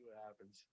what happens.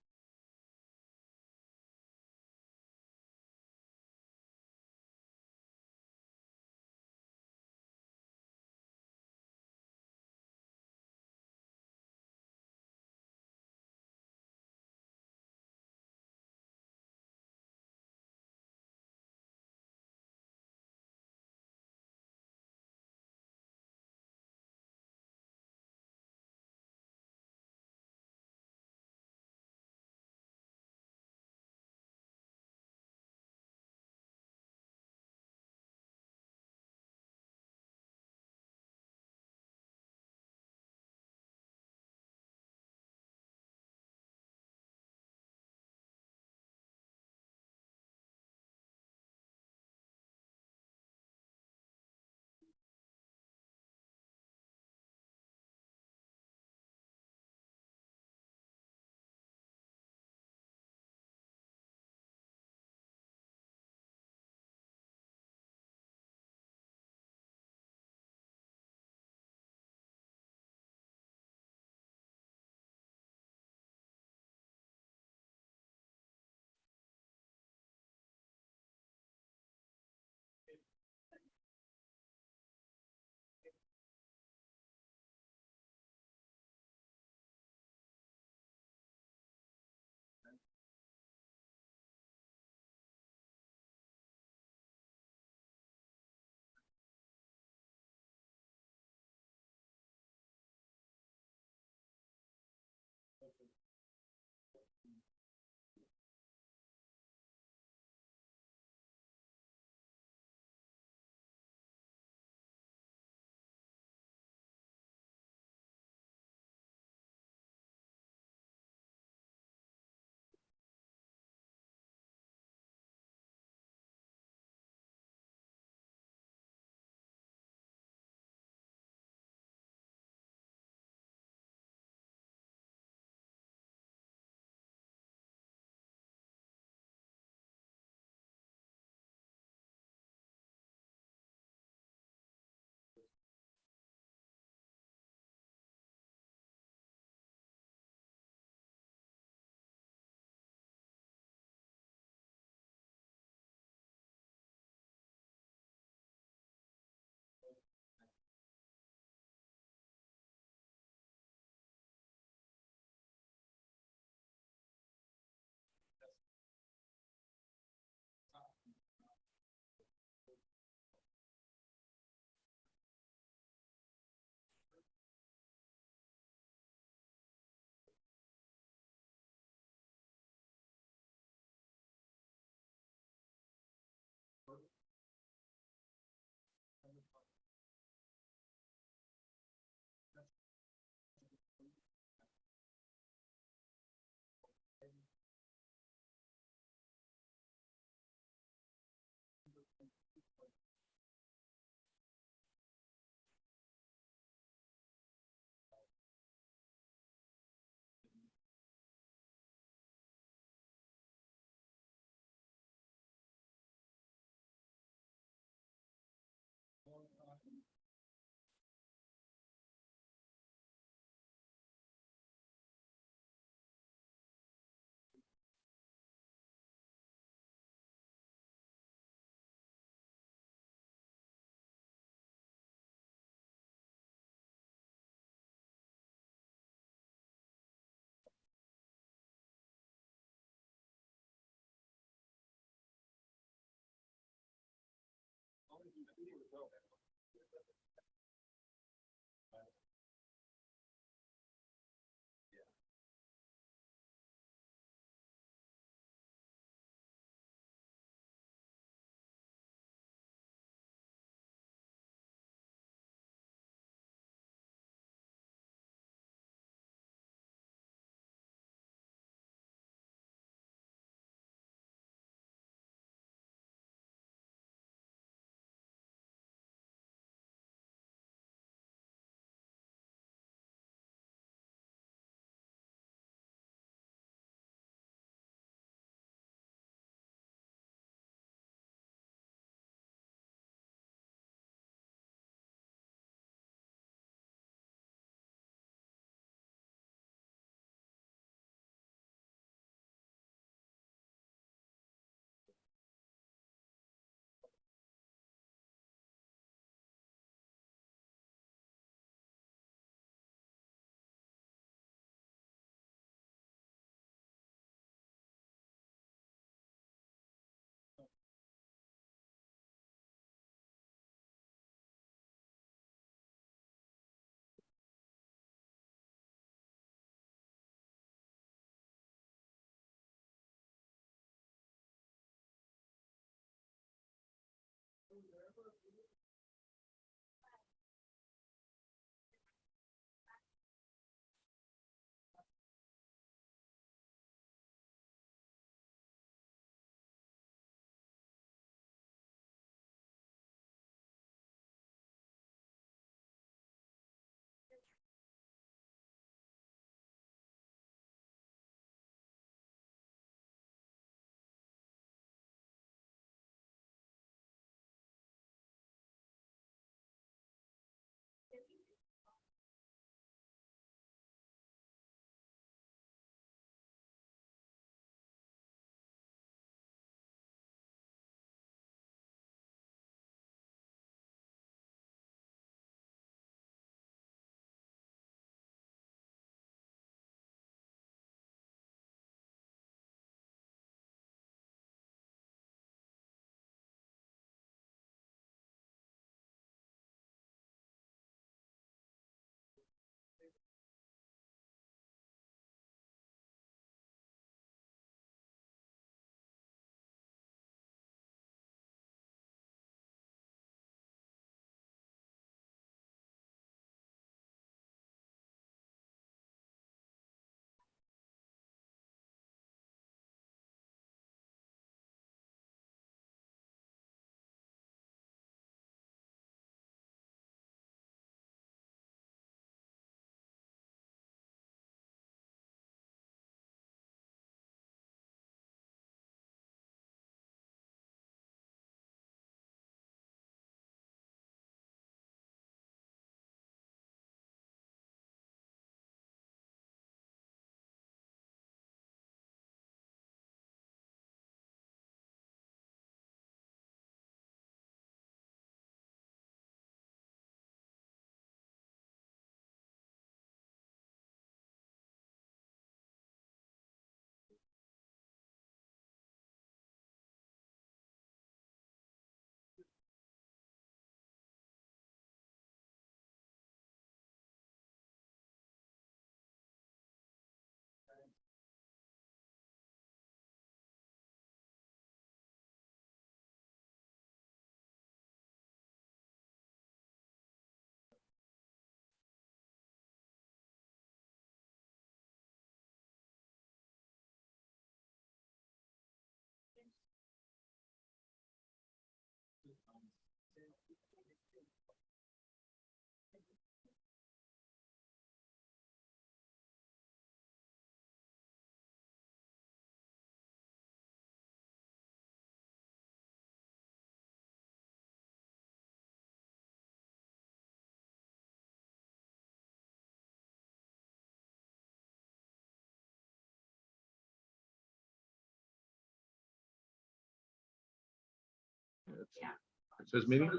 It says meeting.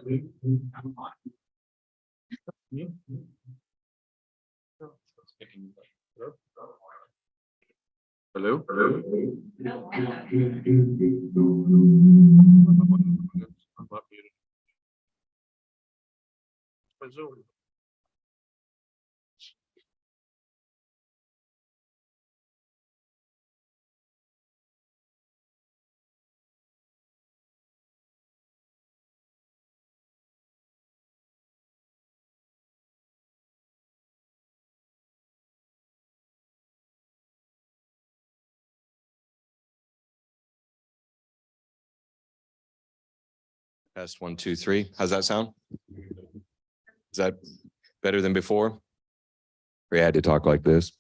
Hello? Hello? I'm not muted. My Zoom. Test 1, 2, 3. How's that sound? Is that better than before? We had to talk like this.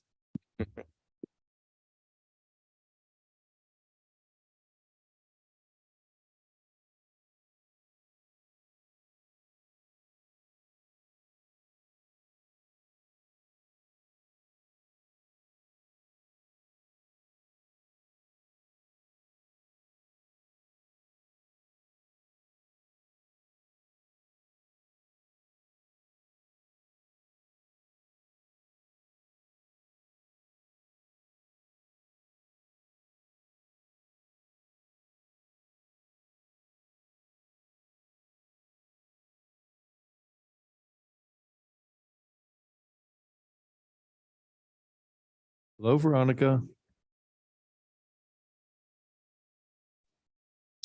Hello, Veronica.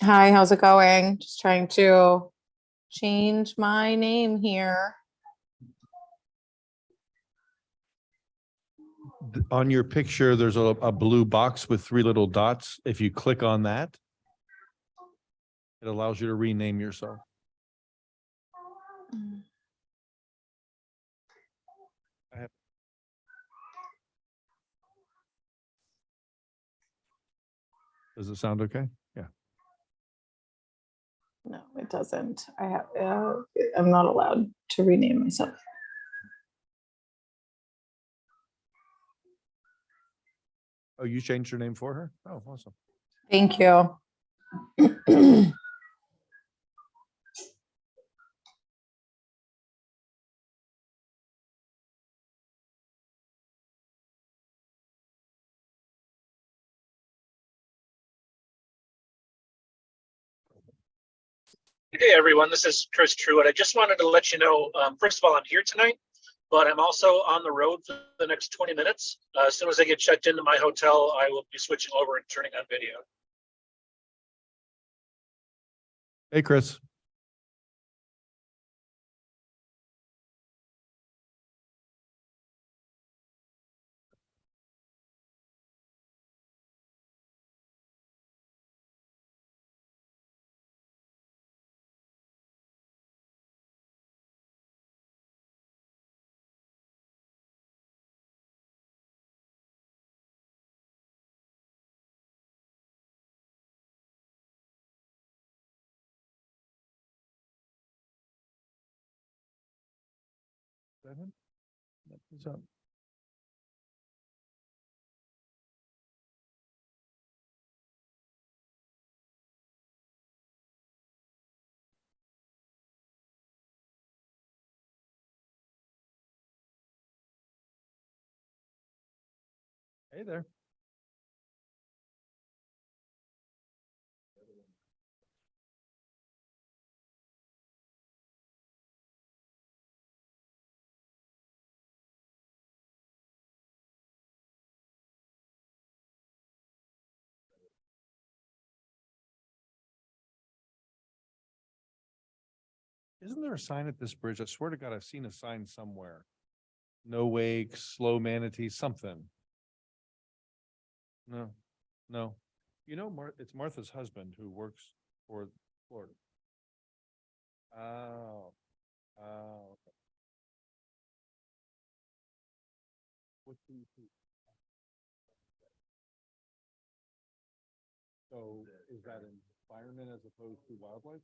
Hi, how's it going? Just trying to change my name here. On your picture, there's a blue box with 3 little dots. If you click on that, it allows you to rename yourself. Does it sound okay? Yeah. No, it doesn't. I'm not allowed to rename myself. Oh, you changed your name for her? Oh, awesome. Thank you. Hey everyone, this is Chris Truitt. I just wanted to let you know, first of all, I'm here tonight, but I'm also on the road for the next 20 minutes. As soon as I get checked into my hotel, I will be switching over and turning on video. Hey, Chris. What's up? Hey there. Isn't there a sign at this bridge? I swear to God, I've seen a sign somewhere. No wake, slow manatee, something. No, no. You know, it's Martha's husband who works for Florida. Oh, oh. Okay. What's the So is that environment as opposed to wildlife?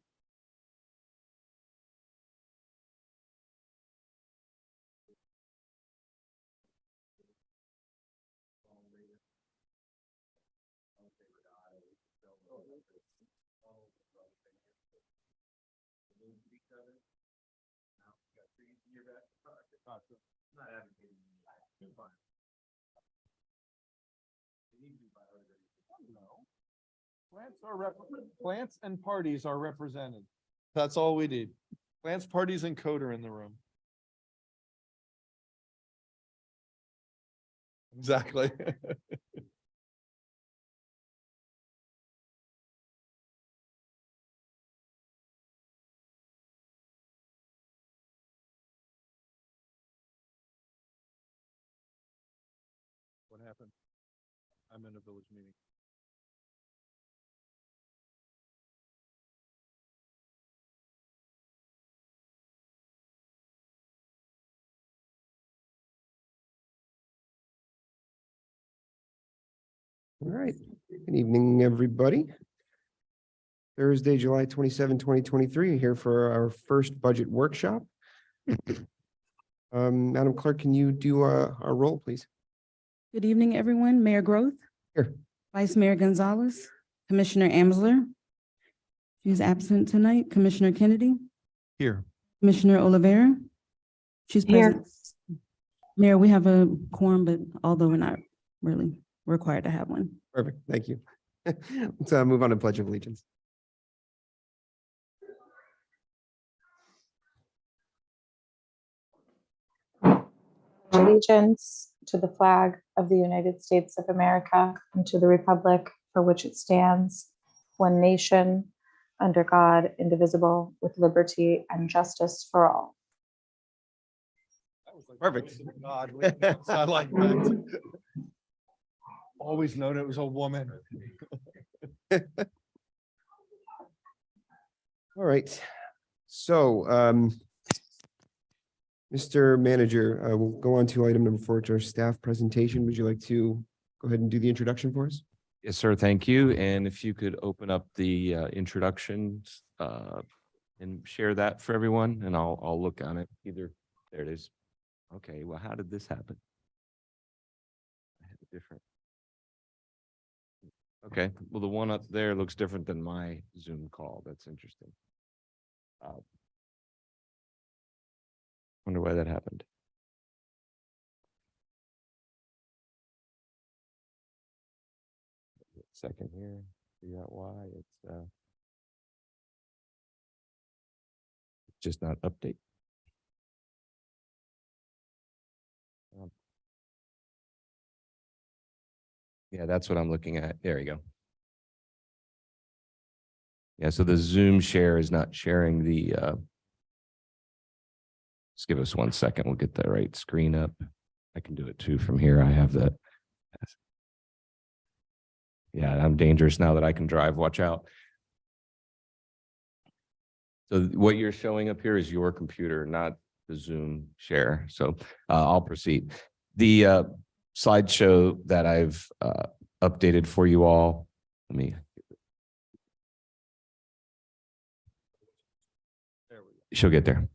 Plants and parties are represented. That's all we need. Plants, parties, and code are in the room. Exactly. What happened? I'm in a village meeting. All right. Good evening, everybody. Thursday, July 27, 2023, here for our first budget workshop. Madam Clerk, can you do our roll, please? Good evening, everyone. Mayor Groth. Here. Vice Mayor Gonzalez, Commissioner Amsler. She's absent tonight. Commissioner Kennedy, Here. Commissioner Olivera. She's Here. present. Mayor, we have a quorum, but although we're not really required to have one. Perfect. Thank you. Let's move on to Pledge of Allegiance. Allegiance to the flag of the United States of America and to the republic for which it stands, one nation, under God, indivisible, with liberty and justice for all. Perfect. I like that. Always known it was a woman. All right. So, Mr. Manager, we'll go on to item number 4, which is our staff presentation. Would you like to go ahead and do the introduction for us? Yes, sir. Thank you. And if you could open up the introductions and share that for everyone, and I'll look on it either. There it is. Okay. Well, how did this happen? I had a different. Okay. Well, the one up there looks different than my Zoom call. That's interesting. Wonder why that happened. Second here, figure out why it's just not update. Yeah, that's what I'm looking at. There you go. Yeah, so the Zoom share is not sharing the just give us 1 second. We'll get the right screen up. I can do it too from here. I have that. Yeah, I'm dangerous now that I can drive. Watch out. So what you're showing up here is your computer, not the Zoom share. So I'll proceed. The slideshow that I've updated for you all. Let me. She'll get there.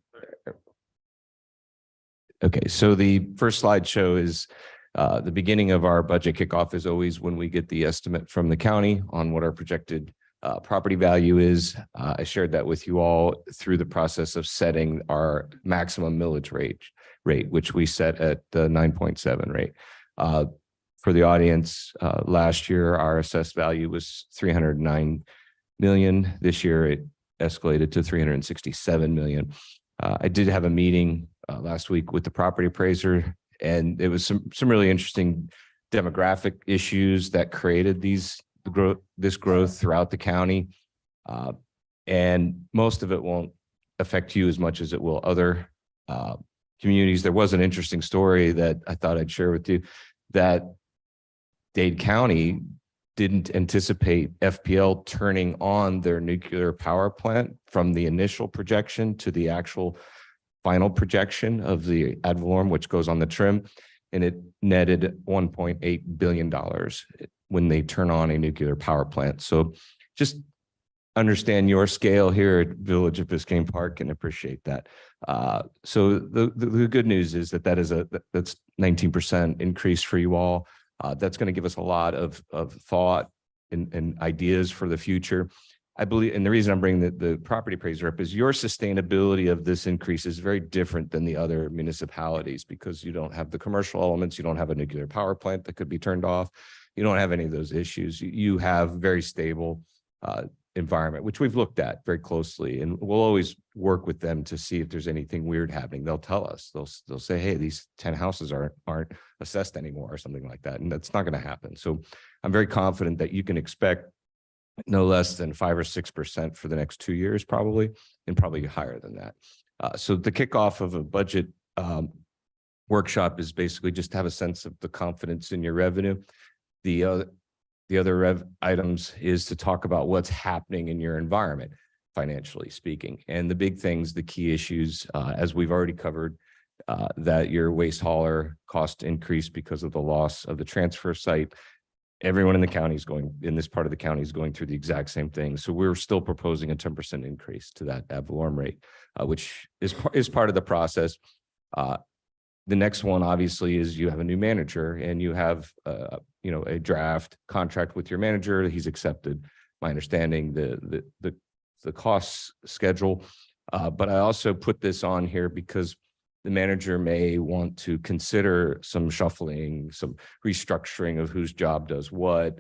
Okay, so the first slideshow is the beginning of our budget kickoff is always when we get the estimate from the county on what our projected property value is. I shared that with you all through the process of setting our maximum millage rate, which we set at the 9.7 rate. For the audience, last year, our assessed value was 309 million. This year, it escalated to 367 million. I did have a meeting last week with the property appraiser, and it was some really interesting demographic issues that created this growth throughout the county. And most of it won't affect you as much as it will other communities. There was an interesting story that I thought I'd share with you, that Dade County didn't anticipate FPL turning on their nuclear power plant from the initial projection to the actual final projection of the ad valorem, which goes on the trim, and it netted $1.8 billion when they turn on a nuclear power plant. So just understand your scale here at Village of Biscayne Park and appreciate that. So the good news is that's 19% increase for you all. That's going to give us a lot of thought and ideas for the future. I believe, and the reason I'm bringing the property appraiser up is your sustainability of this increase is very different than the other municipalities because you don't have the commercial elements, you don't have a nuclear power plant that could be turned off. You don't have any of those issues. You have very stable environment, which we've looked at very closely, and we'll always work with them to see if there's anything weird happening. They'll tell us. They'll say, hey, these 10 houses aren't assessed anymore or something like that, and that's not going to happen. So I'm very confident that you can expect no less than 5 or 6% for the next 2 years, probably, and probably higher than that. So the kickoff of a budget workshop is basically just to have a sense of the confidence in your revenue. The other items is to talk about what's happening in your environment, financially speaking. And the big things, the key issues, as we've already covered, that your waste hauler cost increased because of the loss of the transfer site. Everyone in the county is in this part of the county is going through the exact same thing. So we're still proposing a 10% increase to that ad valorem rate, which is part of the process. The next one, obviously, is you have a new manager and you have, a draft contract with your manager. He's accepted, my understanding, the cost schedule. But I also put this on here because the manager may want to consider some shuffling, some restructuring of whose job does what,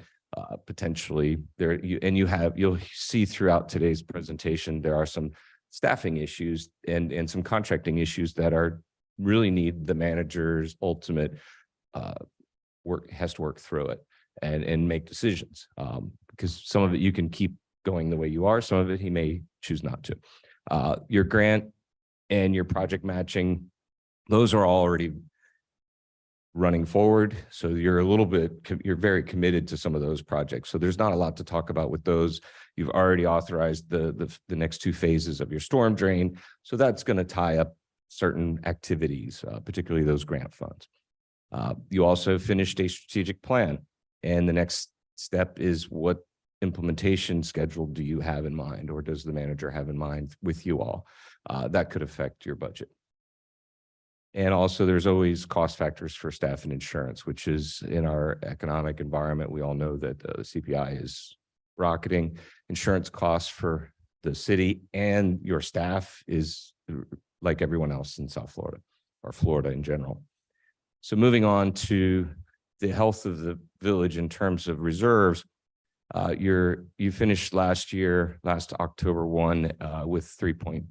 potentially there. You'll see throughout today's presentation, there are some staffing issues and some contracting issues that really need the manager's ultimate has to work through it and make decisions, because some of it you can keep going the way you are. Some of it he may choose not to. Your grant and your project matching, those are already running forward. So you're very committed to some of those projects. So there's not a lot to talk about with those. You've already authorized the next 2 phases of your storm drain. So that's going to tie up certain activities, particularly those grant funds. You also finished a strategic plan. And the next step is, what implementation schedule do you have in mind, or does the manager have in mind with you all? That could affect your budget. And also, there's always cost factors for staff and insurance, which is, in our economic environment, we all know that the CPI is rocketing. Insurance costs for the city and your staff is like everyone else in South Florida, or Florida in general. So moving on to the health of the village in terms of reserves, you finished last October 1 with $3.2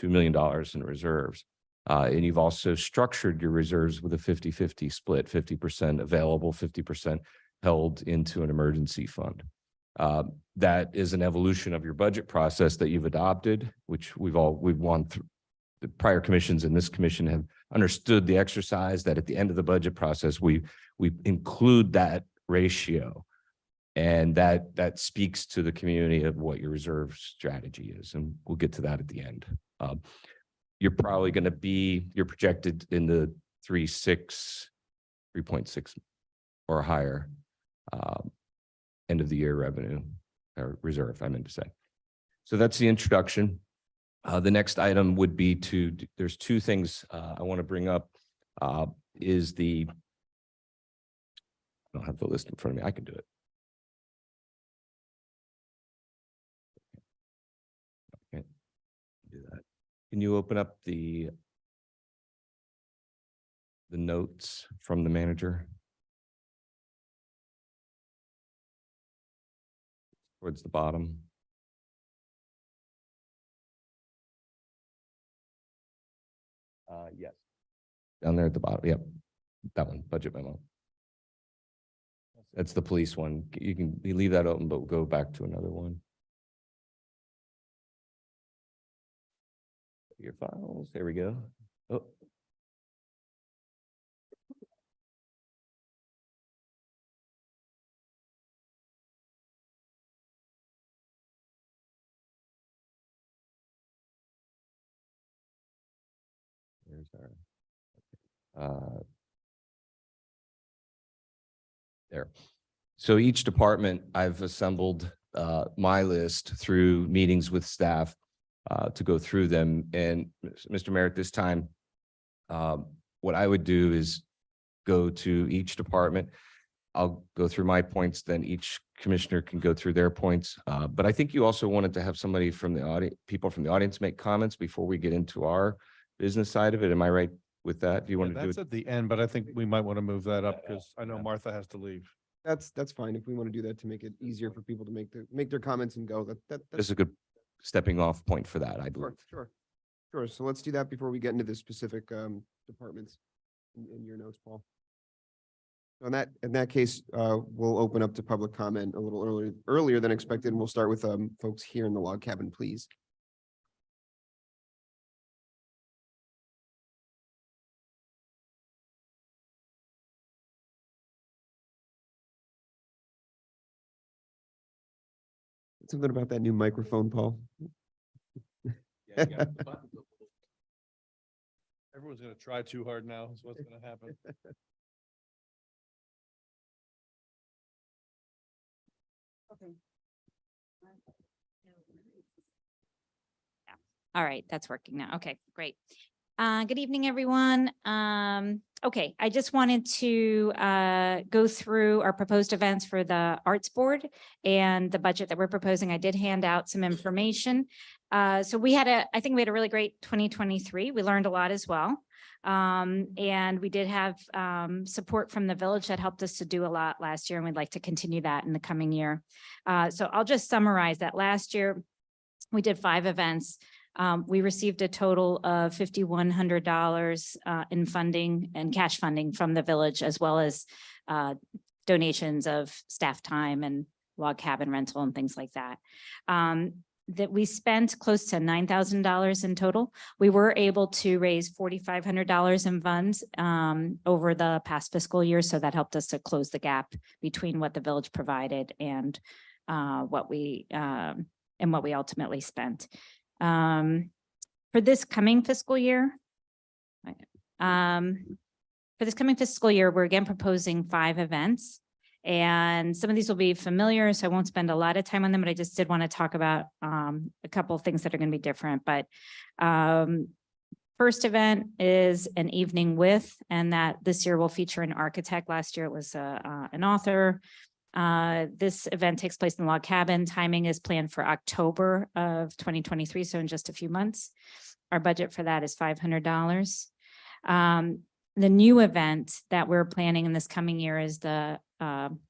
million in reserves. And you've also structured your reserves with a 50-50 split, 50% available, 50% held into an emergency fund. That is an evolution of your budget process that you've adopted, which we've gone through. The prior commissions and this commission have understood the exercise that at the end of the budget process, we include that ratio. And that speaks to the community of what your reserve strategy is. And we'll get to that at the end. You're probably going to you're projected in the 3.6 or higher end of the year revenue or reserve, I meant to say. So that's the introduction. The next item would be there's 2 things I want to bring up. I don't have the list in front of me. I can do it. Okay, do that. Can you open up the notes from the manager? Towards the bottom. Yes. Down there at the bottom. Yep. That one, budget memo. That's the police one. You leave that open, but we'll go back to another one. Your files. There we go. Oh. There's our, there. So each department, I've assembled my list through meetings with staff to go through them. And Mr. Mayor, at this time, what I would do is go to each department. I'll go through my points, then each commissioner can go through their points. But I think you also wanted to have somebody from the audience, people from the audience make comments before we get into our business side of it. Am I right with that? Do you want to do That's it? at the end, but I think we might want to move that up because I know Martha has to leave. That's fine. If we want to do that to make it easier for people to make their comments and go, This that's is a good stepping off point for that, I sure, believe. sure. So let's do that before we get into the specific departments in your notes, Paul. So in that case, we'll open up to public comment a little earlier than expected, and we'll start with folks here in the log cabin, please. Something about that new microphone, Paul. Everyone's going to try too hard now is what's going to happen. All right, that's working now. Okay, great. Good evening, everyone. Okay, I just wanted to go through our proposed events for the Arts Board and the budget that we're proposing. I did hand out some information. So I think we had a really great 2023. We learned a lot as well. And we did have support from the village that helped us to do a lot last year, and we'd like to continue that in the coming year. So I'll just summarize that. Last year, we did 5 events. We received a total of $5,100 in funding and cash funding from the village, as well as donations of staff time and log cabin rental and things like that. That we spent close to $9,000 in total. We were able to raise $4,500 in funds over the past fiscal year, so that helped us to close the gap between what the village provided and what we ultimately spent. For this coming fiscal year, we're again proposing 5 events, and some of these will be familiar, so I won't spend a lot of time on them, but I just did want to talk about a couple of things that are going to be different. But first event is an evening with, and that this year will feature an architect. Last year it was an author. This event takes place in the log cabin. Timing is planned for October of 2023, so in just a few months. Our budget for that is $500. The new event that we're planning in this coming year is the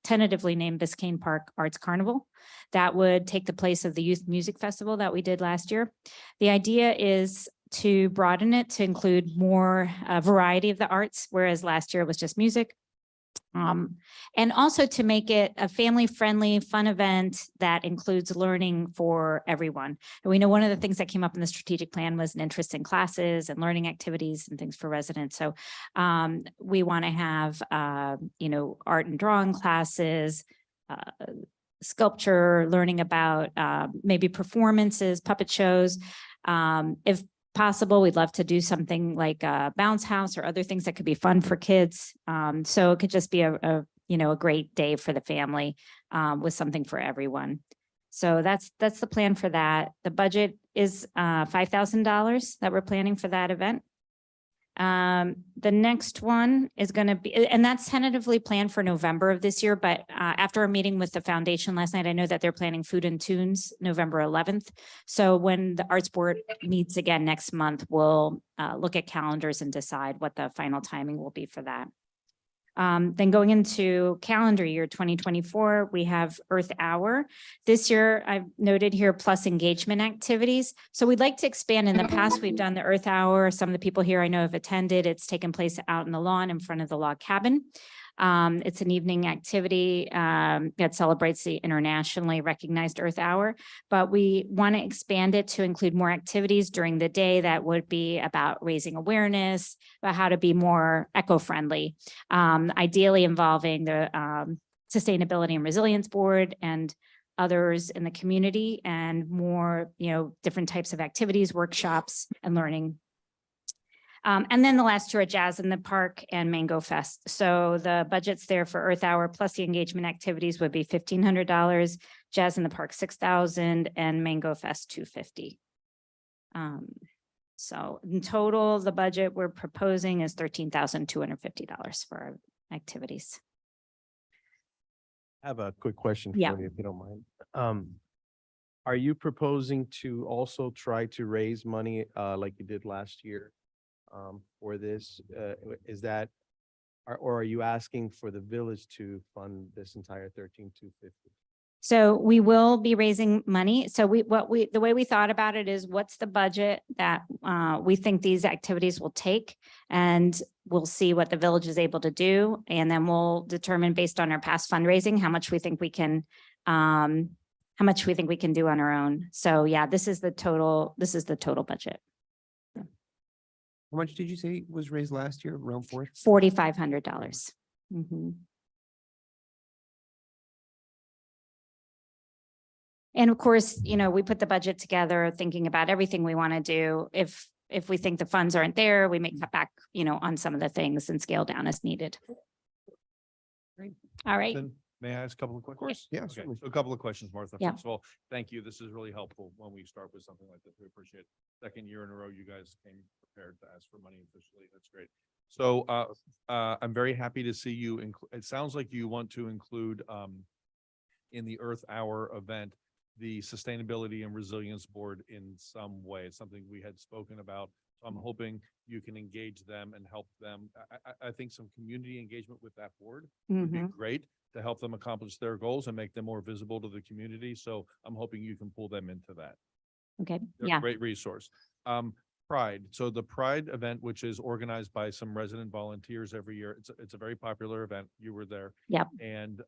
tentatively named Biscayne Park Arts Carnival. That would take the place of the Youth Music Festival that we did last year. The idea is to broaden it to include more variety of the arts, whereas last year it was just music. And also to make it a family-friendly, fun event that includes learning for everyone. And we know one of the things that came up in the strategic plan was an interest in classes and learning activities and things for residents. So we want to have, art and drawing classes, sculpture, learning about maybe performances, puppet shows. If possible, we'd love to do something like a bounce house or other things that could be fun for kids. So it could just be a great day for the family with something for everyone. So that's the plan for that. The budget is $5,000 that we're planning for that event. The next one is going to be, and that's tentatively planned for November of this year, but after a meeting with the foundation last night, I know that they're planning Food and Tunes November 11th. So when the Arts Board meets again next month, we'll look at calendars and decide what the final timing will be for that. Then going into calendar year 2024, we have Earth Hour. This year, I've noted here plus engagement activities. So we'd like to expand. In the past, we've done the Earth Hour. Some of the people here I know have attended. It's taken place out in the lawn in front of the log cabin. It's an evening activity that celebrates the internationally recognized Earth Hour, but we want to expand it to include more activities during the day that would be about raising awareness, about how to be more eco-friendly, ideally involving the Sustainability and Resilience Board and others in the community, and more, different types of activities, workshops, and learning. And then the last 2 are Jazz in the Park and Mango Fest. So the budgets there for Earth Hour plus the engagement activities would be $1,500, Jazz in the Park $6,000, and Mango Fest $250. So in total, the budget we're proposing is $13,250 for our activities. I have a quick question Yeah. for you, if you don't mind. Are you proposing to also try to raise money, like you did last year, for this? Is that, or are you asking for the village to fund this entire 13,250? So we will be raising money. So the way we thought about it is what's the budget that we think these activities will take? And we'll see what the village is able to do. And then we'll determine based on our past fundraising, how much we think we can do on our own. So yeah, this is the total budget, How much did you say was raised last year? Around four? $4,500. Mhm. And of course, we put the budget together thinking about everything we want to do. If we think the funds aren't there, we may cut back, on some of the things and scale down as needed. Great. All right. Then may I ask a couple of questions? Yeah, Okay, certainly. so a couple of questions, Martha. Yeah. First of all, thank you. This is really helpful when we start with something like this. We appreciate it. Second year in a row, you guys came prepared to ask for money officially. That's great. So I'm very happy to see you. It sounds like you want to include in the Earth Hour event, the Sustainability and Resilience Board in some way. It's something we had spoken about. So I'm hoping you can engage them and help them. I think some community engagement with that board would be Mhm. great to help them accomplish their goals and make them more visible to the community. So I'm hoping you can pull them into that. Okay. They're a Yeah. great resource. Pride. So the Pride event, which is organized by some resident volunteers every year, it's a very popular event. You were there. Yep. And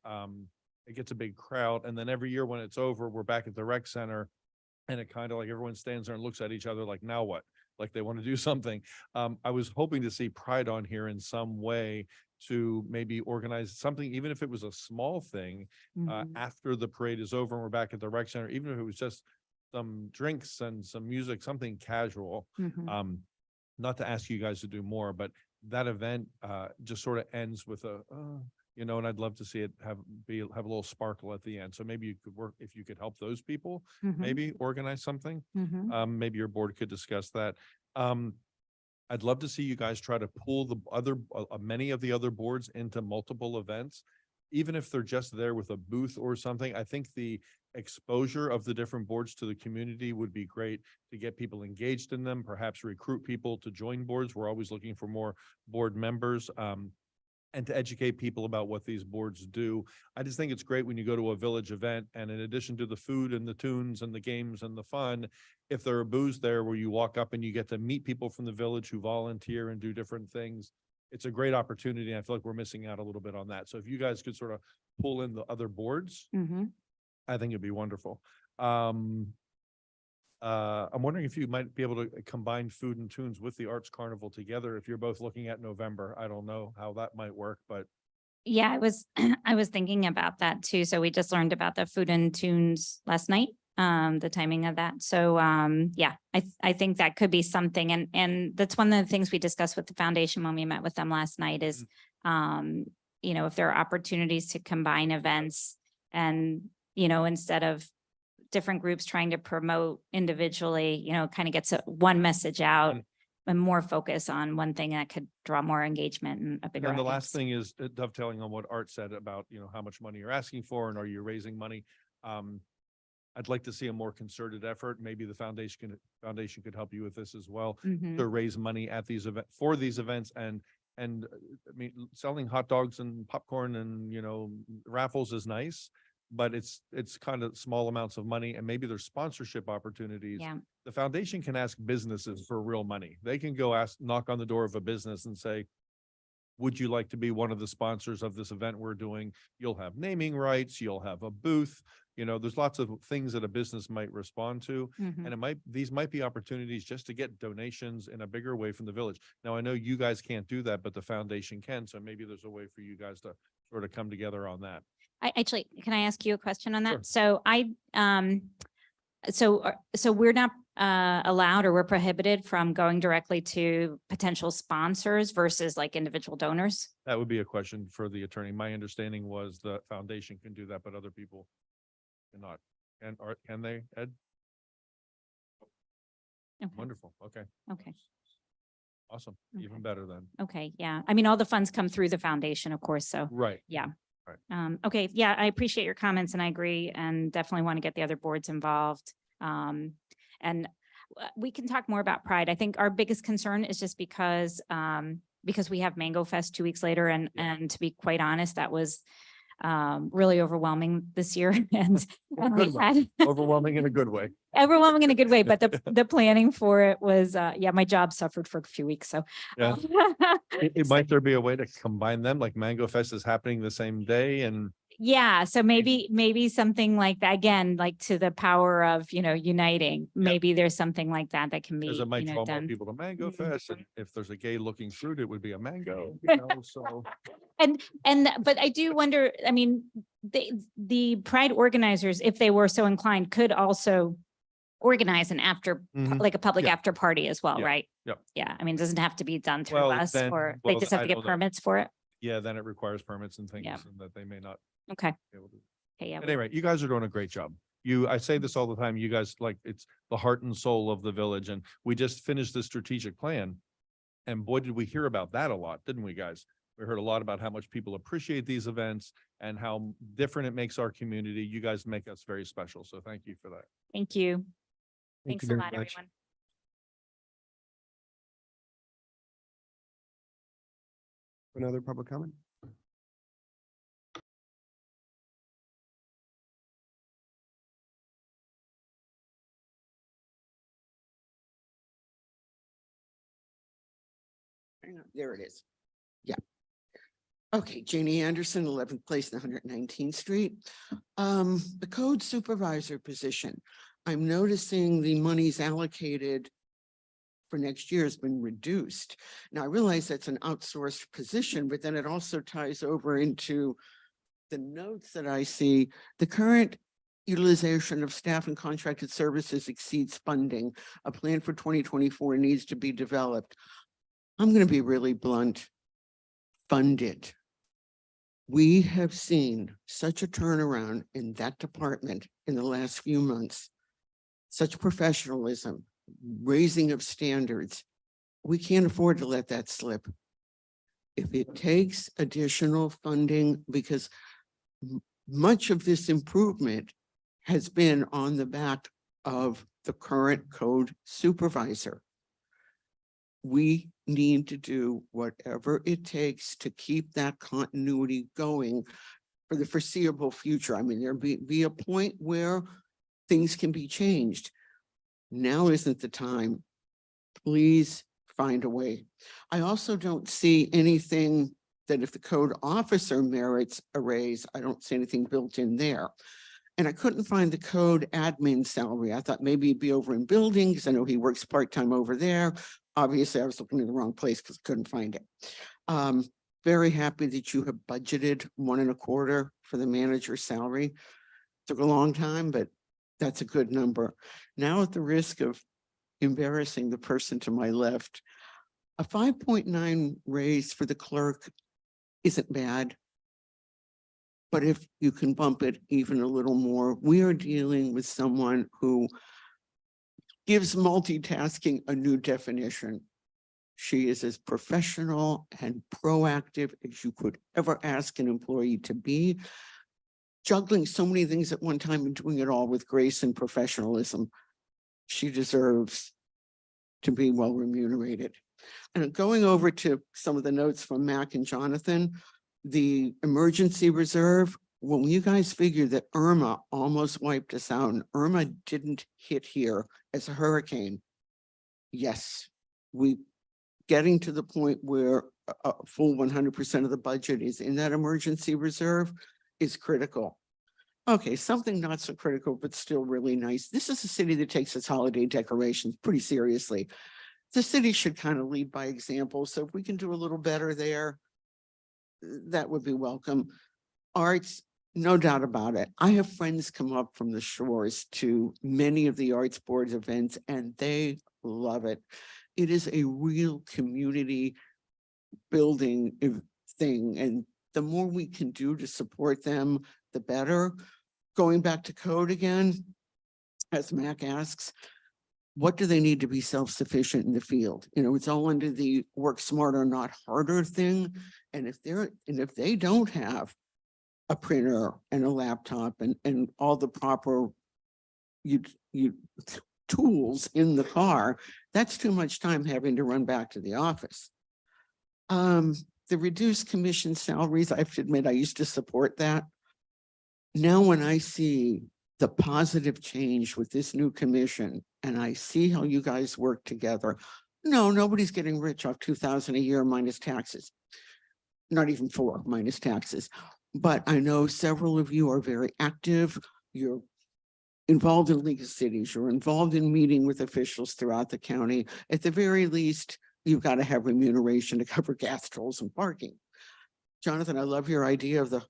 it gets a big crowd. And then every year when it's over, we're back at the rec center. And it kind of like everyone stands there and looks at each other like, now what? Like they want to do something. I was hoping to see Pride on here in some way to maybe organize something, even if it was a small thing, Mhm. after the parade is over and we're back at the rec center, even if it was just some drinks and some music, something casual. Mhm. Not to ask you guys to do more, but that event just sort of ends with and I'd love to see it have a little sparkle at the end. So maybe you could work, if you could help those people, Mhm. maybe organize something. Mhm. Maybe your board could discuss that. I'd love to see you guys try to pull the other, many of the other boards into multiple events, even if they're just there with a booth or something. I think the exposure of the different boards to the community would be great to get people engaged in them, perhaps recruit people to join boards. We're always looking for more board members. And to educate people about what these boards do. I just think it's great when you go to a village event and in addition to the food and the tunes and the games and the fun, if there are booths there where you walk up and you get to meet people from the village who volunteer and do different things, it's a great opportunity. I feel like we're missing out a little bit on that. So if you guys could sort of pull in the other boards, Mhm. I think it'd be wonderful. I'm wondering if you might be able to combine food and tunes with the Arts Carnival together. If you're both looking at November, I don't know how that might work, but Yeah, I was I was thinking about that too. So we just learned about the food and tunes last night, the timing of that. So yeah, I think that could be something. And that's one of the things we discussed with the foundation when we met with them last night is if there are opportunities to combine events and, instead of different groups trying to promote individually, kind of gets one message out and more focus on one thing that could draw more engagement and a And bigger then the last audience. thing is dovetailing on what Art said about, how much money you're asking for and are you raising money? I'd like to see a more concerted effort. Maybe the foundation could help you with this as well, Mhm. to raise money at these for these events and I mean, selling hot dogs and popcorn and, raffles is nice, but it's kind of small amounts of money and maybe there's sponsorship opportunities. Yeah. The foundation can ask businesses for real money. They can go knock on the door of a business and say, would you like to be one of the sponsors of this event we're doing? You'll have naming rights, you'll have a booth, there's lots of things that a business might respond to. Mhm. And these might be opportunities just to get donations in a bigger way from the village. Now, I know you guys can't do that, but the foundation can. So maybe there's a way for you guys to sort of come together on that. Can I ask you a question on that? Sure. So so we're not allowed or we're prohibited from going directly to potential sponsors versus like individual donors? That would be a question for the attorney. My understanding was the foundation can do that, but other people cannot. Can they, Ed? Okay. Wonderful. Okay. Okay. Awesome. Okay. Even better then. Okay. Yeah. I mean, all the funds come through the foundation, of course. So Right. yeah. Okay, yeah, I appreciate your comments and I agree and definitely want to get the other boards involved. And we can talk more about Pride. I think our biggest concern is just because we have Mango Fest 2 weeks later and to be quite honest, that was really overwhelming this year and we Good way. had Overwhelming in a good way. overwhelming in a good way, but the planning for it was, my job suffered for a few weeks, so. Yeah. Might there be a way to combine them, like Mango Fest is happening the same day and Yeah, so maybe something like that, again, like to the power of, uniting, maybe there's something like that that can be, because it might draw more done. people to Mango Mhm. Fest, and if there's a gay looking fruit, it would be a mango, so. But I do wonder, I mean, the Pride organizers, if they were so inclined, could also organize an Mhm. like a public Yeah. after party as well, Yeah. right? Yep. Yeah, I mean, it doesn't have to be done through Well, us, then- or they well, just have I to get know that- permits for it. Yeah, then it requires permits and things Yeah. and that they may not Okay, be able to. okay, yeah. At any rate, you guys are doing a great job. I say this all the time, you guys, like, it's the heart and soul of the village, and we just finished the strategic plan. And boy, did we hear about that a lot, didn't we, guys? We heard a lot about how much people appreciate these events and how different it makes our community. You guys make us very special, so thank you for that. Thank you. Thank Thanks you a very lot, much. everyone. Another public comment? Hang on, there it is. Yeah. Okay, Janie Anderson, 11th Place, 119th Street. The code supervisor position. I'm noticing the monies allocated for next year has been reduced. Now, I realize that's an outsourced position, but then it also ties over into the notes that I see. The current utilization of staff and contracted services exceeds funding. A plan for 2024 needs to be developed. I'm going to be really blunt. Fund it. We have seen such a turnaround in that department in the last few months, such professionalism, raising of standards. We can't afford to let that slip. If it takes additional funding, because much of this improvement has been on the back of the current code supervisor. We need to do whatever it takes to keep that continuity going for the foreseeable future. I mean, there'll be a point where things can be changed. Now isn't the time. Please find a way. I also don't see anything that if the code officer merits a raise, I don't see anything built in there. And I couldn't find the code admin salary. I thought maybe he'd be over in buildings. I know he works part-time over there. Obviously, I was looking in the wrong place because I couldn't find it. Very happy that you have budgeted 1.25 for the manager's salary. Took a long time, but that's a good number. Now, at the risk of embarrassing the person to my left, a 5.9 raise for the clerk isn't bad. But if you can bump it even a little more, we are dealing with someone who gives multitasking a new definition. She is as professional and proactive as you could ever ask an employee to be, juggling so many things at one time and doing it all with grace and professionalism. She deserves to be well remunerated. And going over to some of the notes from Mac and Jonathan, the emergency reserve, when you guys figure that Irma almost wiped us out and Irma didn't hit here as a hurricane, yes, we getting to the point where a full 100% of the budget is in that emergency reserve is critical. Okay, something not so critical, but still really nice. This is a city that takes its holiday decorations pretty seriously. The city should kind of lead by example. So if we can do a little better there, that would be welcome. Arts, no doubt about it. I have friends come up from the shores to many of the Arts Board events and they love it. It is a real community building thing. And the more we can do to support them, the better. Going back to code again, as Mac asks, what do they need to be self-sufficient in the field? You know, it's all under the work smarter, not harder thing. And if they don't have a printer and a laptop and all the proper you tools in the car, that's too much time having to run back to the office. The reduced commission salaries, I have to admit, I used to support that. Now, when I see the positive change with this new commission and I see how you guys work together, no, nobody's getting rich off 2,000 a year minus taxes. Not even 4 minus taxes. But I know several of you are very active. You're involved in League of Cities. You're involved in meeting with officials throughout the county. At the very least, you've got to have remuneration to cover gas tolls and parking. Jonathan, I love your idea of the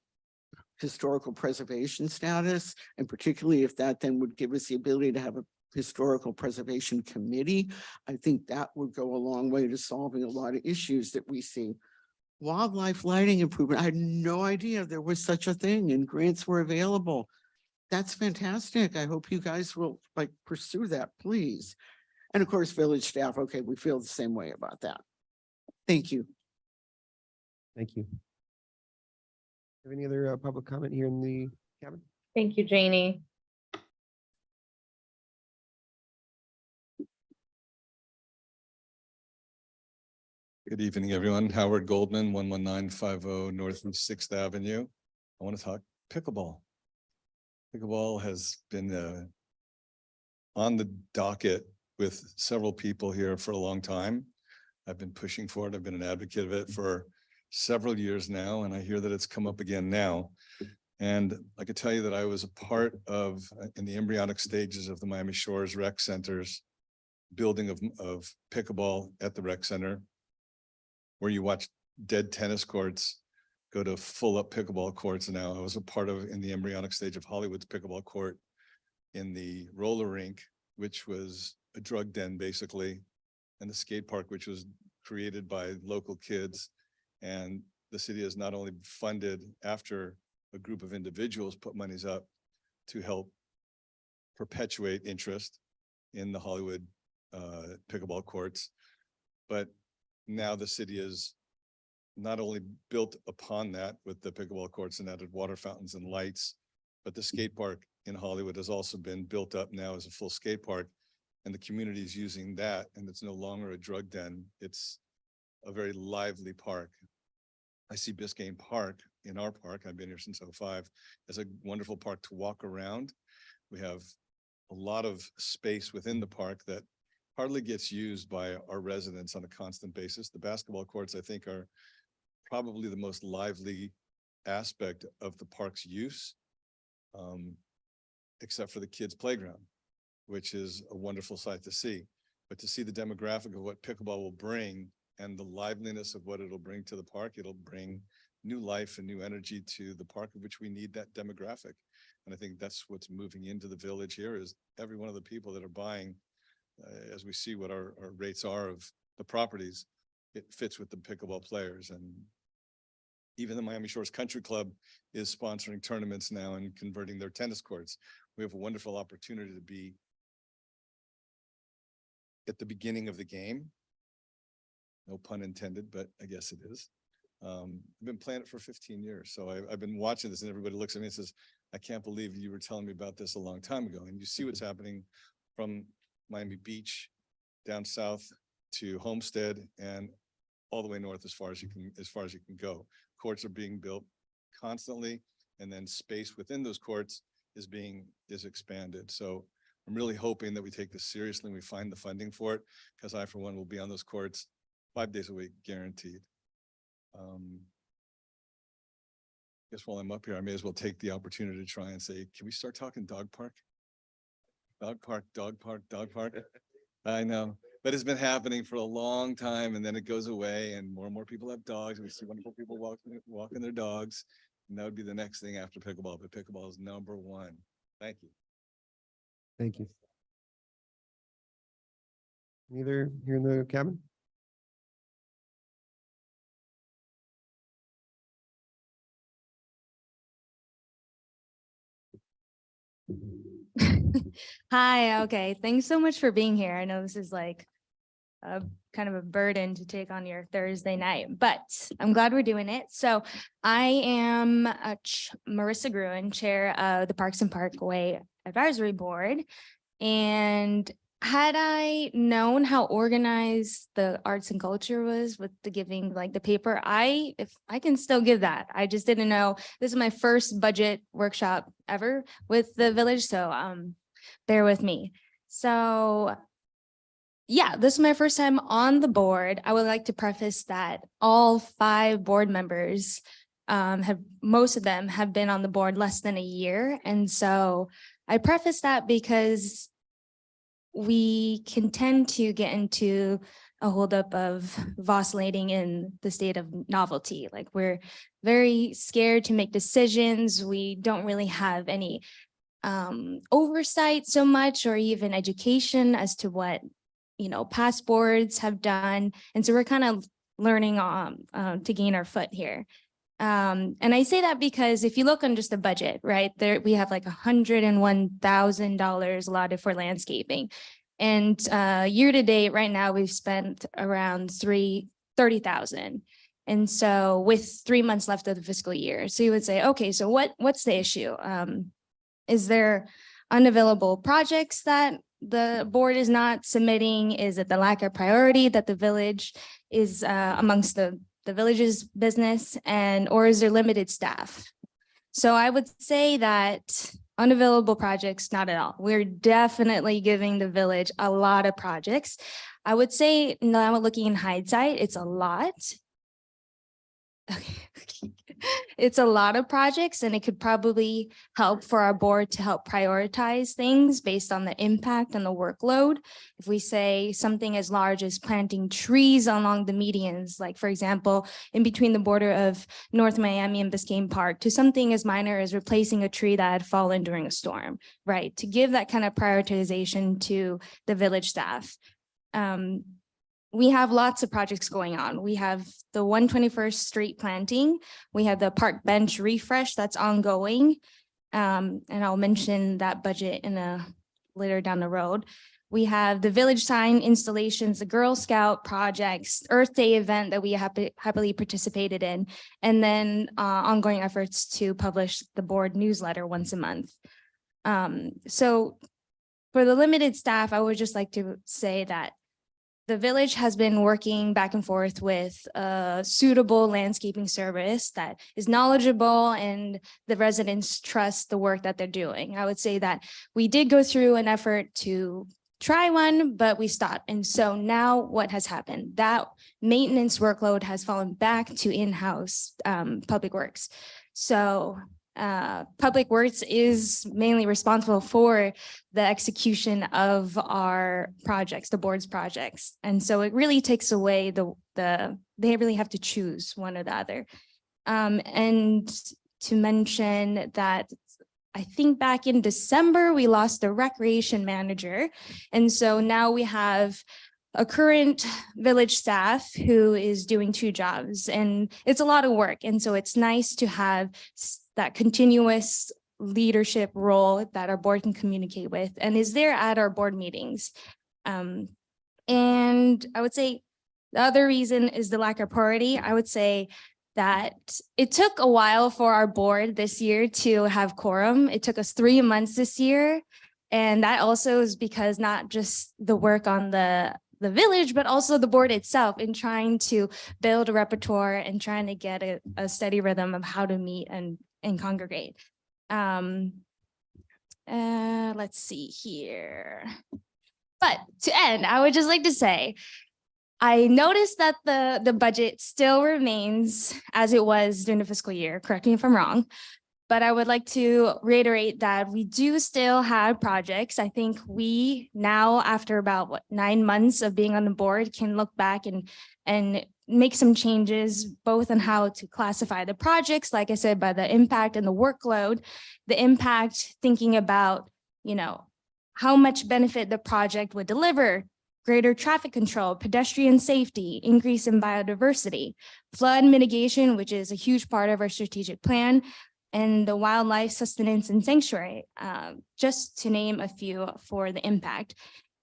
historical preservation status, and particularly if that then would give us the ability to have a historical preservation committee. I think that would go a long way to solving a lot of issues that we see. Wildlife lighting improvement, I had no idea there was such a thing and grants were available. That's fantastic. I hope you guys will pursue that, please. And of course, village staff, okay, we feel the same way about that. Thank you. Thank you. Have any other public comment here in the cabin? Thank you, Janie. Good evening, everyone. Howard Goldman, 11950 Northeast 6th Avenue. I want to talk pickleball. Pickleball has been on the docket with several people here for a long time. I've been pushing for it. I've been an advocate of it for several years now, and I hear that it's come up again now. And I could tell you that I was a part of, in the embryonic stages of the Miami Shores Rec Center's building of pickleball at the rec center, where you watch dead tennis courts go to full up pickleball courts now. I was a part of, in the embryonic stage of Hollywood's pickleball court, in the roller rink, which was a drug den basically, and the skate park, which was created by local kids. And the city has not only funded, after a group of individuals put monies up to help perpetuate interest in the Hollywood pickleball courts, but now the city is not only built upon that with the pickleball courts and added water fountains and lights, but the skate park in Hollywood has also been built up now as a full skate park, and the community is using that, and it's no longer a drug den. It's a very lively park. I see Biscayne Park in our park, I've been here since '05, as a wonderful park to walk around. We have a lot of space within the park that hardly gets used by our residents on a constant basis. The basketball courts, I think, are probably the most lively aspect of the park's use, except for the kids' playground, which is a wonderful sight to see. But to see the demographic of what pickleball will bring and the liveliness of what it'll bring to the park, it'll bring new life and new energy to the park, of which we need that demographic. And I think that's what's moving into the village here, is every one of the people that are buying, as we see what our rates are of the properties, it fits with the pickleball players. And even the Miami Shores Country Club is sponsoring tournaments now and converting their tennis courts. We have a wonderful opportunity to be at the beginning of the game. No pun intended, but I guess it is. I've been playing it for 15 years. So I've been watching this, and everybody looks at me and says, I can't believe you were telling me about this a long time ago. And you see what's happening from Miami Beach down south to Homestead and all the way north as far as you can go. Courts are being built constantly, and then space within those courts is expanded. So I'm really hoping that we take this seriously and we find the funding for it, because I, for one, will be on those courts 5 days a week, guaranteed. Guess while I'm up here, I may as well take the opportunity to try and say, can we start talking dog park? Dog park, dog park, dog park. I know, but it's been happening for a long time, and then it goes away, and more people have dogs. We see wonderful people walking their dogs, and that would be the next thing after pickleball. But pickleball is number one. Thank you. Thank you. Neither here in the cabin? Hi, okay. Thanks so much for being here. I know this is like kind of a burden to take on your Thursday night, but I'm glad we're doing it. So I am Marissa Gruen, Chair of the Parks and Parkway Advisory Board. And had I known how organized the arts and culture was with the giving, like the paper, if I can still give that. I just didn't know. This is my first budget workshop ever with the village, so bear with me. So yeah, this is my first time on the board. I would like to preface that all 5 board members most of them have been on the board less than a year. And so I preface that because we can tend to get into a holdup of vacillating in the state of novelty. Like we're very scared to make decisions. We don't really have any oversight so much, or even education as to what past boards have done. And so we're kind of learning to gain our foot here. And I say that because if you look on just the budget, right there, we have like $101,000 allotted for landscaping. And year to date, right now, we've spent around $30,000. And so with 3 months left of the fiscal year. So you would say, okay, so what's the issue? Is there unavailable projects that the board is not submitting? Is it the lack of priority that the village is amongst the village's business, or is there limited staff? So I would say that unavailable projects, not at all. We're definitely giving the village a lot of projects. I would say now looking in hindsight, it's a lot. Okay. It's a lot of projects, and it could probably help for our board to help prioritize things based on the impact and the workload. If we say something as large as planting trees along the medians, like for example, in between the border of North Miami and Biscayne Park, to something as minor as replacing a tree that had fallen during a storm, right? To give that kind of prioritization to the village staff. We have lots of projects going on. We have the 121st Street planting. We have the park bench refresh that's ongoing. And I'll mention that budget later down the road. We have the village sign installations, the Girl Scout projects, Earth Day event that we happily participated in, and then ongoing efforts to publish the board newsletter once a month. So for the limited staff, I would just like to say that the village has been working back and forth with a suitable landscaping service that is knowledgeable, and the residents trust the work that they're doing. I would say that we did go through an effort to try one, but we stopped. And so now what has happened? That maintenance workload has fallen back to in-house public works. So Public Works is mainly responsible for the execution of our projects, the board's projects. And so it really takes away they really have to choose one or the other. And to mention that I think back in December, we lost the recreation manager. And so now we have a current village staff who is doing 2 jobs, and it's a lot of work. And so it's nice to have that continuous leadership role that our board can communicate with and is there at our board meetings. And I would say the other reason is the lack of priority. I would say that it took a while for our board this year to have quorum. It took us 3 months this year. And that also is because not just the work on the village, but also the board itself in trying to build a repertoire and trying to get a steady rhythm of how to meet and congregate. Let's see here. But to end, I would just like to say, I noticed that the budget still remains as it was during the fiscal year. Correct me if I'm wrong. But I would like to reiterate that we do still have projects. I think we now, after about 9 months of being on the board, can look back and make some changes, both on how to classify the projects, like I said, by the impact and the workload, the impact, thinking about, how much benefit the project would deliver, greater traffic control, pedestrian safety, increase in biodiversity, flood mitigation, which is a huge part of our strategic plan, and the wildlife sustenance and sanctuary, just to name a few for the impact.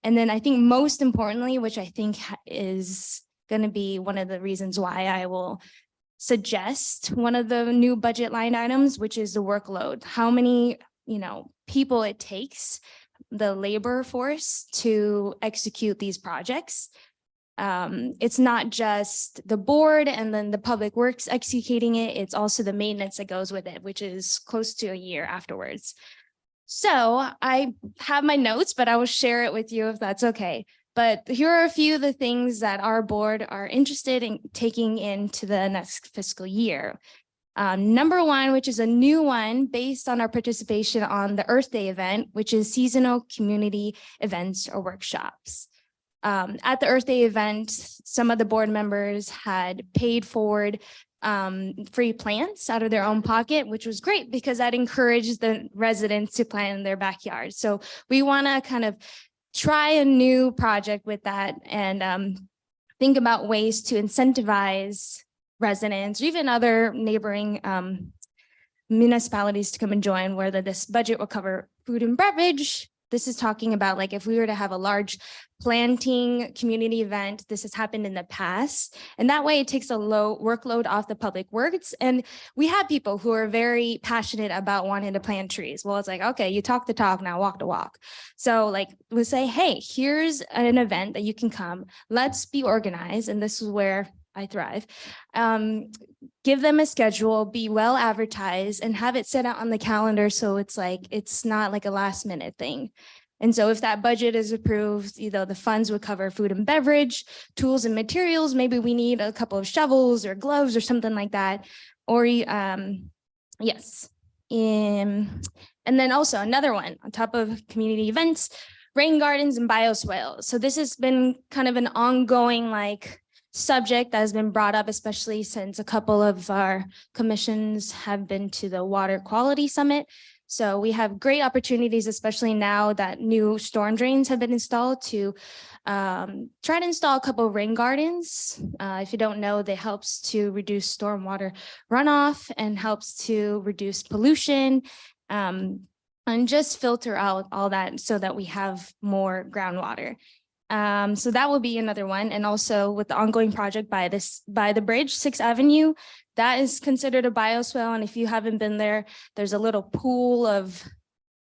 And then I think most importantly, which I think is going to be one of the reasons why I will suggest one of the new budget line items, which is the workload. How many, people it takes, the labor force to execute these projects. It's not just the board and then the public works executing it. It's also the maintenance that goes with it, which is close to a year afterwards. So I have my notes, but I will share it with you if that's okay. But here are a few of the things that our board are interested in taking into the next fiscal year. Number one, which is a new one based on our participation on the Earth Day event, which is seasonal community events or workshops. At the Earth Day event, some of the board members had paid forward free plants out of their own pocket, which was great because that encouraged the residents to plant in their backyard. So we want to kind of try a new project with that and think about ways to incentivize residents or even other neighboring municipalities to come and join, whether this budget will cover food and beverage. This is talking about like if we were to have a large planting community event, this has happened in the past. And that way it takes a low workload off the public works. And we have people who are very passionate about wanting to plant trees. Well, it's like, okay, you talk the talk, now walk the walk. So like we'll say, hey, here's an event that you can come. Let's be organized. And this is where I thrive. Give them a schedule, be well advertised, and have it set out on the calendar so it's not like a last minute thing. And so if that budget is approved, the funds would cover food and beverage, tools and materials. Maybe we need a couple of shovels or gloves or something like that. Or yes. And then also another one on top of community events, rain gardens and bioswales. So this has been kind of an ongoing subject that has been brought up, especially since a couple of our commissions have been to the Water Quality Summit. So we have great opportunities, especially now that new storm drains have been installed, to try to install a couple of rain gardens. If you don't know, that helps to reduce stormwater runoff and helps to reduce pollution and just filter out all that so that we have more groundwater. So that will be another one. And also with the ongoing project by the bridge, 6th Avenue, that is considered a bioswale. And if you haven't been there, there's a little pool of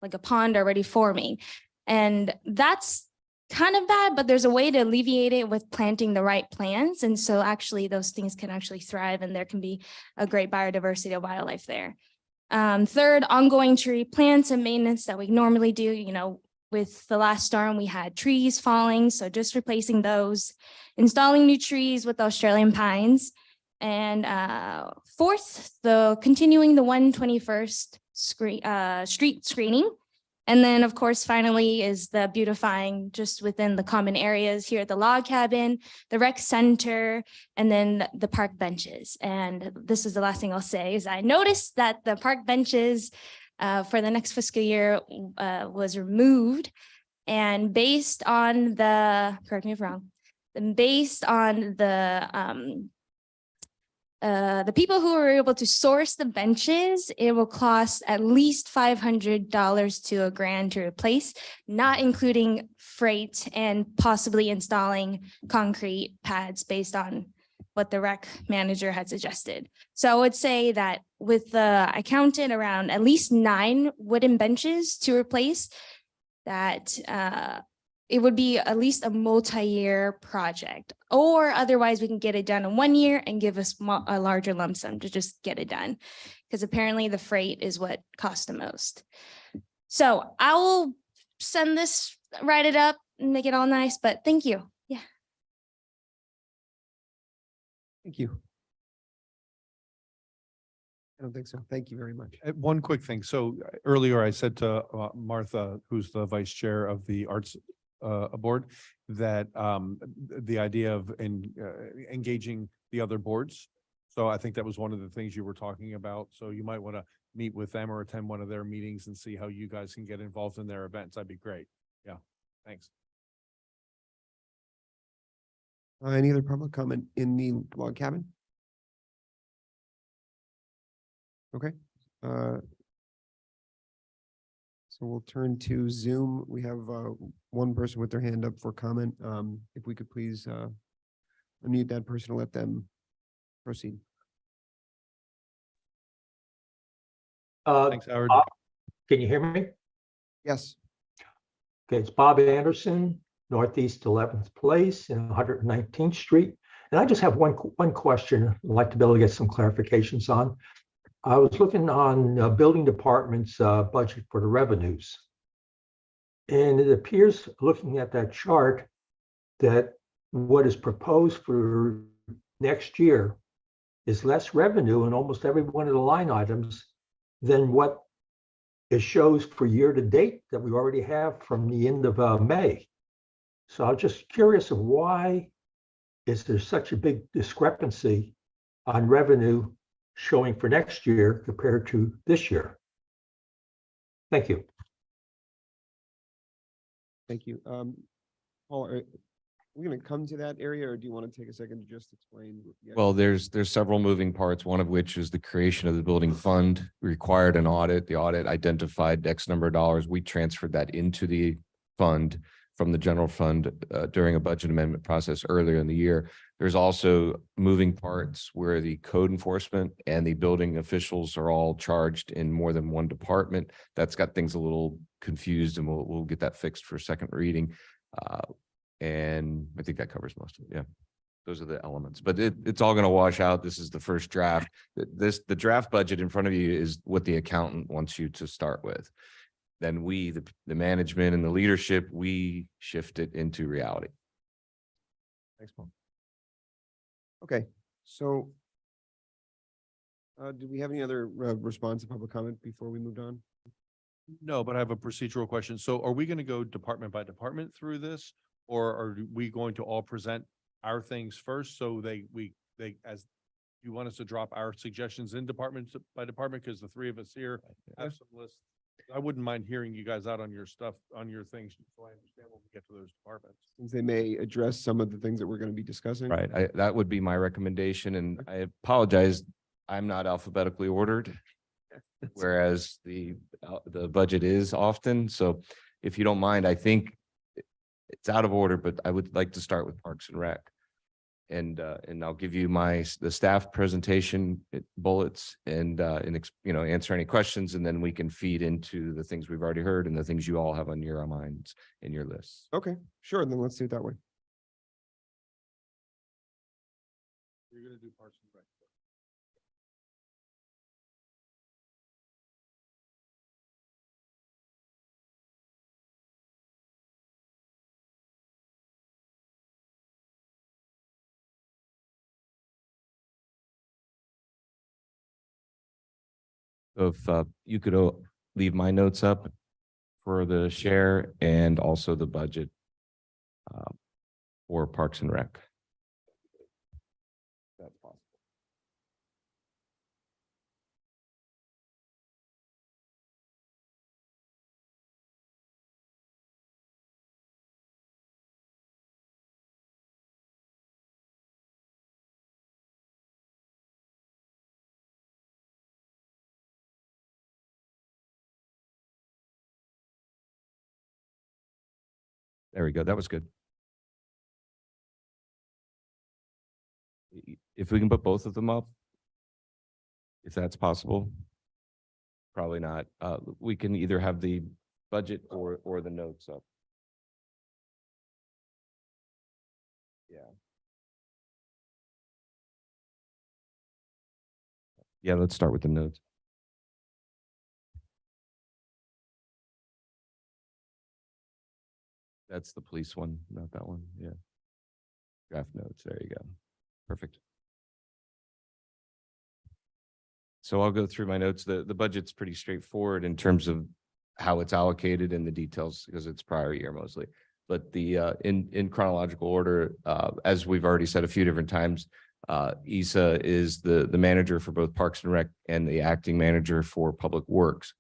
like a pond already forming. And that's kind of bad, but there's a way to alleviate it with planting the right plants. And so actually those things can actually thrive and there can be a great biodiversity of wildlife there. Third, ongoing tree plants and maintenance that we normally do, with the last storm, we had trees falling, so just replacing those, installing new trees with Australian pines. And fourth, continuing the 121st street screening. And then, of course, finally is the beautifying just within the common areas here at the log cabin, the rec center, and then the park benches. And this is the last thing I'll say is I noticed that the park benches for the next fiscal year was removed, and based on correct me if I'm wrong, and based on the people who were able to source the benches, it will cost at least $500 to $1,000 to replace, not including freight and possibly installing concrete pads based on what the rec manager had suggested. So I would say that I counted around at least 9 wooden benches to replace, that it would be at least a multi-year project, or otherwise we can get it done in 1 year and give us a larger lump sum to just get it done, because apparently the freight is what costs the most. So I will send this, write it up and make it all nice, but thank you. Yeah. Thank you. I don't think so. Thank you very much. One quick thing. So earlier I said to Martha, who's the vice chair of the arts board, that the idea of engaging the other boards. So I think that was one of the things you were talking about. So you might want to meet with them or attend one of their meetings and see how you guys can get involved in their events. That'd be great. Yeah, thanks. Any other public comment in the log cabin? Okay. So we'll turn to Zoom. We have one person with their hand up for comment. If we could please unmute that person and let them proceed. Thanks, Howard. Can you hear me? Yes. Okay, it's Bob Anderson, Northeast 11th Place and 119th Street. And I just have one question I'd like to be able to get some clarifications on. I was looking on building department's budget for the revenues. And it appears, looking at that chart, that what is proposed for next year is less revenue in almost every one of the line items than what it shows for year to date that we already have from the end of May. So I'm just curious of why is there such a big discrepancy on revenue showing for next year compared to this year? Thank you. Thank you. Paul, are we going to come to that area, or do you want to take a second to just explain? Well, there's several moving parts, one of which is the creation of the building fund required an audit. The audit identified X number of dollars. We transferred that into the fund from the general fund during a budget amendment process earlier in the year. There's also moving parts where the code enforcement and the building officials are all charged in more than one department. That's got things a little confused, and we'll get that fixed for second reading. And I think that covers most of it. Yeah, those are the elements, but it's all going to wash out. This is the first draft. The draft budget in front of you is what the accountant wants you to start with. Then we, the management and the leadership, we shift it into reality. Thanks, Paul. Okay, so do we have any other response to public comment before we moved on? No, but I have a procedural question. So are we going to go department by department through this? Or are we going to all present our things first? So you want us to drop our suggestions in department by department, because the three of us here have some lists. I wouldn't mind hearing you guys out on your stuff, on your things, so I understand when we get to those departments. Since they may address some of the things that we're going to be discussing. Right. That would be my recommendation. And I apologize, I'm not alphabetically ordered, whereas the budget is often. So if you don't mind, I think it's out of order, but I would like to start with Parks and Rec. And I'll give you the staff presentation bullets and answer any questions, and then we can feed into the things we've already heard and the things you all have on your minds in your lists. Okay, sure. Then let's do it that way. You're going to do Parks and Rec. So if you could leave my notes up for the share and also the budget for Parks and Rec. That's possible. There we go. That was good. If we can put both of them up, if that's possible. Probably not. We can either have the budget or the notes up. Yeah. Yeah, let's start with the notes. That's the police one, not that one. Yeah. Draft notes. There you go. Perfect. So I'll go through my notes. The budget's pretty straightforward in terms of how it's allocated and the details, because it's prior year mostly. But the in chronological order, as we've already said a few different times, Isa is the manager for both Parks and Rec and the acting manager for Public Works.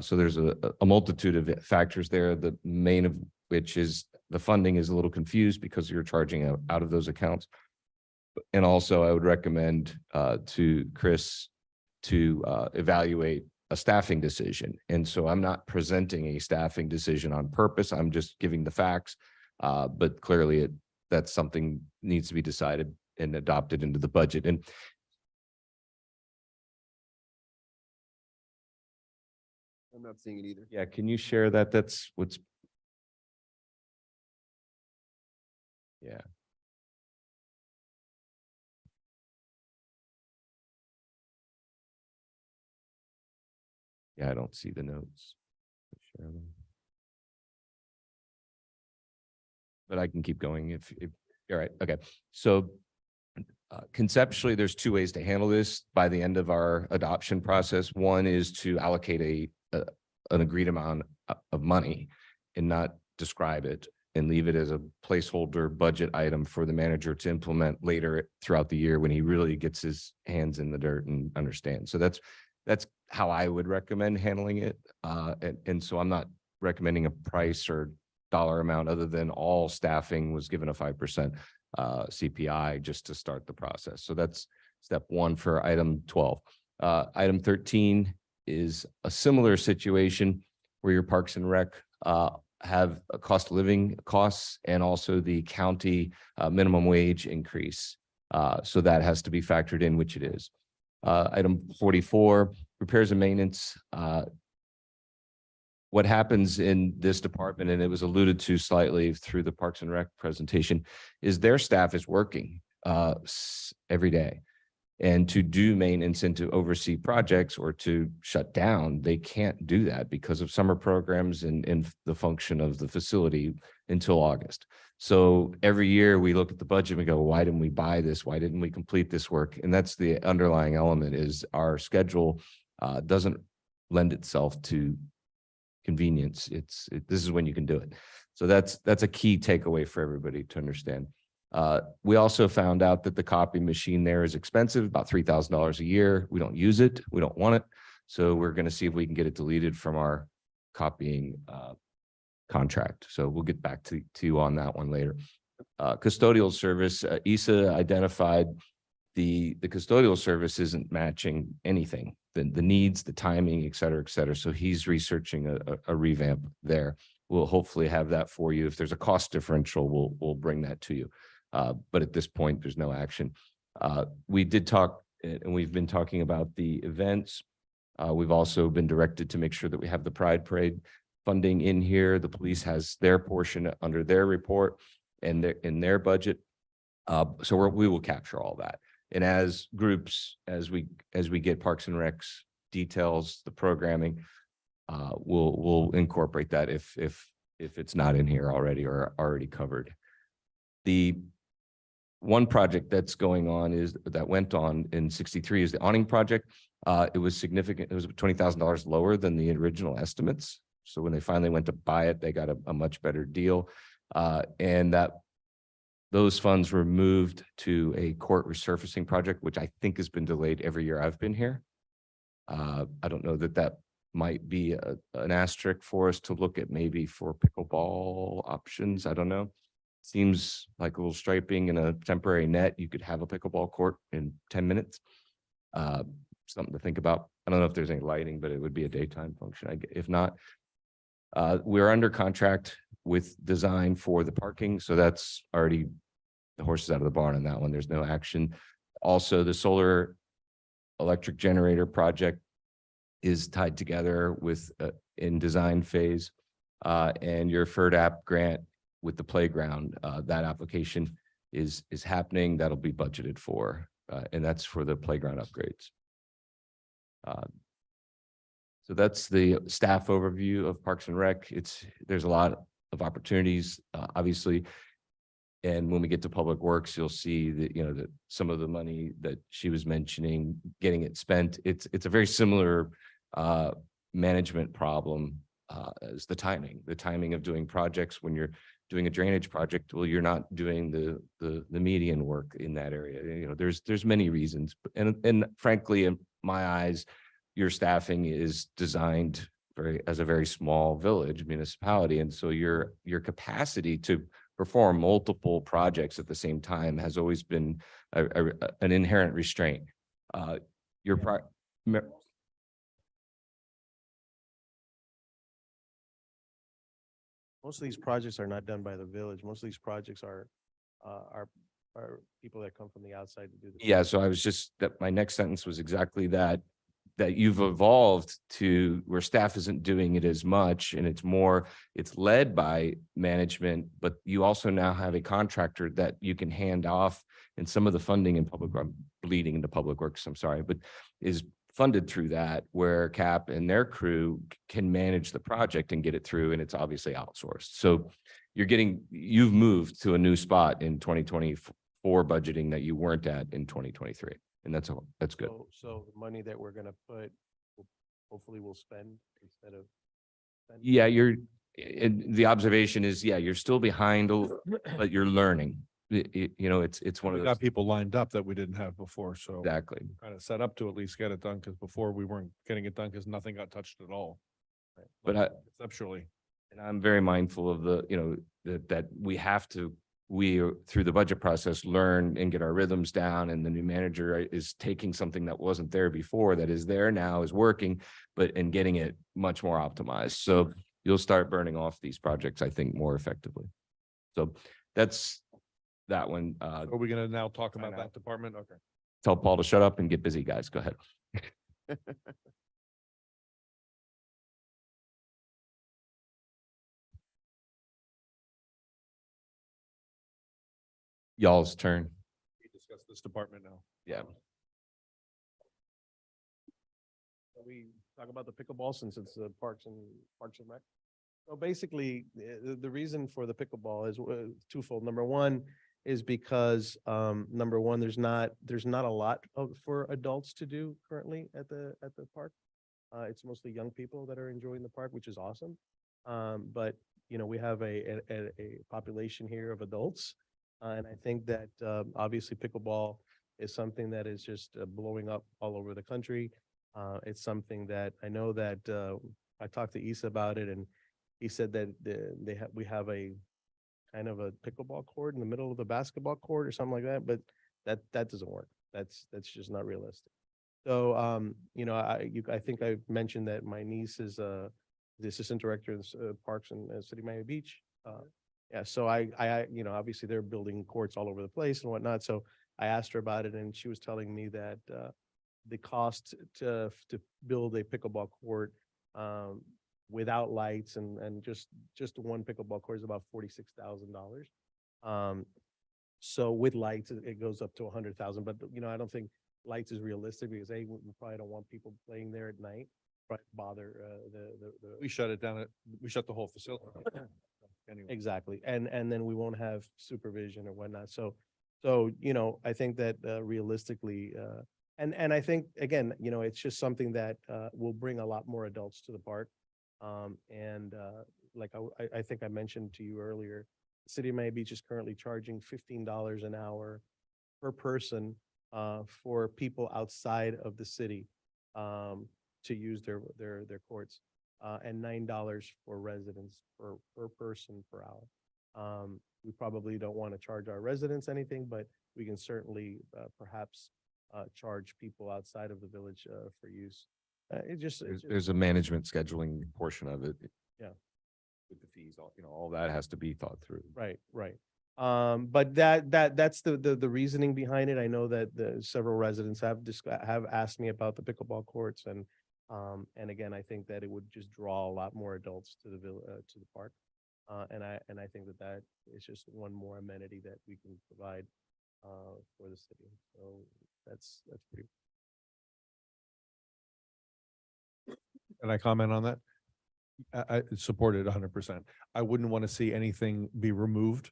So there's a multitude of factors there. The main of which is the funding is a little confused because you're charging out of those accounts. And also I would recommend to Chris to evaluate a staffing decision. And so I'm not presenting a staffing decision on purpose. I'm just giving the facts. But clearly that's something needs to be decided and adopted into the budget. And I'm not seeing it either. yeah, can you share that? That's what's. Yeah. Yeah, I don't see the notes. Share them. But I can keep going if all right. Okay. So conceptually, there's two ways to handle this by the end of our adoption process. One is to allocate an agreed amount of money and not describe it and leave it as a placeholder budget item for the manager to implement later throughout the year when he really gets his hands in the dirt and understands. So that's how I would recommend handling it. And so I'm not recommending a price or dollar amount other than all staffing was given a 5% CPI just to start the process. So that's step one for item 12. Item 13 is a similar situation where your Parks and Rec have a cost of living costs and also the county minimum wage increase. So that has to be factored in, which it is. Item 44, repairs and maintenance. What happens in this department, and it was alluded to slightly through the Parks and Rec presentation, is their staff is working every day. And to do maintenance and to oversee projects or to shut down, they can't do that because of summer programs and the function of the facility until August. So every year we look at the budget and we go, why didn't we buy this? Why didn't we complete this work? And that's the underlying element is our schedule doesn't lend itself to convenience. This is when you can do it. So that's a key takeaway for everybody to understand. We also found out that the copy machine there is expensive, about $3,000 a year. We don't use it. We don't want it. So we're going to see if we can get it deleted from our copying contract. So we'll get back to you on that one later. Custodial service, ISA identified the custodial service isn't matching anything, the needs, the timing, et cetera, et cetera. So he's researching a revamp there. We'll hopefully have that for you. If there's a cost differential, we'll bring that to you. But at this point, there's no action. We did talk, and we've been talking about the events. We've also been directed to make sure that we have the Pride Parade funding in here. The police has their portion under their report and in their budget. So we will capture all that. And as groups, as we get Parks and Recs details, the programming, we'll incorporate that if it's not in here already or already covered. The one project that's going on that went on in 63 is the awning project. It was significant. It was $20,000 lower than the original estimates. So when they finally went to buy it, they got a much better deal. And those funds were moved to a court resurfacing project, which I think has been delayed every year I've been here. I don't know that might be an asterisk for us to look at maybe for pickleball options. I don't know. Seems like a little striping and a temporary net. You could have a pickleball court in 10 minutes. Something to think about. I don't know if there's any lighting, but it would be a daytime function. If not, we're under contract with design for the parking. So that's already the horses out of the barn on that one. There's no action. Also, the solar electric generator project is tied together with in design phase and your FERDAP grant with the playground. That application is happening. That'll be budgeted for, and that's for the playground upgrades. So that's the staff overview of Parks and Rec. There's a lot of opportunities, obviously. And when we get to Public Works, you'll see that, that some of the money that she was mentioning, getting it spent, it's a very similar management problem as the timing of doing projects. When you're doing a drainage project, well, you're not doing the median work in that area. There's many reasons, and frankly, in my eyes, your staffing is designed as a very small village municipality, and so your capacity to perform multiple projects at the same time has always been an inherent restraint. most of these projects are not done by the village. Most of these projects are people that come from the outside to do this. Yeah, so I was just, that my next sentence was exactly that, that you've evolved to where staff isn't doing it as much and it's more, it's led by management, but you also now have a contractor that you can hand off, and some of the funding in public, I'm bleeding into public works, I'm sorry, but is funded through that, where CAP and their crew can manage the project and get it through, and it's obviously outsourced. So you've moved to a new spot in 2024 budgeting that you weren't at in 2023. And that's good. So the money that we're gonna put, hopefully we'll spend instead of. spend. Yeah, the observation is, yeah, you're still behind, but you're learning. It's one We of got those. people lined up that we didn't have before, so Exactly. kind of set up to at least get it done, because before we weren't getting it done because nothing got touched at all. But Conceptually. And I'm very mindful of that we have to, through the budget process, learn and get our rhythms down. And the new manager is taking something that wasn't there before, that is there now, is working, and getting it much more optimized. So you'll start burning off these projects, I think, more effectively. So that's that one. Are we gonna now talk about know. that department? Okay. Tell Paul to shut up and get busy, guys. Go ahead. Y'all's turn. We discuss this department now. Yeah. We talk about the pickleball since it's Parks and Rec. So basically, the reason for the pickleball is twofold. Number one is because, there's not a lot for adults to do currently at the park. It's mostly young people that are enjoying the park, which is awesome. But we have a population here of adults. And I think that obviously pickleball is something that is just blowing up all over the country. It's something that I know that I talked to Issa about it, and he said that we have a kind of a pickleball court in the middle of the basketball court or something like that, but that doesn't work. That's just not realistic. So I think I mentioned that my niece is the assistant director of Parks and City of Miami Beach. Yeah, so I obviously they're building courts all over the place and whatnot. So I asked her about it, and she was telling me that the cost to build a pickleball court without lights and just one pickleball court is about $46,000. So with lights, it goes up to 100,000. But I don't think lights is realistic, because we probably don't want people playing there at night. Probably bother We shut it down. We shut the whole facility. Anyway. Exactly. And then we won't have supervision or whatnot. So, I think that realistically, and I think, again, it's just something that will bring a lot more adults to the park. Like I think I mentioned to you earlier, the City of Miami Beach is currently charging $15 an hour per person for people outside of the city to use their courts. And $9 for residents per person per hour. We probably don't want to charge our residents anything, but we can certainly perhaps charge people outside of the village for use. There's a management scheduling portion of it. Yeah. With the fees, all that has to be thought through. Right. But that's the reasoning behind it. I know that several residents have asked me about the pickleball courts, and again, I think that it would just draw a lot more adults to the park. And I think that is just one more amenity that we can provide for the city. So that's pretty. Can I comment on that? I support it 100%. I wouldn't want to see anything be removed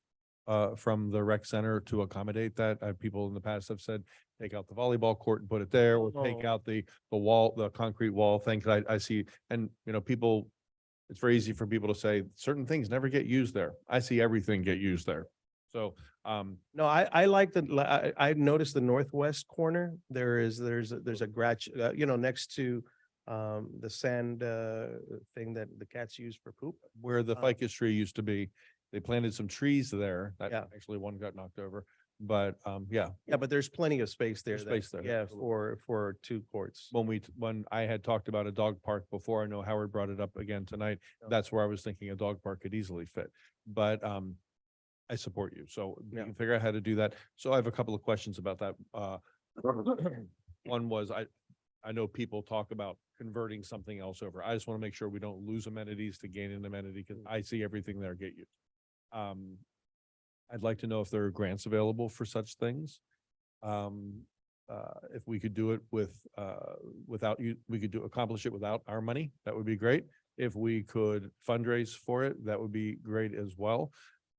from the rec center to accommodate that. People in the past have said, take out the volleyball court and put it there, or take out the wall, the concrete wall thing. Cause I see, and people, it's very easy for people to say certain things never get used there. I see everything get used there. So, no, I like I noticed the northwest corner. There's a gratch, next to the sand thing that the cats use for poop. where the ficus tree used to be, they planted some trees there. That Yeah. actually one got knocked over. But, yeah, Yeah, but there's plenty of space there. There's that- space there. Yeah, for two courts. when I had talked about a dog park before, I know Howard brought it up again tonight. That's where I was thinking a dog park could easily fit. But, I support you. So we Yeah. can figure out how to do that. So I have a couple of questions about that. One was, I know people talk about converting something else over. I just want to make sure we don't lose amenities to gain an amenity because I see everything there get used. I'd like to know if there are grants available for such things. If we could do it without you, we could accomplish it without our money, that would be great. If we could fundraise for it, that would be great as well.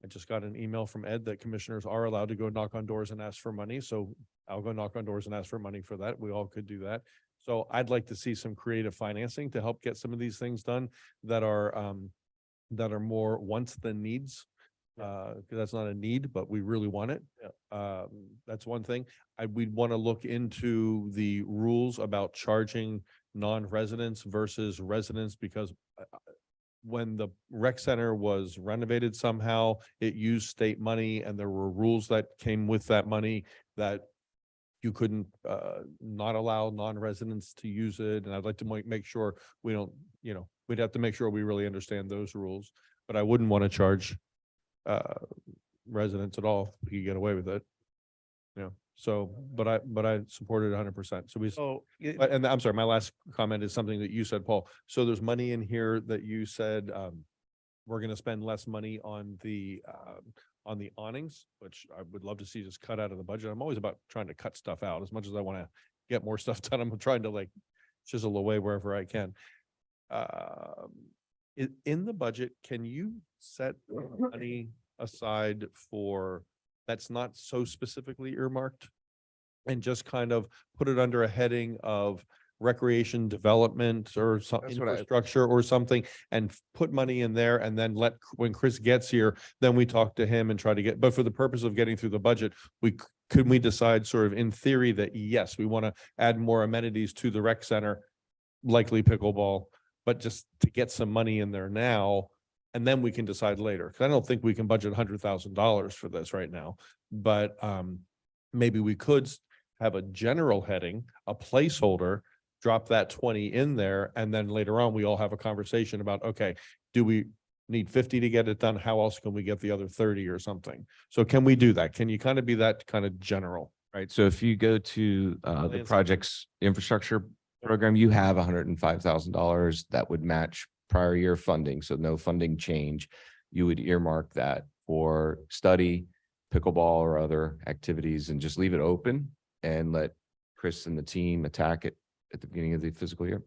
I just got an email from Ed that commissioners are allowed to go knock on doors and ask for money. So I'll go knock on doors and ask for money for that. We all could do that. So I'd like to see some creative financing to help get some of these things done that are more wants than needs. Because that's not a need, but we really want it. That's one thing. We'd want to look into the rules about charging non-residents versus residents because when the rec center was renovated somehow, it used state money and there were rules that came with that money that you couldn't not allow non-residents to use it. And I'd like to make sure we don't, we'd have to make sure we really understand those rules. But I wouldn't want to charge residents at all. We could get away with it. So, but I support it 100%. So So, and I'm sorry, my last comment is something that you said, Paul. So there's money in here that you said, we're going to spend less money on the awnings, which I would love to see just cut out of the budget. I'm always about trying to cut stuff out as much as I want to get more stuff done. I'm trying to like chisel away wherever I can. In the budget, can you set money aside for that's not so specifically earmarked and just kind of put it under a heading of recreation development or some That's what I- infrastructure or something and put money in there and then when Chris gets here, then we talk to him and try to but for the purpose of getting through the budget, could we decide sort of in theory that yes, we want to add more amenities to the rec center, likely pickleball, but just to get some money in there now. And then we can decide later. Cause I don't think we can budget $100,000 for this right now, but maybe we could have a general heading, a placeholder, drop that 20 in there. And then later on, we all have a conversation about, okay, do we need 50 to get it done? How else can we get the other 30 or something? So can we do that? Can you kind of be that kind of general? Right, so if you go to the Landscape. project's infrastructure program, you have $105,000 that would match prior year funding, so no funding change. You would earmark that for study, pickleball or other activities and just leave it open and let Chris and the team attack it at the beginning of the fiscal year.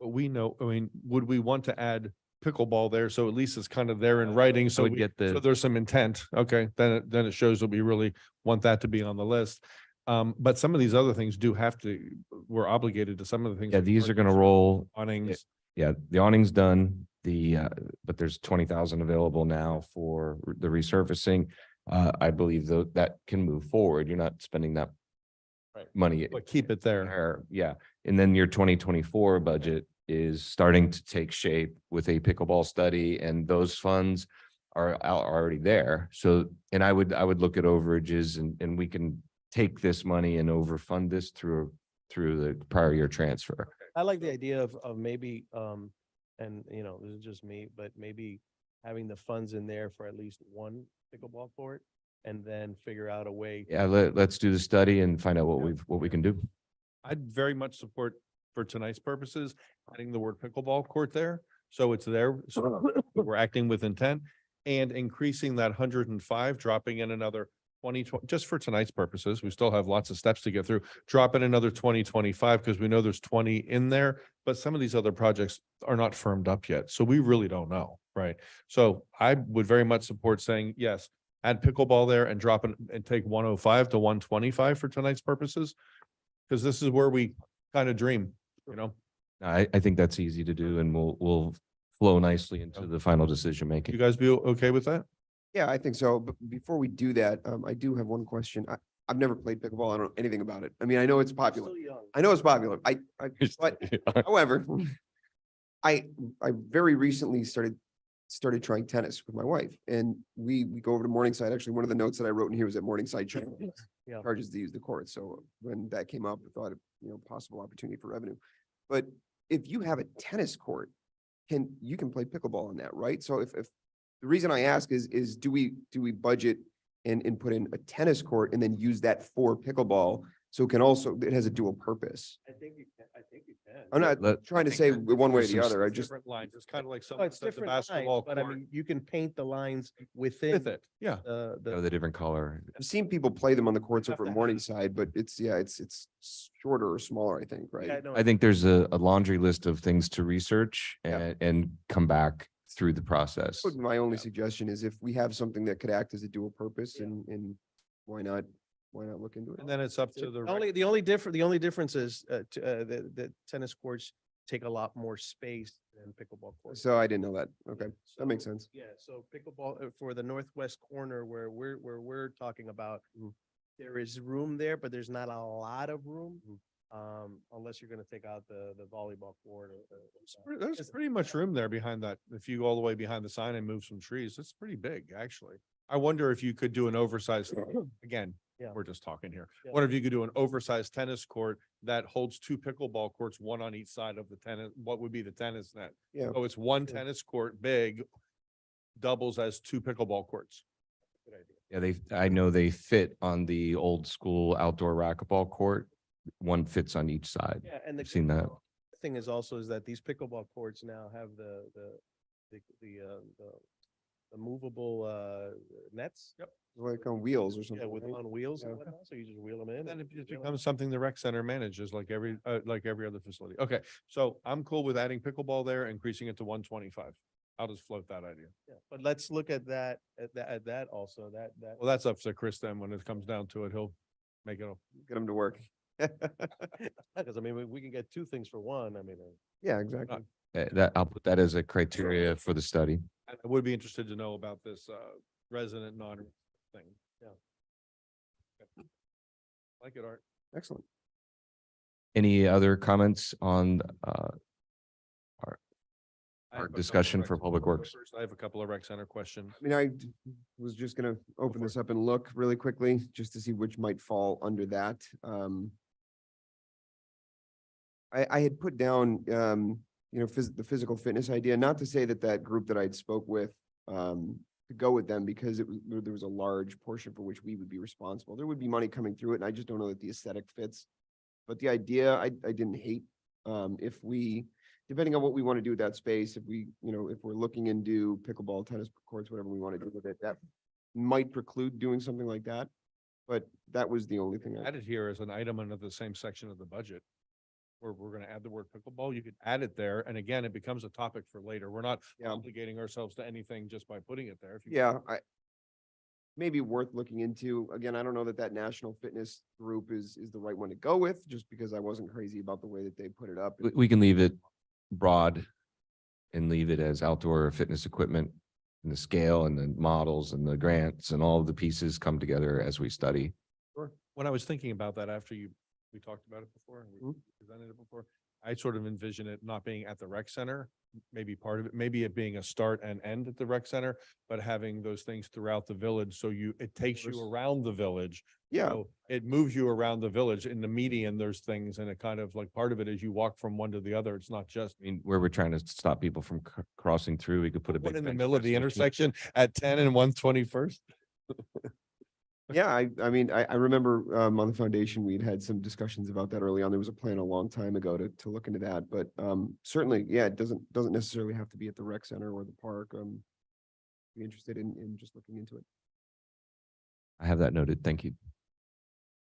But we know, I mean, would we want to add pickleball there? So at least it's kind of there in writing. So would get the- so there's some intent. Okay, then it shows that we really want that to be on the list. But some of these other things do have to, we're obligated to some of the things. Yeah, like these are gonna parking, roll. Awnings. Yeah, the awning's done, but there's 20,000 available now for the resurfacing. I believe that can move forward. You're not spending that Right. money. But keep it there. Yeah, and then your 2024 budget is starting to take shape with a pickleball study and those funds are already there. So, and I would look at overages and we can take this money and overfund this through the prior year transfer. I like the idea of maybe, and this is just me, but maybe having the funds in there for at least one pickleball court and then figure out a way. Yeah, let's do the study and find out what we can do. I'd very much support for tonight's purposes, adding the word pickleball court there. So it's there. So we're acting with intent and increasing that 105, dropping in another 20, just for tonight's purposes. We still have lots of steps to get through. Drop in another 2025 because we know there's 20 in there, but some of these other projects are not firmed up yet. So we really don't know, right? So I would very much support saying, yes, add pickleball there and drop it and take 105 to 125 for tonight's purposes. Because this is where we kind of dream, I think that's easy to do and we'll flow nicely into the final decision You making. guys be okay with that? Yeah, I think so. But before we do that, I do have one question. I've never played pickleball. I don't know anything about it. I mean, I know it's popular. I know it's popular. But however, I very recently started started trying tennis with my wife, and we go over to Morningside. Actually, one of the notes that I wrote in here was that Morningside Yeah. charges to use the court. So when that came up, I thought, possible opportunity for revenue. But if you have a tennis court, you can play pickleball on that, right? So if the reason I ask is do we budget and put in a tennis court and then use that for pickleball? So it has a dual purpose. I think you can. I'm not Let- trying to say one way or the other. I just, Different lines. It's kind of like No, some it's the different lines, basketball but I court mean, you can paint the lines within with it. Yeah. the, The different color. I've seen people play them on the courts have over to at have- Morningside, but it's shorter or smaller, I think, yeah, right? no, I think there's a laundry list of things to research Yeah. and come back through the process. Would be my only suggestion is if we have something that could act as a dual purpose Yeah. and why not look into it? And then it's up to the. the only difference is, the tennis courts take a lot more space than pickleball courts. So I didn't know that. Okay, that makes So, sense. Yeah, so pickleball, for the northwest corner where we're talking about, Mhm. there is room there, but there's not a lot of room. Unless you're gonna take out the volleyball court There's pretty much room there behind that. If you go all the way behind the sign and move some trees, it's pretty big, actually. I wonder if you could do an oversized, again, Yeah. we're just talking here. Yeah. Wonder if you could do an oversized tennis court that holds two pickleball courts, one on each side of the tennis, what would be the tennis net? Yeah. So it's one Yeah. tennis court big, doubles as two pickleball courts. Good idea. Yeah, I know they fit on the old school outdoor racquetball court. One fits on each side. Yeah, and the I've seen that. thing is also is that these pickleball courts now have the movable nets. Yep. Like on wheels or Yeah, something. with right? on wheels and Yeah. whatnot, so you just wheel them in. Then and it just wheel 'em becomes something the rec center manages like every other facility. Okay, so I'm cool with adding pickleball there, increasing it to 125. I'll just float that idea. Yeah, but let's look at that also, that. Well, that's up to Chris then. When it comes down to it, he'll make it. Get them to work. Because I mean, we can get two things for one, I mean. Yeah, exactly. I'll put that as a criteria for the study. I would be interested to know about this resident non thing. Yeah. Okay. Like it, Art. Excellent. Any other comments on I have a couple of discussion rec- for Public Works? First, I have a couple of rec center questions. I mean, I was just gonna open this up and look really quickly, just to see which might fall under that. I had put down, the physical fitness idea, not to say that group that I'd spoke with, to go with them because there was a large portion for which we would be responsible. There would be money coming through it, and I just don't know that the aesthetic fits. But the idea, I didn't hate, if we, depending on what we want to do with that space, if we're looking into pickleball, tennis courts, whatever we want to do with it, that might preclude doing something like that. But that was the only thing. Add it here as an item under the same section of the budget. Where we're gonna add the word pickleball, you could add it there, and again, it becomes a topic for later. We're not Yeah. obligating ourselves to anything just by putting it there. If you- Yeah, maybe worth looking into. Again, I don't know that national fitness group is the right one to go with, just because I wasn't crazy about the way that they put it up. We can leave it broad and leave it as outdoor fitness equipment and the scale and the models and the grants and all of the pieces come together as we study. When I was thinking about that after we talked about it before, and we Mhm. presented it before, I sort of envision it not being at the rec center, maybe part of it, maybe it being a start and end at the rec center, but having those things throughout the village, so it takes you course. around the village. Yeah, So it moves you around the village. In the median, there's things, and it kind of like, part of it is you walk from one to the other. It's not just I mean, where we're trying to stop people from crossing through, we could put a one big. in the bench middle of the press machine. intersection at 10 and 121st. yeah, I mean, I remember, on the foundation, we'd had some discussions about that early on. There was a plan a long time ago to look into that, but, certainly, yeah, it doesn't necessarily have to be at the rec center or the park. Be interested in just looking into it. I have that noted. Thank you.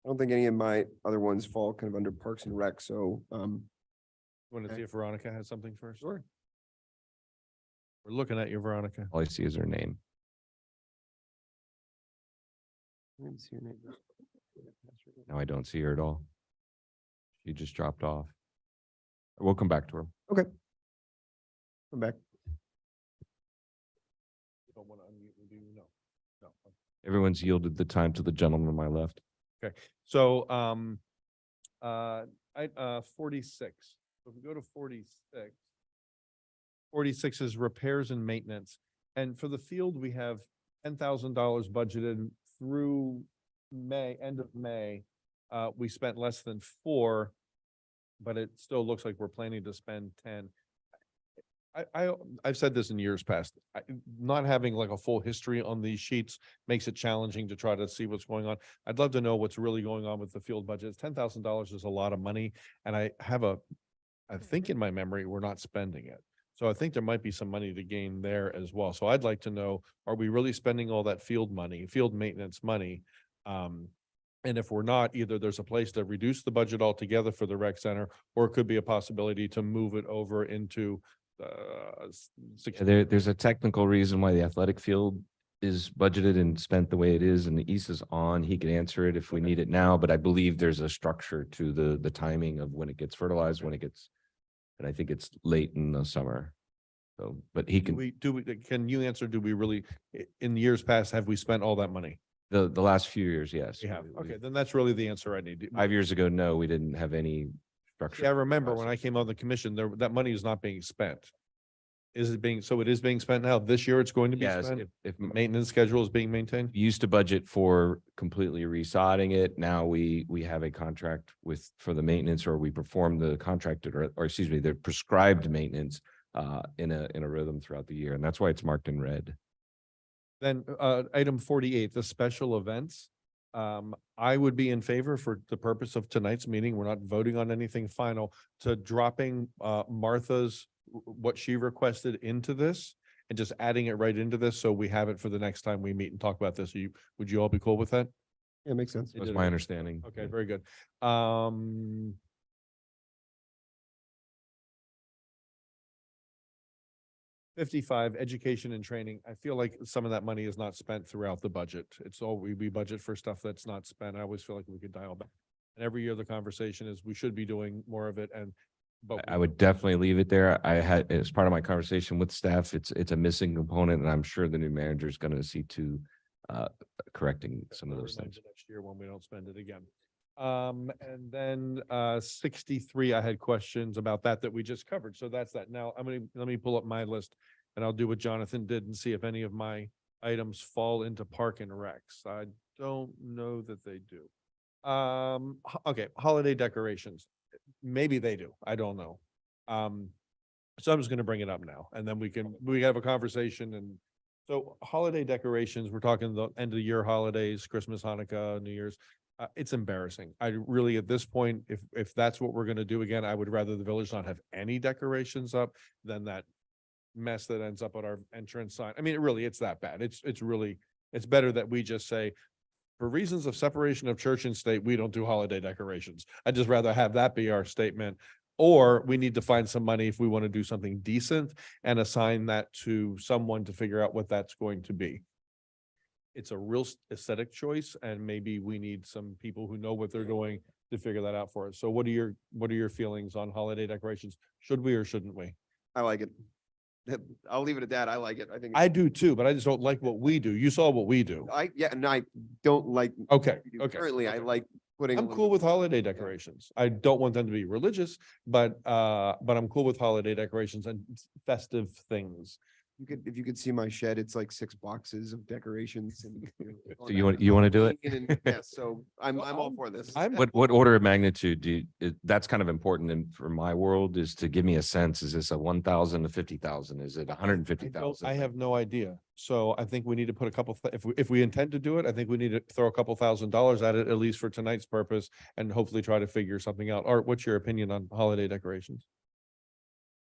I don't think any of my other ones fall kind of under Parks and Rec, so, Want to Okay. see if Veronica has something first? Sure. We're looking at you, Veronica. All I see is her name. let me see your name. Now I don't see her at all. She just dropped off. We'll come back to her. Come back. You don't want to unmute, do you? No. No. Everyone's yielded the time to the gentleman on my left. So, 46. So if we go to 46. 46 is repairs and maintenance. And for the field, we have $10,000 budgeted through May, end of May. We spent less than 4, but it still looks like we're planning to spend 10. I've said this in years past. Not having like a full history on these sheets makes it challenging to try to see what's going on. I'd love to know what's really going on with the field budget. $10,000 is a lot of money, and I think in my memory, we're not spending it. So I think there might be some money to gain there as well. So I'd like to know, are we really spending all that field money, field maintenance money? And if we're not, either there's a place to reduce the budget altogether for the rec center, or it could be a possibility to move it over into There's a technical reason why the athletic field is budgeted and spent the way it is, and the East is on. He can answer it if we need it now, but I believe there's a structure to the timing of when it gets fertilized, when it gets, and I think it's late in the summer. So, but he can, can you answer, do we really, in years past, have we spent all that money? the last few years, yes. We have. Okay, then that's really the answer I need. 5 years ago, no, we didn't have any structure. Yeah, I remember when I came on the commission, that money is not being spent. Is it being, so it is being spent now? This year it's going to be Yes, spent? if Maintenance schedule is being maintained? we used to budget for completely resodding it. Now we have a contract for the maintenance, or we perform the contracted or excuse me, the prescribed maintenance in a rhythm throughout the year. And that's why it's marked in red. Then item 48, the special events. I would be in favor, for the purpose of tonight's meeting, we're not voting on anything final, to dropping Martha's, what she requested into this and just adding it right into this. So we have it for the next time we meet and talk about this. Would you all be cool with that? Yeah, makes sense. That's my understanding. Okay, very good. 55, education and training. I feel like some of that money is not spent throughout the budget. It's all, we budget for stuff that's not spent. I always feel like we could dial back. And every year the conversation is we should be doing more of it, but I would definitely leave it there. I had, as part of my conversation with staff, it's a missing component, and I'm sure the new manager is going to see to correcting some of those things. Next year when we don't spend it again. And then 63, I had questions about that we just covered. So that's that. Now let me pull up my list, and I'll do what Jonathan did and see if any of my items fall into park and recs. I don't know that they do. Okay, holiday decorations. Maybe they do. I don't know. So I'm just going to bring it up now, and then we have a conversation. And so holiday decorations, we're talking the end of the year holidays, Christmas, Hanukkah, New Year's. It's embarrassing. I really, at this point, if that's what we're going to do again, I would rather the village not have any decorations up than that mess that ends up at our entrance sign. I mean, it's that bad. It's better that we just say, for reasons of separation of church and state, we don't do holiday decorations. I'd just rather have that be our statement. Or we need to find some money if we want to do something decent and assign that to someone to figure out what that's going to be. It's a real aesthetic choice, and maybe we need some people who know what they're doing to figure that out for us. So what are your feelings on holiday decorations? Should we or shouldn't we? I like it. I'll leave it at that. I like it. I think. I do too, but I just don't like what we do. You saw what we do. And I don't like. Okay, what we do okay. Currently, I like putting. I'm cool with holiday decorations. I don't want them to be religious, but I'm cool with holiday decorations and festive things. If you could see my shed, it's like 6 boxes of decorations. And, So you want to do it? Yeah, so I'm all for this. What order of magnitude that's kind of important for my world, is to give me a sense. Is this a 1,000 to 50,000? Is it 150,000? I have no idea. So I think we need to put a couple, if we intend to do it, I think we need to throw a couple $1,000s at it, at least for tonight's purpose, and hopefully try to figure something out. Art, what's your opinion on holiday decorations?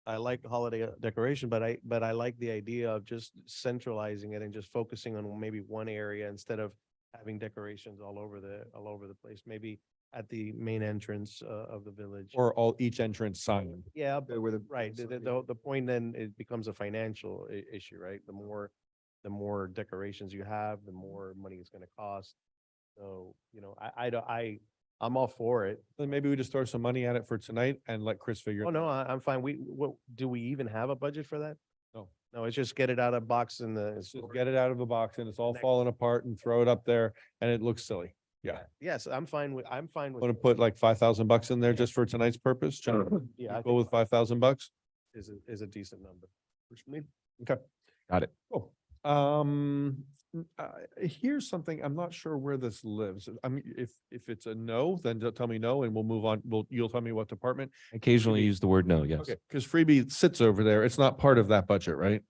I like holiday decoration, but I like the idea of just centralizing it and just focusing on maybe one area instead of having decorations all over the place. Maybe at the main entrance of the village. Or each entrance sign? Yeah, Where right. The point then, it becomes a financial issue, right? The more decorations you have, the more money it's going to cost. So, I'm all for it. Then maybe we just throw some money at it for tonight and let Chris figure. Oh, no, I'm fine. Do we even have a budget for that? No. No, it's just get it out of box in the. Just get it out of the box and it's all falling apart and throw it up there and it looks silly. Yeah. Yes, I'm fine with. Want to put like $5,000 in there just for tonight's purpose? John? Yeah, I Go with $5,000? is a decent number. Works for me. Okay. Got it. Cool. Here's something, I'm not sure where this lives. I mean, if it's a no, then tell me no and we'll move on. You'll tell me what department. Occasionally use the word no, yes. Okay, because freebie sits over there. It's not part of that budget, right?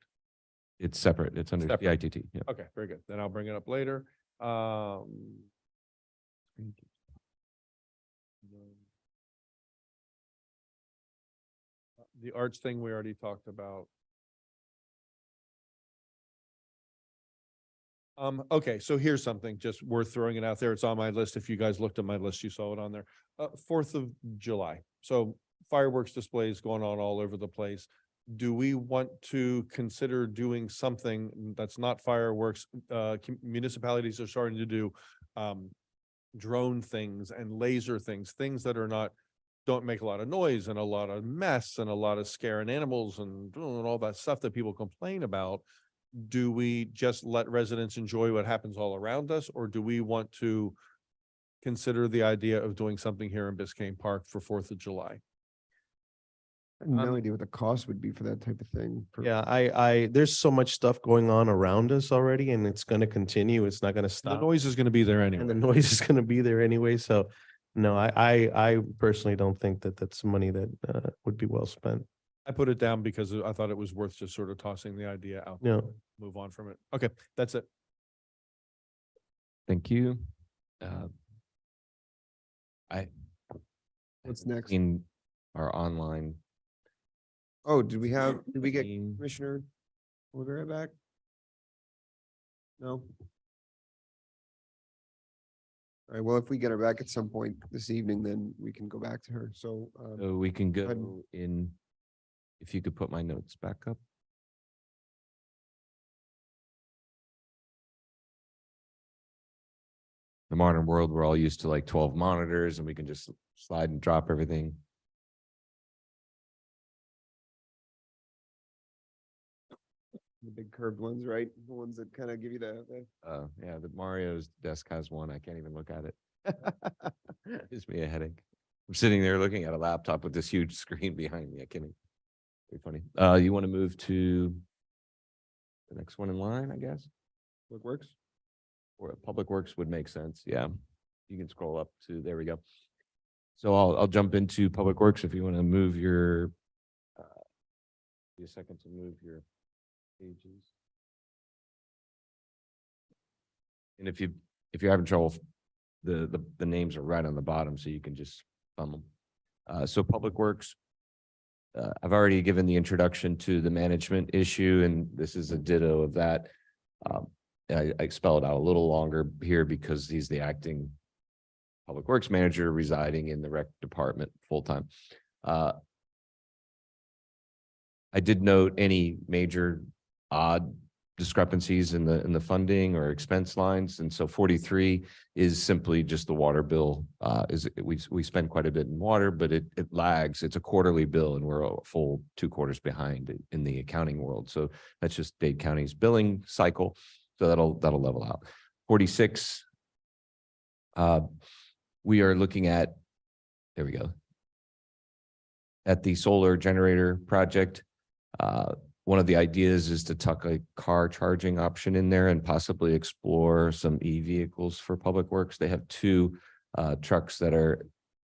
It's separate. It's under the Separate. ITT. Yeah. Okay, very good. Then I'll bring it up later. The arts thing we already talked about. Okay, so here's something just worth throwing it out there. It's on my list. If you guys looked at my list, you saw it on there. 4th of July. So fireworks displays going on all over the place. Do we want to consider doing something that's not fireworks? Municipalities are starting to do drone things and laser things that are not, don't make a lot of noise and a lot of mess and a lot of scaring animals and all that stuff that people complain about. Do we just let residents enjoy what happens all around us, or do we want to consider the idea of doing something here in Biscayne Park for 4th of July? I have no idea what the cost would be for that type of thing. Yeah, there's so much stuff going on around us already and it's gonna continue. It's not gonna The stop. noise is going to be there And the anyway. noise is gonna be there anyway. So no, I personally don't think that that's money that would be well spent. I put it down because I thought it was worth just sort of tossing the idea out. Yeah. Move on from it. Okay, that's it. Thank you. What's next? In our online. Oh, did we get meeting. Commissioner Rivera back? No? All right, well, if we get her back at some point this evening, then we can go back to her. So, So we can ahead. go in, if you could put my notes back up. The modern world, we're all used to like 12 monitors and we can just slide and drop everything. the big curved ones, right? The ones that kind of give you the Yeah, the Mario's desk has one. I can't even look at it. Gives me a headache. I'm sitting there looking at a laptop with this huge screen behind me. I can't even. Very funny. You want to move to the next one in line, I guess? what works. Or Public Works would make sense. Yeah. You can scroll up to, there we go. So I'll jump into Public Works if you want to move your, give you a second to move your pages. And if you're having trouble, the names are right on the bottom, so you can just thumb them. So Public Works, I've already given the introduction to the management issue, and this is a ditto of that. I spell it out a little longer here because he's the acting Public Works manager residing in the rec department full-time. I did note any major odd discrepancies in the funding or expense lines. And so 43 is simply just the water bill. We spend quite a bit in water, but it lags. It's a quarterly bill and we're a full 2 quarters behind in the accounting world. So that's just Dade County's billing cycle. So that'll level out. 46, we are looking at, there we go, at the solar generator project. One of the ideas is to tuck a car charging option in there and possibly explore some e-vehicles for Public Works. They have 2 trucks that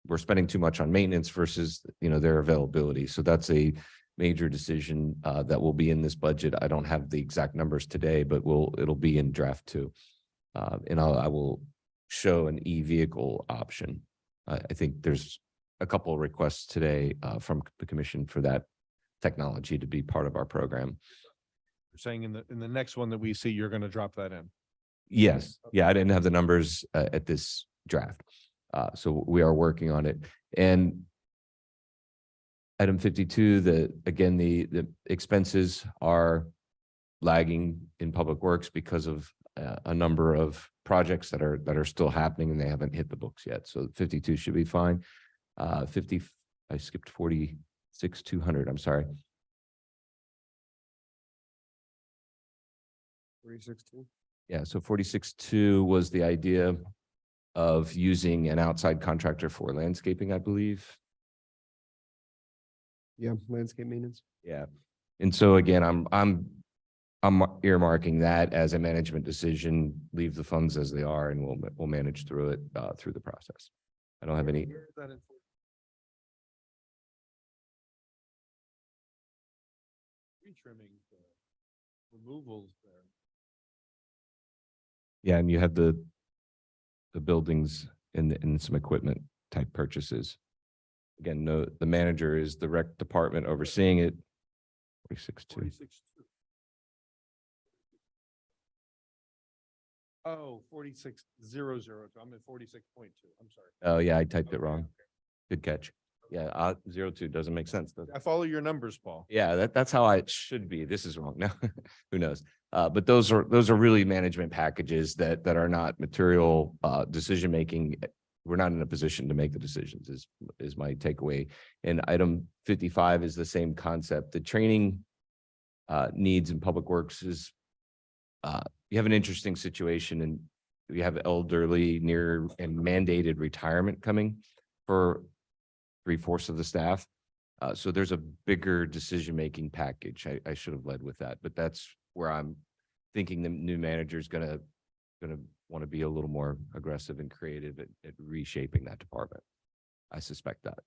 we're spending too much on maintenance versus, their availability. So that's a major decision that will be in this budget. I don't have the exact numbers today, but it'll be in draft 2. And I will show an e-vehicle option. I think there's a couple of requests today from the commission for that technology to be part of our program. You're saying in the next one that we see, you're going to drop that in. Yes. Yeah, I didn't have the numbers at this draft. So we are working on it. And item 52, the expenses are lagging in Public Works because of a number of projects that are still happening and they haven't hit the books yet. So 52 should be fine. 50, I skipped 46,200. I'm sorry. 46.2. Yeah, so 46.2 was the idea of using an outside contractor for landscaping, I believe. Yeah, landscape maintenance. Yeah. And so again, I'm earmarking that as a management decision, leave the funds as they are, and we'll manage through it, through the process. I don't have any. Where is that in- Tree trimming, removals there. Yeah, and you have the buildings and some equipment type purchases. Again, no, the manager is the rec department overseeing it. 46.2. 46.2. Oh, 46.00. I'm at 46.2. I'm sorry. Oh, yeah, I typed it Okay, wrong. okay. Good catch. Yeah, 02 doesn't make sense, does it? I follow your numbers, Paul. Yeah, that's how it should be. This is wrong. No, who knows? But those are really management packages that are not material decision making. We're not in a position to make the decisions is my takeaway. And item 55 is the same concept. The training needs in public works is you have an interesting situation, and we have elderly near and mandated retirement coming for 3/4 of the staff. So there's a bigger decision-making package. I should have led with that, but that's where I'm thinking the new manager is gonna want to be a little more aggressive and creative at reshaping that department. I suspect that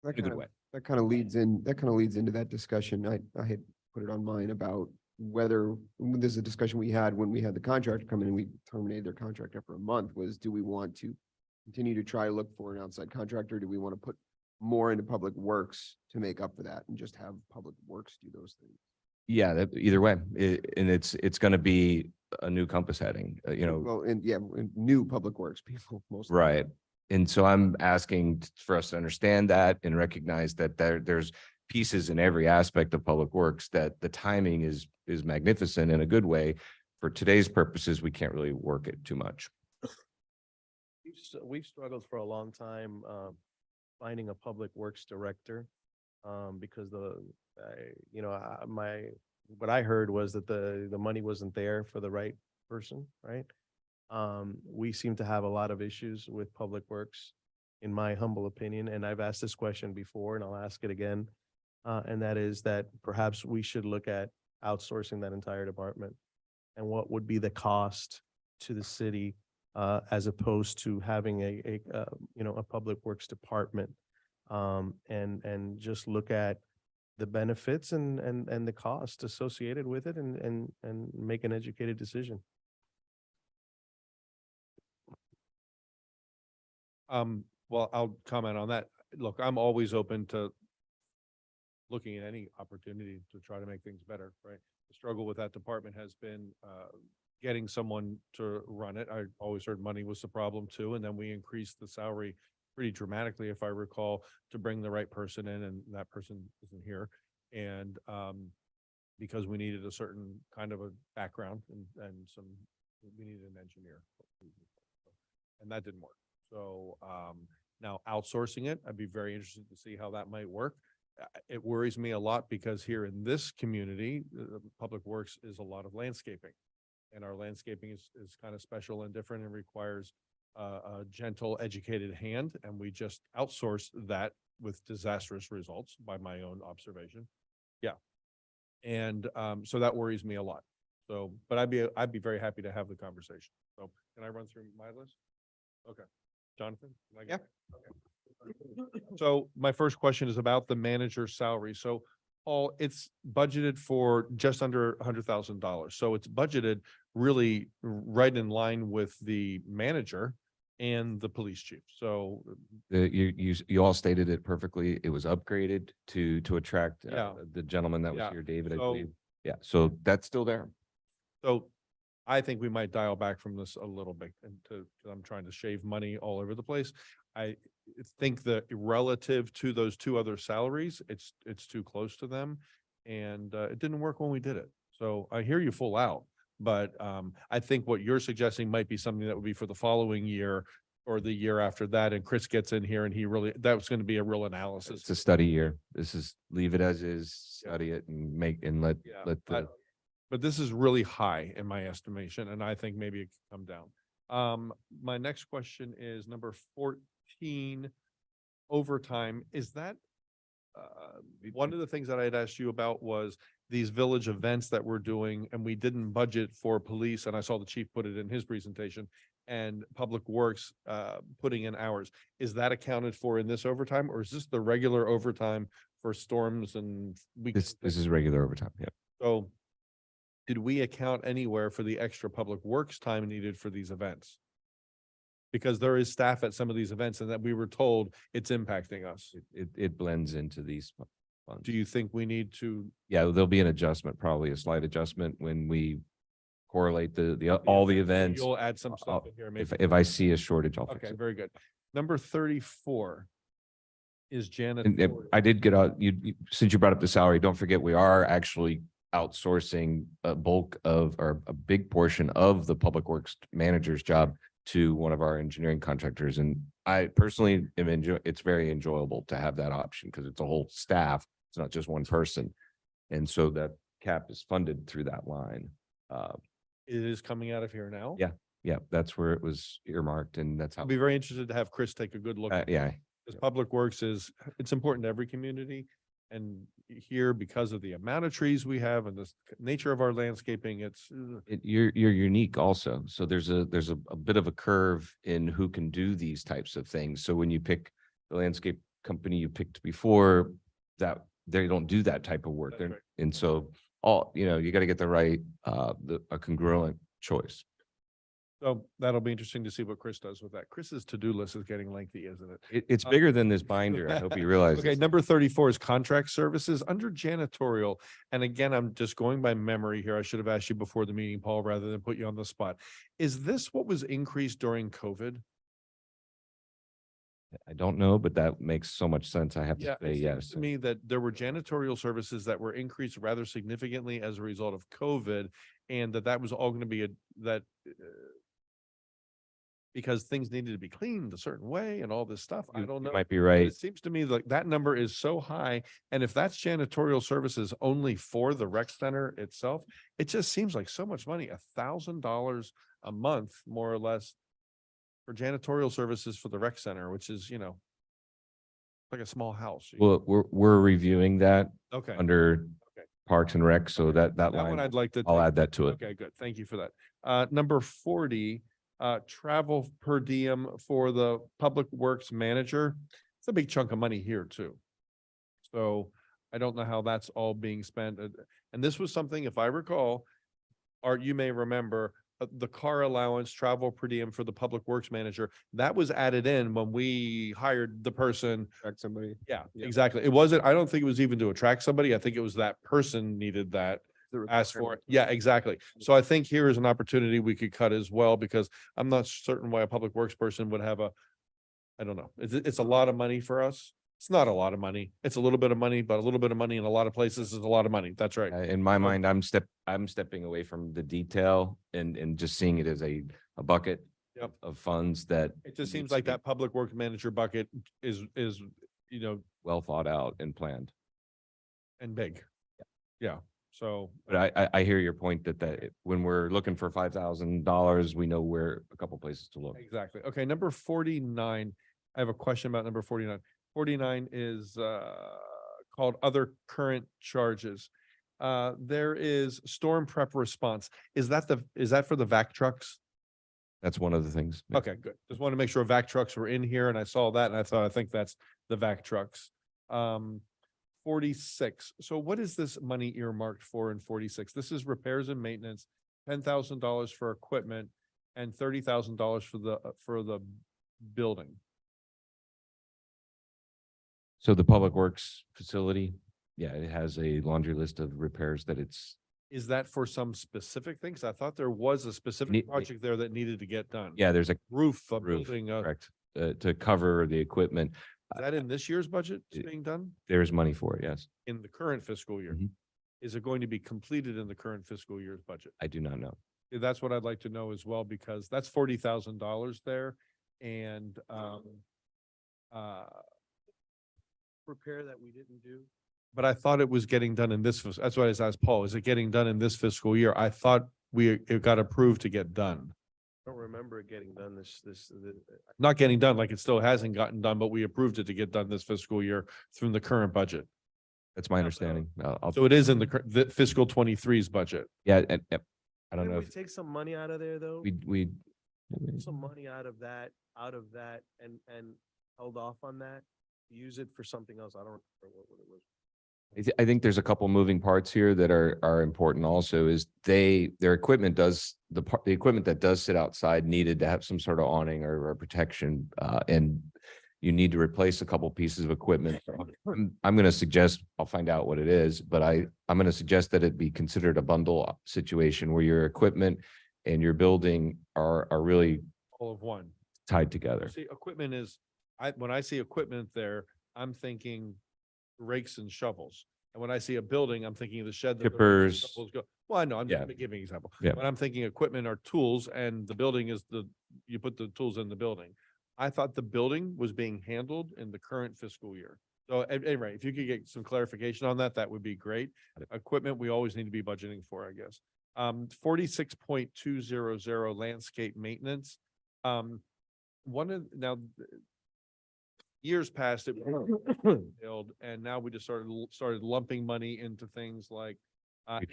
That in a good kind of, way. that kind of leads into that discussion. I had put it on mine about whether, this is a discussion we had when we had the contractor come in and we terminated their contract after a month, was do we want to continue to try to look for an outside contractor? Do we want to put more into public works to make up for that and just have public works do those things? Yeah, either way, and it's going to be a new compass heading, Well, and yeah, and new public works people most. right. And so I'm asking for us to understand that and recognize that there's pieces in every aspect of public works that the timing is magnificent in a good way. For today's purposes, we can't really work it too much. We've struggled for a long time finding a public works director because what I heard was that the money wasn't there for the right person, right? We seem to have a lot of issues with public works, in my humble opinion, and I've asked this question before and I'll ask it again. And that is that perhaps we should look at outsourcing that entire department and what would be the cost to the city as opposed to having a public works department. And just look at the benefits and the cost associated with it and make an educated decision. Well, I'll comment on that. Look, I'm always open to looking at any opportunity to try to make things better, right? The struggle with that department has been getting someone to run it. I always heard money was the problem too, and then we increased the salary pretty dramatically, if I recall, to bring the right person in, and that person isn't here. And because we needed a certain kind of a background and we needed an engineer. And that didn't work. So now outsourcing it, I'd be very interested to see how that might work. It worries me a lot because here in this community, public works is a lot of landscaping. And our landscaping is kind of special and different and requires a gentle, educated hand. And we just outsource that with disastrous results by my own observation. Yeah. And so that worries me a lot. So, but I'd be very happy to have the conversation. So can I run through my list? Okay. Jonathan? Can I get- Okay. So my first question is about the manager's salary. So Paul, it's budgeted for just under $100,000. So it's budgeted really right in line with the manager and the police chief. So You all stated it perfectly. It was upgraded to attract Yeah. the gentleman that was Yeah. here, David, I So- believe. Yeah, so that's still there. So I think we might dial back from this a little bit I'm trying to shave money all over the place. I think that relative to those two other salaries, it's too close to them. And it didn't work when we did it. So I hear you full out, but I think what you're suggesting might be something that would be for the following year or the year after that. And Chris gets in here and that's going to be a real analysis. It's a study year. This is leave it as is, study it and let Yeah, the. But this is really high in my estimation, and I think maybe it could come down. My next question is number 14, overtime. Is that one of the things that I had asked you about was these village events that we're doing, and we didn't budget for police, and I saw the chief put it in his presentation, and Public Works putting in hours. Is that accounted for in this overtime, or is this the regular overtime for storms and weekends? This is regular overtime. Yeah. So did we account anywhere for the extra Public Works time needed for these events? Because there is staff at some of these events and that we were told it's impacting us. It blends into these funds. Do you think we need to? Yeah, there'll be an adjustment, probably a slight adjustment when we correlate all the events. You'll add some stuff in here. If, maybe. if I see a shortage, I'll fix Okay, it. very good. Number 34 is Janet. And I did get out, since you brought up the salary, don't forget, we are actually outsourcing a bulk of, or a big portion of the Public Works manager's job to one of our engineering contractors. And I personally am it's very enjoyable to have that option because it's a whole staff. It's not just one person. And so that cap is funded through that line. It is coming out of here now. Yeah. Yeah, that's where it was earmarked, and that's how. I'll be very interested to have Chris take a good look. Yeah. Because Public Works it's important to every community. And here, because of the amount of trees we have and the nature of our landscaping, You're unique also. So there's a bit of a curve in who can do these types of things. So when you pick the landscape company you picked before, that they don't do that type of work. That's right. And so you got to get the right, a congruent choice. So that'll be interesting to see what Chris does with that. Chris's to-do list is getting lengthy, isn't it? It's bigger than this binder. I hope you realize. Okay, this. number 34 is contract services under janitorial. And again, I'm just going by memory here. I should have asked you before the meeting, Paul, rather than put you on the spot. Is this what was increased during COVID? I don't know, but that makes so much sense. I have to It say seems yes. To me, that there were janitorial services that were increased rather significantly as a result of COVID, and that was all going to be because things needed to be cleaned a certain way and all this stuff. I don't know. You might be But right. It seems to me like that number is so high. And if that's janitorial services only for the rec center itself, it just seems like so much money, $1,000 a month, more or less, for janitorial services for the rec center, which is, like a small house. Well, we're reviewing that Okay. under Okay. Parks and Rec. So that That one line, I'd like to. I'll take- add that to it. Okay, good. Thank you for that. Number 40, travel per diem for the Public Works Manager. It's a big chunk of money here too. So I don't know how that's all being spent. And this was something, if I recall, Art, you may remember, the car allowance, travel per diem for the Public Works Manager, that was added in when we hired the person. Attract somebody. Yeah, Yeah. exactly. It wasn't, I don't think it was even to attract somebody. I think it was that person needed that. Ask for it. Yeah, exactly. So I think here is an opportunity we could cut as well, because I'm not certain why a Public Works person would have I don't know. It's a lot of money for us. It's not a lot of money. It's a little bit of money, but a little bit of money in a lot of places is a lot of money. That's right. In my mind, I'm stepping away from the detail and just seeing it as a bucket Yep. of funds that It just seems needs like to be that Public Works Manager bucket is, well thought out and planned. and big. Yeah, so. But I hear your point that when we're looking for $5,000, we know where a couple places to look. Exactly. Okay, number 49. I have a question about number 49. 49 is called other current charges. There is storm prep response. Is that for the vac trucks? That's one of the things. Yeah. Okay, good. Just want to make sure vac trucks were in here, and I saw that and I think that's the vac trucks. 46. So what is this money earmarked for in 46? This is repairs and maintenance, $10,000 for equipment and $30,000 for the building. So the Public Works facility, yeah, it has a laundry list of repairs that it's, Is that for some specific things? I thought there was a specific Ne- project there that needed to get done. yeah, there's a Roof, a roof, building, correct, to cover the equipment. is that in this year's budget It- being done There's money for it, yes. in the current fiscal year? Mhm. Is it going to be completed in the current fiscal year's budget? I do not know. That's what I'd like to know as well, because that's $40,000 there and, Repair that we didn't do. but I thought it was getting done in this, that's why I asked Paul, is it getting done in this fiscal year? I thought it got approved to get done. I don't remember it getting done Not getting done, like it still hasn't gotten done, but we approved it to get done this fiscal year through the current budget. That's my understanding. So it is in the fiscal 23's budget. Yeah, and I don't Didn't know we if take some money out of there, though? we, Some money out of that, and held off on that, use it for something else. I don't remember what it was. I think there's a couple moving parts here that are important also is their equipment does, the equipment that does sit outside needed to have some sort of awning or protection, and you need to replace a couple pieces of equipment. I'm going to suggest, I'll find out what it is, but I'm going to suggest that it be considered a bundle situation where your equipment and your building are really All of one. tied together. See, equipment is, when I see equipment there, I'm thinking rakes and shovels. And when I see a building, I'm thinking of the shed. that the rakes and Tippers. shovels go. Well, I know, I'm Yeah. just giving an example. Yeah. But I'm thinking equipment are tools and the building is you put the tools in the building. I thought the building was being handled in the current fiscal year. So anyway, if you could get some clarification on that, that would be great. Equipment, we always need to be budgeting for, I guess. 46.200 landscape maintenance. Years past it failed, and now we just started lumping money into things like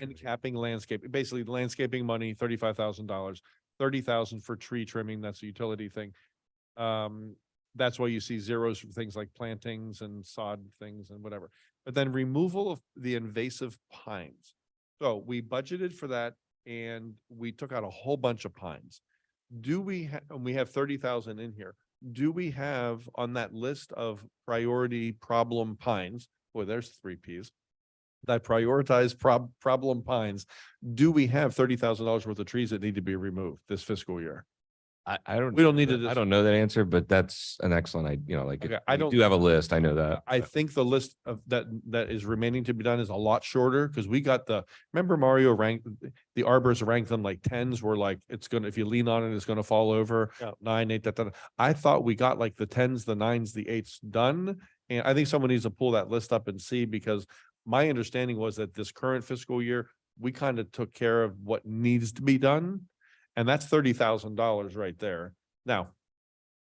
end capping landscape, basically landscaping money, $35,000, 30,000 for tree trimming. That's a utility thing. That's why you see zeros for things like plantings and sod things and whatever. But then removal of the invasive pines. So we budgeted for that and we took out a whole bunch of pines. Do we and we have 30,000 in here. Do we have on that list of priority problem pines? Boy, there's 3 Ps. That prioritize problem pines. Do we have $30,000 worth of trees that need to be removed this fiscal year? I don't. We don't need to I don't know that answer, but that's an excellent, Okay, I do have a list. I know that. I think the list of that is remaining to be done is a lot shorter because we got remember Mario ranked, the arbors ranked them like 10s were like, it's gonna, if you lean on it, it's gonna fall over. Yeah. 9, 8, I thought we got like the 10s, the 9s, the 8s done. And I think someone needs to pull that list up and see, because my understanding was that this current fiscal year, we kind of took care of what needs to be done. And that's $30,000 right there. Now,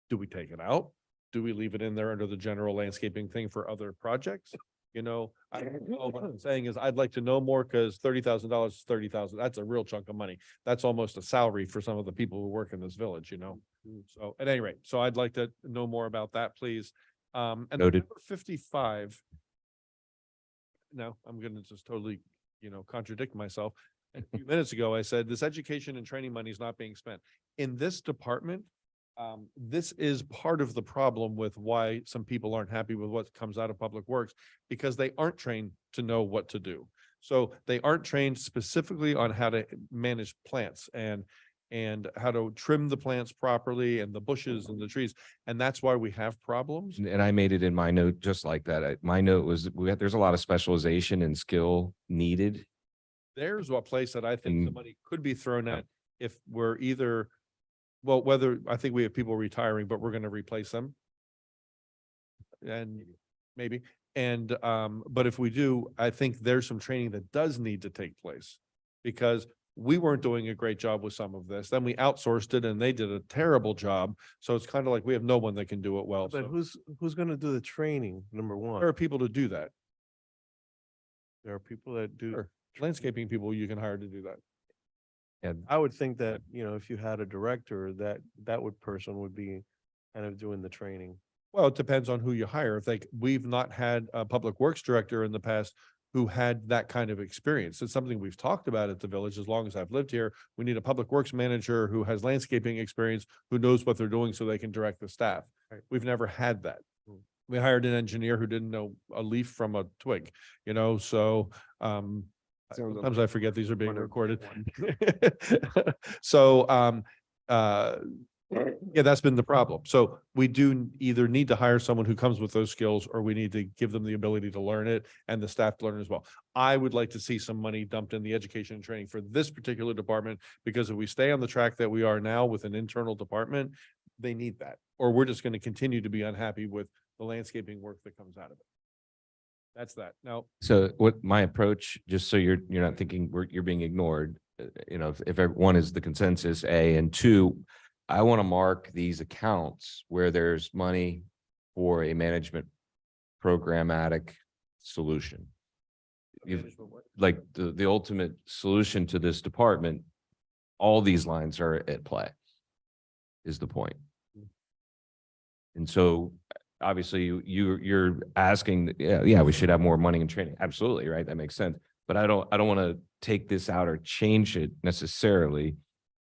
do we take it out? Do we leave it in there under the general landscaping thing for other projects? I don't know. What I'm saying is I'd like to know more, because $30,000 is 30,000. That's a real chunk of money. That's almost a salary for some of the people who work in this village, So at any rate, so I'd like to know more about that, please. And Noted. number 55. No, I'm gonna just totally, contradict myself. A few minutes ago, I said this education and training money is not being spent in this department. This is part of the problem with why some people aren't happy with what comes out of Public Works, because they aren't trained to know what to do. So they aren't trained specifically on how to manage plants and how to trim the plants properly and the bushes and the trees. And that's why we have problems. And I made it in my note just like that. My note was, there's a lot of specialization and skill needed. There's a place that I think the Mm. money could be thrown at if we're either, well, whether, I think we have people retiring, but we're gonna replace them. And maybe, but if we do, I think there's some training that does need to take place. Because we weren't doing a great job with some of this, then we outsourced it and they did a terrible job. So it's kind of like we have no one that can do it well. But So who's gonna do the training, number one? there are people to do that. There are people that do. Sure. Landscaping people you can hire to do that. And I would think that, if you had a director, that person would be kind of doing the training. Well, it depends on who you hire. We've not had a public works director in the past who had that kind of experience. It's something we've talked about at the village as long as I've lived here. We need a public works manager who has landscaping experience, who knows what they're doing so they can direct the staff. Right. We've never had that. Mm. We hired an engineer who didn't know a leaf from a twig, so, Sounds sometimes I forget these are being One of- recorded. So, yeah, that's been the problem. So we do either need to hire someone who comes with those skills, or we need to give them the ability to learn it and the staff to learn as well. I would like to see some money dumped in the education and training for this particular department, because if we stay on the track that we are now with an internal department, they need that, or we're just going to continue to be unhappy with the landscaping work that comes out of it. That's that. Now, so what my approach, just so you're not thinking you're being ignored, if one is the consensus, A, and two, I want to mark these accounts where there's money for a management programmatic solution. Like the ultimate solution to this department, all these lines are at play, is the point. And so obviously you're asking, yeah, we should have more money in training. Absolutely, right? That makes sense. But I don't want to take this out or change it necessarily.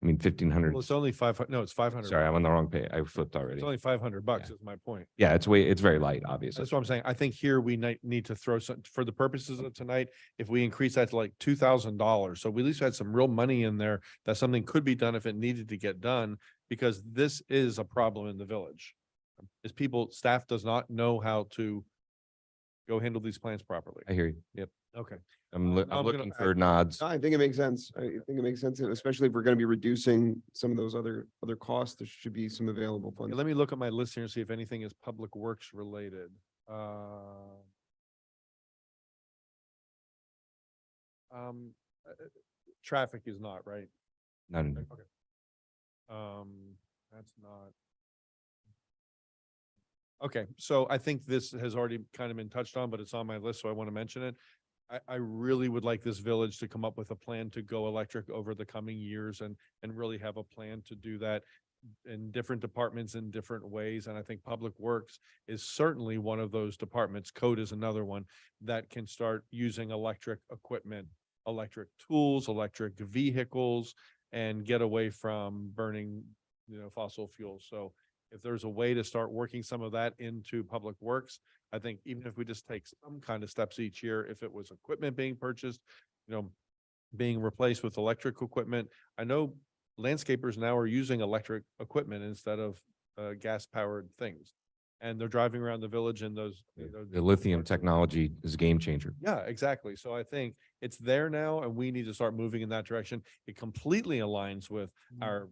I mean, 1,500. Well, it's only 500. No, it's 500. Sorry, I'm on the wrong page. I flipped already. It's only $500 is my point. Yeah, it's very light, obviously. That's what I'm saying. I think here we need to throw some, for the purposes of tonight, if we increase that to like $2,000. So we at least had some real money in there that something could be done if it needed to get done, because this is a problem in the village. Is staff does not know how to go handle these plans properly. I hear you. Yep. Okay. I'm I'm looking gonna- for nods. I think it makes sense. I think it makes sense, especially if we're going to be reducing some of those other costs. There should be some available Okay, funds. let me look at my list here and see if anything is public works related. Traffic is not, right? None. Okay. That's not. Okay, so I think this has already kind of been touched on, but it's on my list, so I want to mention it. I really would like this village to come up with a plan to go electric over the coming years and really have a plan to do that in different departments in different ways. And I think Public Works is certainly one of those departments. Code is another one that can start using electric equipment, electric tools, electric vehicles, and get away from burning, fossil fuels. So if there's a way to start working some of that into Public Works, I think even if we just take some kind of steps each year, if it was equipment being purchased, being replaced with electric equipment. I know landscapers now are using electric equipment instead of gas powered things. And they're driving around the village in those. The lithium technology is a game changer. Yeah, exactly. So I think it's there now and we need to start moving in that direction. It completely aligns with our,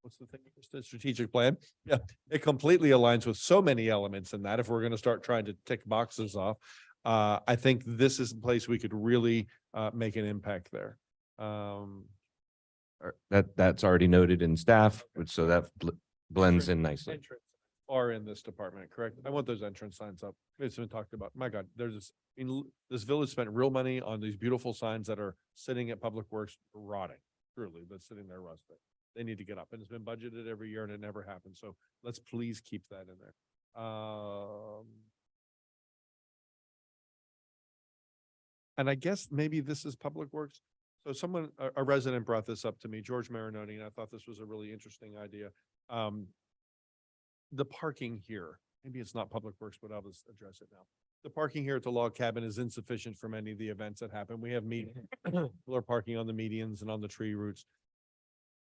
what's the thing? The strategic plan. Yeah, it completely aligns with so many elements in that. If we're going to start trying to tick boxes off, I think this is a place we could really make an impact there. That's already noted in staff, so that blends in nicely. Entrance are in this department, correct? I want those entrance signs up. It's been talked about. My God, this village spent real money on these beautiful signs that are sitting at Public Works rotting, truly, but sitting there rusting. They need to get up, and it's been budgeted every year and it never happens. So let's please keep that in there. And I guess maybe this is Public Works. So a resident brought this up to me, George Marinoni, and I thought this was a really interesting idea. The parking here, maybe it's not Public Works, but I'll just address it now. The parking here at the log cabin is insufficient for many of the events that happen. We have people are parking on the medians and on the tree roots.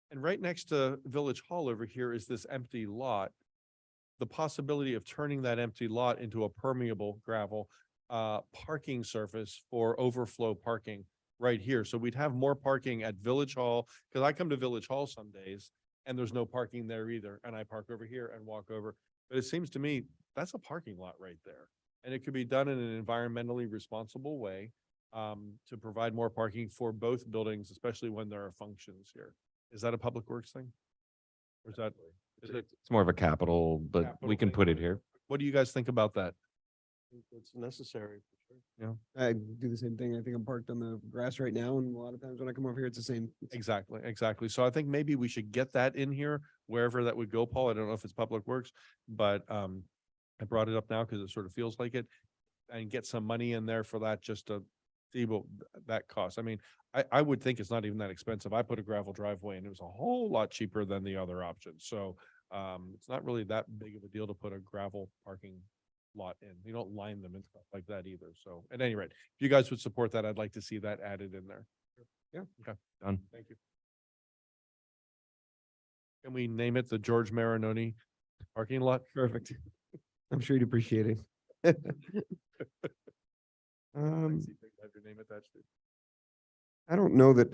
And right next to Village Hall over here is this empty lot. The possibility of turning that empty lot into a permeable gravel parking surface for overflow parking right here. So we'd have more parking at Village Hall, because I come to Village Hall some days and there's no parking there either. And I park over here and walk over. But it seems to me that's a parking lot right there. And it could be done in an environmentally responsible way to provide more parking for both buildings, especially when there are functions here. Is that a Public Works thing? Or is it? It's more of a capital, but we can put it here. What do you guys think about that? It's necessary. I do the same thing. I think I'm parked on the grass right now, and a lot of times when I come over here, it's the same. Exactly. So I think maybe we should get that in here, wherever that would go, Paul. I don't know if it's Public Works, but I brought it up now because it sort of feels like it, and get some money in there for that, just to see what that costs. I mean, I would think it's not even that expensive. I put a gravel driveway and it was a whole lot cheaper than the other options. So it's not really that big of a deal to put a gravel parking lot in. You don't line them and stuff like that either. So at any rate, if you guys would support that, I'd like to see that added in there. Yeah. Okay. Done. Thank you. Can we name it the George Marinoni parking lot? Perfect. I'm sure you'd appreciate it. Have your name attached to it. I don't know that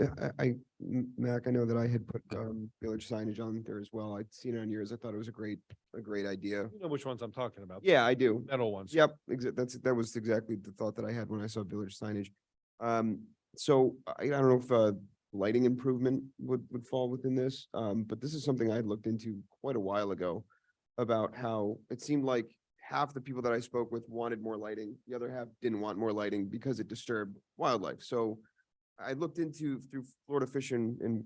Mac, I know that I had put village signage on there as well. I'd seen it on yours. I thought it was a great idea. You know which ones I'm talking about. Yeah, I do. Metal ones. Yep, that was exactly the thought that I had when I saw village signage. So I don't know if lighting improvement would fall within this, but this is something I had looked into quite a while ago about how it seemed like half the people that I spoke with wanted more lighting, the other half didn't want more lighting because it disturbed wildlife. So I looked into through Florida Fish and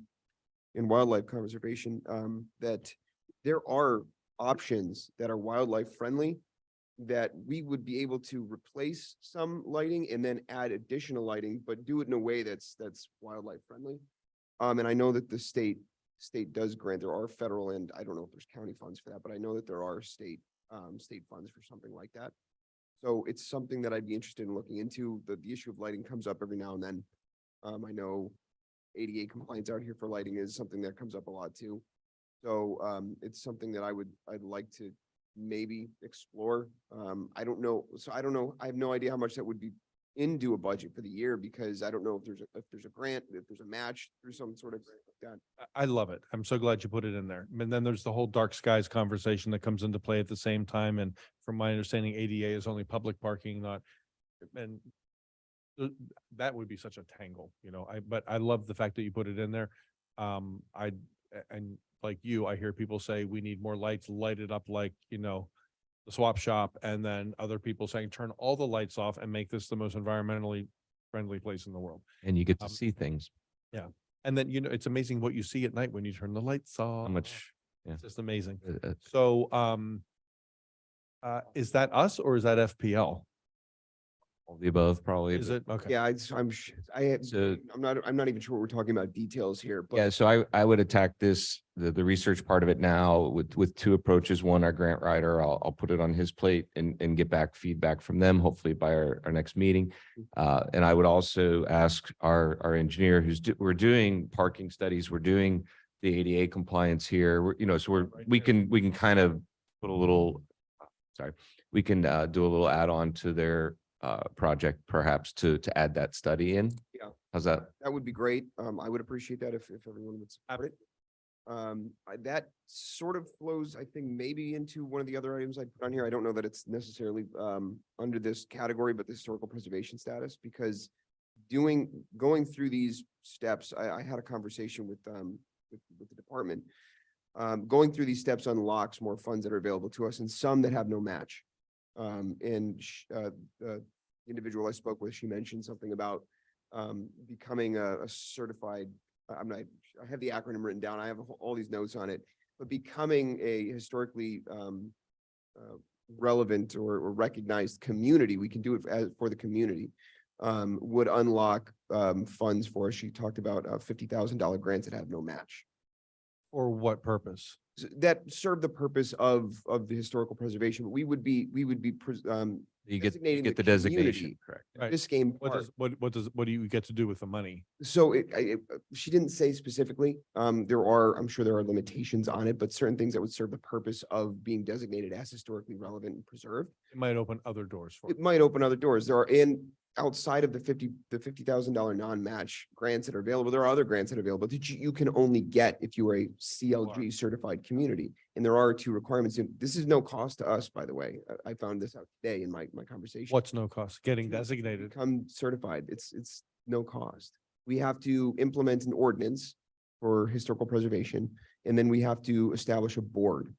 Wildlife Conservation, that there are options that are wildlife friendly that we would be able to replace some lighting and then add additional lighting, but do it in a way that's wildlife friendly. And I know that the state does grant, there are federal and I don't know if there's county funds for that, but I know that there are state funds for something like that. So it's something that I'd be interested in looking into. The issue of lighting comes up every now and then. I know ADA compliance out here for lighting is something that comes up a lot too. So it's something that I'd like to maybe explore. I don't know. So I don't know. I have no idea how much that would be into a budget for the year because I don't know if there's a grant, if there's a match through some sort of grant like that. I love it. I'm so glad you put it in there. And then there's the whole dark skies conversation that comes into play at the same time. And from my understanding, ADA is only public parking, not, and that would be such a tangle, but I love the fact that you put it in there. And like you, I hear people say we need more lights, light it up like, the swap shop. And then other people saying, turn all the lights off and make this the most environmentally friendly place in the world. And you get to see things. Yeah. And then, it's amazing what you see at night when you turn the lights off. How much, yeah. It's just amazing. uh, So, is that us or is that FPL? all the above, probably. Is but- it? Okay. Yeah, So- I'm not even sure what we're talking about details here, but Yeah, so I would attack this, the research part of it now with two approaches. One, our grant writer, I'll put it on his plate and get back feedback from them, hopefully by our next meeting. And I would also ask our engineer we're doing parking studies, we're doing the ADA compliance here, so we can kind of put a little, we can do a little add-on to their project perhaps to add that study in. Yeah. How's that? that would be great. I would appreciate that if everyone would support it. That sort of flows, I think, maybe into one of the other items I put on here. I don't know that it's necessarily under this category, but the historical preservation status, because going through these steps, I had a conversation with the department. Going through these steps unlocks more funds that are available to us and some that have no match. The individual I spoke with, she mentioned something about becoming a certified, I have the acronym written down. I have all these notes on it, but becoming a historically relevant or recognized community, we can do it for the community, would unlock funds for us. She talked about $50,000 grants that have no match. For what purpose? That serve the purpose of the historical preservation. But we would be You designating get the the designation, community. correct? Right. Biscayne What Park. does, what do you get to do with the money? So she didn't say specifically. I'm sure there are limitations on it, but certain things that would serve the purpose of being designated as historically relevant and preserved. It might open other doors for It might open other doors. Outside of the $50,000 non-match grants that are available, there are other grants that are available that you can only get if you are a CLG certified community. And there are two requirements. And this is no cost to us, by the way. I found this out today in my conversation. What's no cost? Getting To designated. Become certified. It's no cost. We have to implement an ordinance for historical preservation, and then we have to establish a board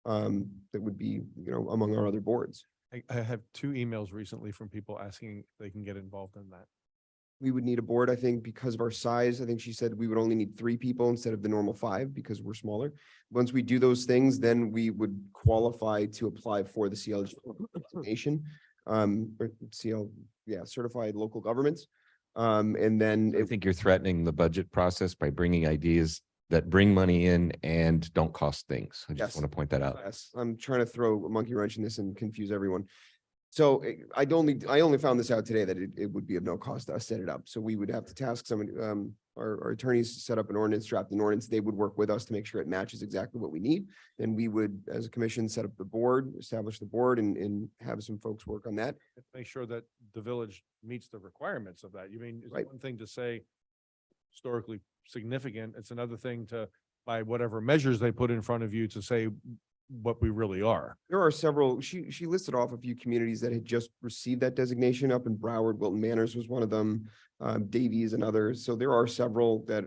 that would be, among our other boards. I have 2 emails recently from people asking if they can get involved in that. We would need a board, I think, because of our size. I think she said we would only need 3 people instead of the normal 5 because we're smaller. Once we do those things, then we would qualify to apply for the CLG designation, or certified local governments. And then I think you're threatening the budget process by bringing ideas that bring money in and don't cost things. I just Yes. want to point that out. Yes, I'm trying to throw a monkey wrench in this and confuse everyone. So I only found this out today that it would be of no cost to us set it up. So we would have to task someone, our attorneys to set up an ordinance, draft an ordinance. They would work with us to make sure it matches exactly what we need. Then we would, as a commission, set up the board, establish the board and have some folks work on that. Make sure that the village meets the requirements of that. You mean, it's Right. one thing to say historically significant. It's another thing to, by whatever measures they put in front of you to say what we really are. There are several, she listed off a few communities that had just received that designation up in Broward. Wilton Manors was one of them, Davies and others. So there are several that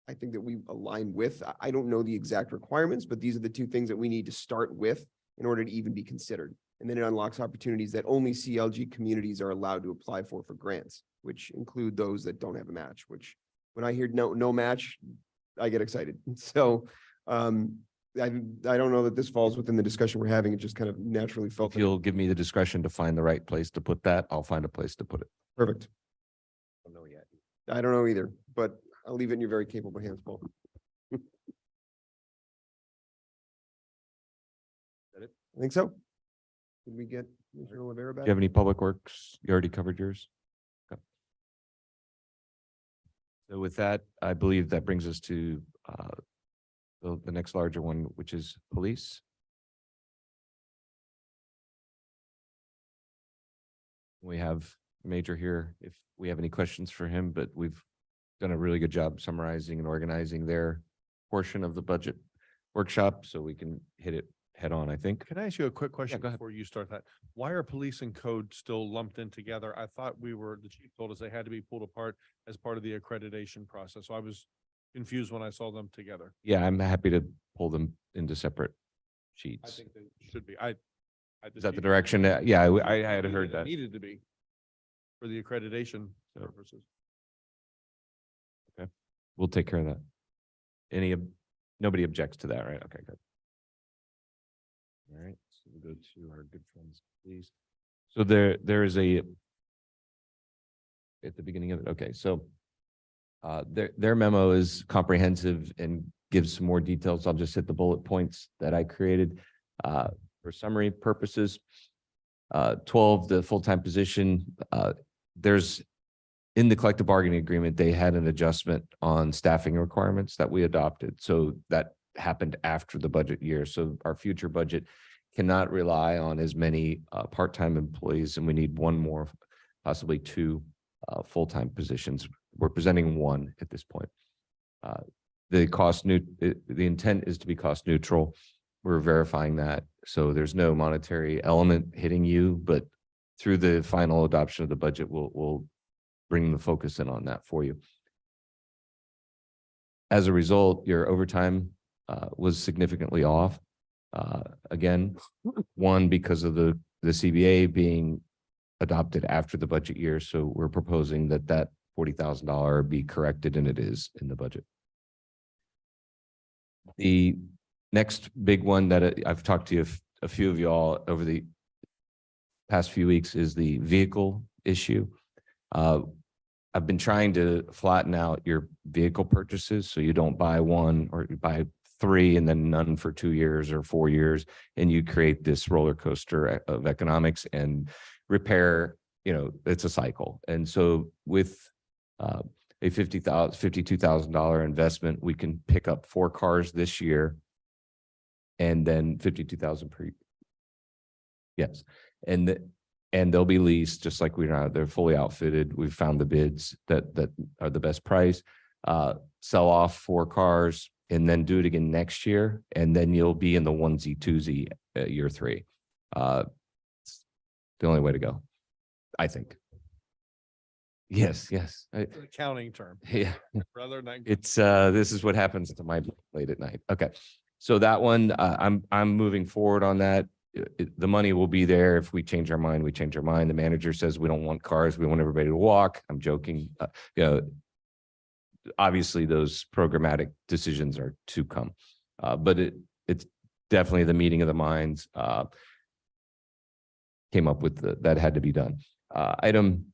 I think that we align with. I don't know the exact requirements, but these are the two things that we need to start with in order to even be considered. And then it unlocks opportunities that only CLG communities are allowed to apply for grants, which include those that don't have a match, which when I hear no match, I get excited. So I don't know that this falls within the discussion we're having. It just kind of naturally felt. If you'll give me the discretion to find the right place to put that, I'll find a place to put it. Perfect. I don't know yet. I don't know either, but I'll leave it in your very capable hands, Paul. I think so. Did we get Mr. Olivera Do back? you have any public works? You already covered yours? Okay. So with that, I believe that brings us to the next larger one, which is police. We have Major here if we have any questions for him, but we've done a really good job summarizing and organizing their portion of the budget workshop, so we can hit it head on, I think. Can I ask you a quick question go ahead. before you start that? Why are police and code still lumped in together? I thought the chief told us they had to be pulled apart as part of the accreditation process. So I was confused when I saw them together. Yeah, I'm happy to pull them into separate I sheets. think they should be. Is that the direction? Yeah, I had heard that. Needed to be for the accreditation So- purposes. We'll take care of that. Nobody objects to that, right? Okay, good. All right, so we'll go to our good friends, please. So there is at the beginning of it, okay, so their memo is comprehensive and gives some more details. I'll just hit the bullet points that I created for summary purposes. 12, the full-time position, there's in the collective bargaining agreement, they had an adjustment on staffing requirements that we adopted. So that happened after the budget year. So our future budget cannot rely on as many part-time employees, and we need one more, possibly two full-time positions. We're presenting one at this point. The intent is to be cost neutral. We're verifying that. So there's no monetary element hitting you, but through the final adoption of the budget, we'll bring the focus in on that for you. As a result, your overtime was significantly off. Again, one, because of the CBA being adopted after the budget year. So we're proposing that $40,000 be corrected, and it is in the budget. The next big one that I've talked to a few of y'all over the past few weeks is the vehicle issue. I've been trying to flatten out your vehicle purchases so you don't buy one or you buy three and then none for 2 years or 4 years, and you create this roller coaster of economics and repair. It's a cycle. And so with a $52,000 investment, we can pick up 4 cars this year, and then 52,000 per. Yes, and they'll be leased just like they're fully outfitted. We've found the bids that are the best price. Sell off 4 cars and then do it again next year, and then you'll be in the onesie twosie at year 3. It's the only way to go, I think. Yes. It's an accounting term. Yeah. Rather than. It's this is what happens to my late at night. Okay. So that one, I'm moving forward on that. The money will be there. If we change our mind, we change our mind. The manager says we don't want cars. We want everybody to walk. I'm joking. Obviously those programmatic decisions are to come. But it's definitely the meeting of the minds came up with that had to be done. Item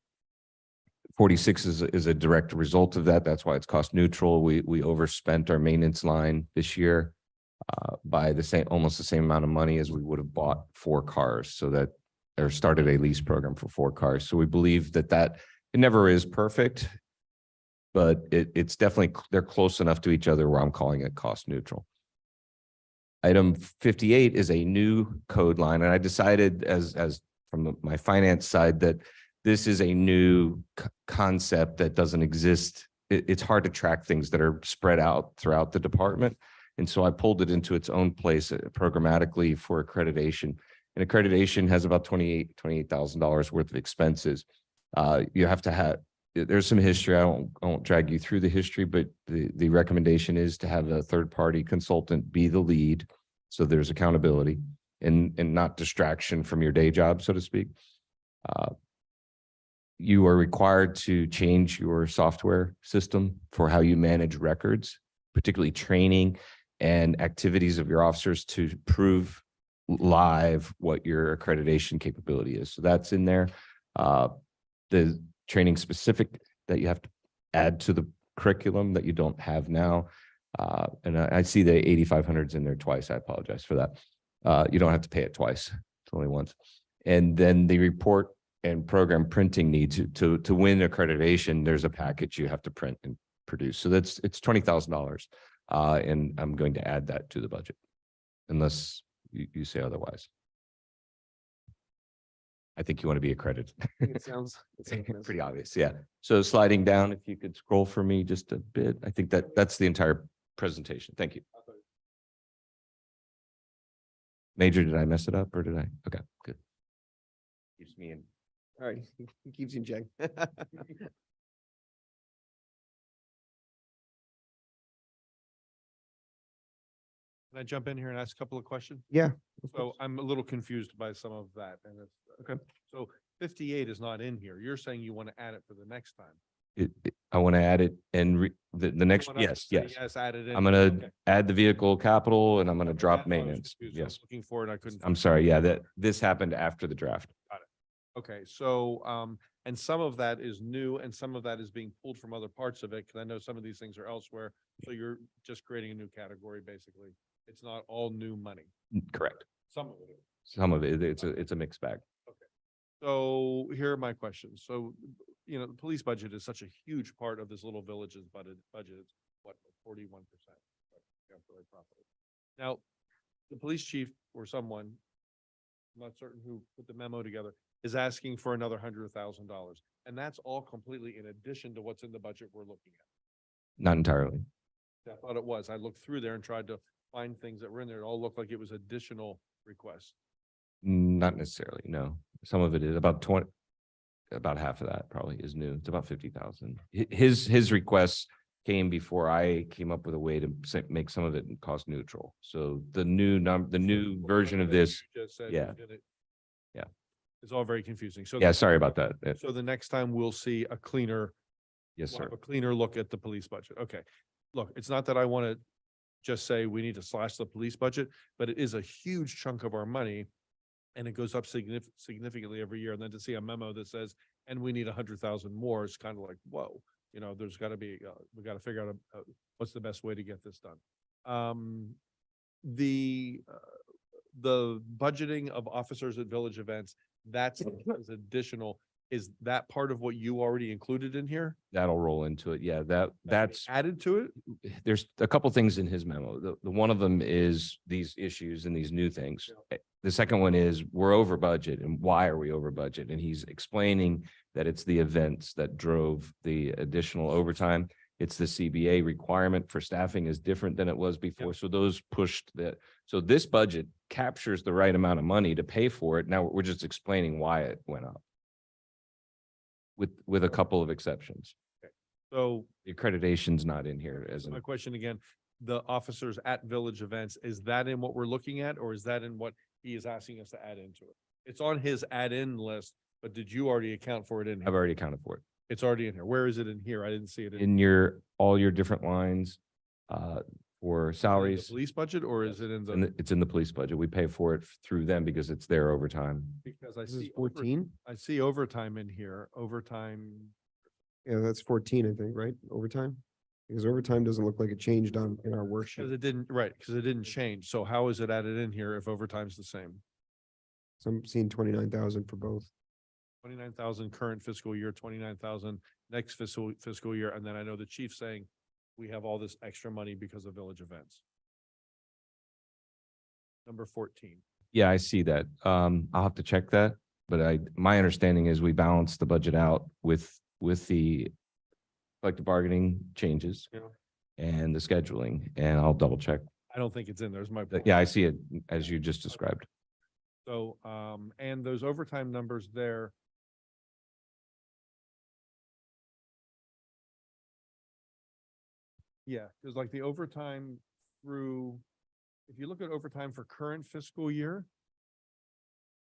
46 is a direct result of that. That's why it's cost neutral. We overspent our maintenance line this year by almost the same amount of money as we would have bought 4 cars, or started a lease program for 4 cars. So we believe that it never is perfect, but it's definitely, they're close enough to each other where I'm calling it cost neutral. Item 58 is a new code line, and I decided as from my finance side that this is a new concept that doesn't exist. It's hard to track things that are spread out throughout the department. And so I pulled it into its own place programmatically for accreditation. And accreditation has about $28,000 worth of expenses. You have to have, there's some history. I won't drag you through the history, but the recommendation is to have a third-party consultant be the lead. So there's accountability and not distraction from your day job, so to speak. You are required to change your software system for how you manage records, particularly training and activities of your officers to prove live what your accreditation capability is. So that's in there. The training specific that you have to add to the curriculum that you don't have now. And I see the 8,500s in there twice. I apologize for that. You don't have to pay it twice. It's only once. And then the report and program printing needs to win accreditation. There's a package you have to print and produce. So it's $20,000. And I'm going to add that to the budget unless you say otherwise. I think you want to be accredited. It sounds Pretty obvious. Yeah. So sliding down, if you could scroll for me just a bit. I think that's the entire presentation. Thank you. Major, did I mess it up or did I? Okay, good. Keeps me in. All right, he keeps you in check. Can I jump in here and ask a couple of questions? Yeah. So I'm a little confused by some of that. And it's, okay, so 58 is not in here. You're saying you want to add it for the next time. I want to add it and the next, You wanna yes, say yes. Yes, add it in. I'm going Okay. to add the vehicle capital and I'm going to drop That's what I was maintenance. confused. I was Yes. Looking for it, I couldn't. I'm sorry. Yeah, this happened after the draft. Okay, so, and some of that is new and some of that is being pulled from other parts of it, because I know some of these things are elsewhere. So you're just creating a new category, basically. It's not all new money. Correct. Some of it is. Some of it, it's a mixed bag. So here are my questions. So, the police budget is such a huge part of this little village's budget. It's what, 41%? Now, the police chief or someone, I'm not certain who put the memo together, is asking for another $100,000. And that's all completely in addition to what's in the budget we're looking at. Not entirely. I thought it was. I looked through there and tried to find things that were in there. It all looked like it was additional requests. Not necessarily, no. Some of it is about half of that probably is new. It's about 50,000. His requests came before I came up with a way to make some of it cost neutral. So the new version of this, You just said yeah. you did it. Yeah. It's all very confusing. So. yeah, sorry about that. So the next time we'll see a cleaner. Yes, we'll sir. have a cleaner look at the police budget. Okay. Look, it's not that I want to just say we need to slash the police budget, but it is a huge chunk of our money. And it goes up significantly every year. And then to see a memo that says, and we need 100,000 more, it's kind of like, whoa, there's got to be, we got to figure out what's the best way to get this done. The budgeting of officers at village events, that's additional. Is that part of what you already included in here? That'll roll into it. Yeah, that's Added to it? there's a couple things in his memo. The one of them is these issues and these new things. The second one is we're over budget and why are we over budget? And he's explaining that it's the events that drove the additional overtime. It's the CBA requirement for staffing is different than it was before. So those pushed that. So this budget captures the right amount of money to pay for it. Now we're just explaining why it went up. With a couple of exceptions. So The accreditation's not in here as my an, question again, the officers at village events, is that in what we're looking at, or is that in what he is asking us to add into it? It's on his add-in list, but did you already account for it in I've here? already accounted for it. It's already in here. Where is it in here? I didn't see it. In all your different lines, for The salaries. police budget, or is it in the? It's in the police budget. We pay for it through them because it's their overtime. Because I This is see 14? I see overtime in here, overtime. Yeah, that's 14, I think, right? Overtime? Because overtime doesn't look like it changed in our Because worksheet. it didn't, right, because it didn't change. So how is it added in here if overtime's the same? So I'm seeing 29,000 for both. 29,000 current fiscal year, 29,000 next fiscal year. And then I know the chief saying we have all this extra money because of village events. Number 14. Yeah, I see that. I'll have to check that, but my understanding is we balance the budget out with the collective bargaining changes Yeah. and the scheduling, and I'll double check. don't think it's in there. Is my. Yeah, I see it as you just described. So, and those overtime numbers there. Yeah, because like the overtime through, if you look at overtime for current fiscal year,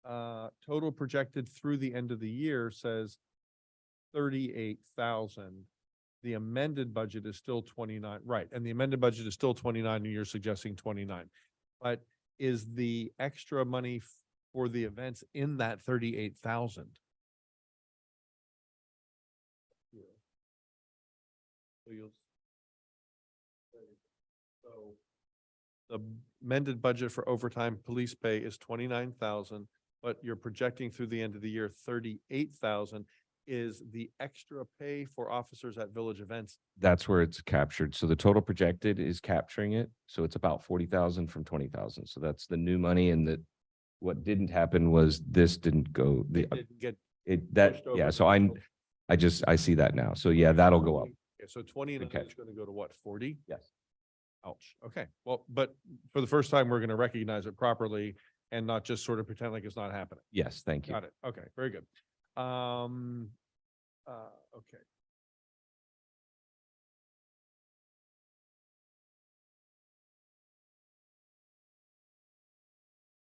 total projected through the end of the year says 38,000. The amended budget is still 29, right? And the amended budget is still 29, and you're suggesting 29. But is the extra money for the events in that 38,000? So the amended budget for overtime police pay is 29,000, but you're projecting through the end of the year 38,000. Is the extra pay for officers at village events? That's where it's captured. So the total projected is capturing it. So it's about 40,000 from 20,000. So that's the new money, and that what didn't happen was this didn't go the It didn't get that, pushed yeah. over So to the I see that now. So yeah, that'll go up. Okay, so 29 Okay. is going to go to what, 40? Yes. Ouch. Okay, well, but for the first time, we're going to recognize it properly and not just sort of pretend like it's not happening. Yes, thank you. Got it. Okay, very good. Okay.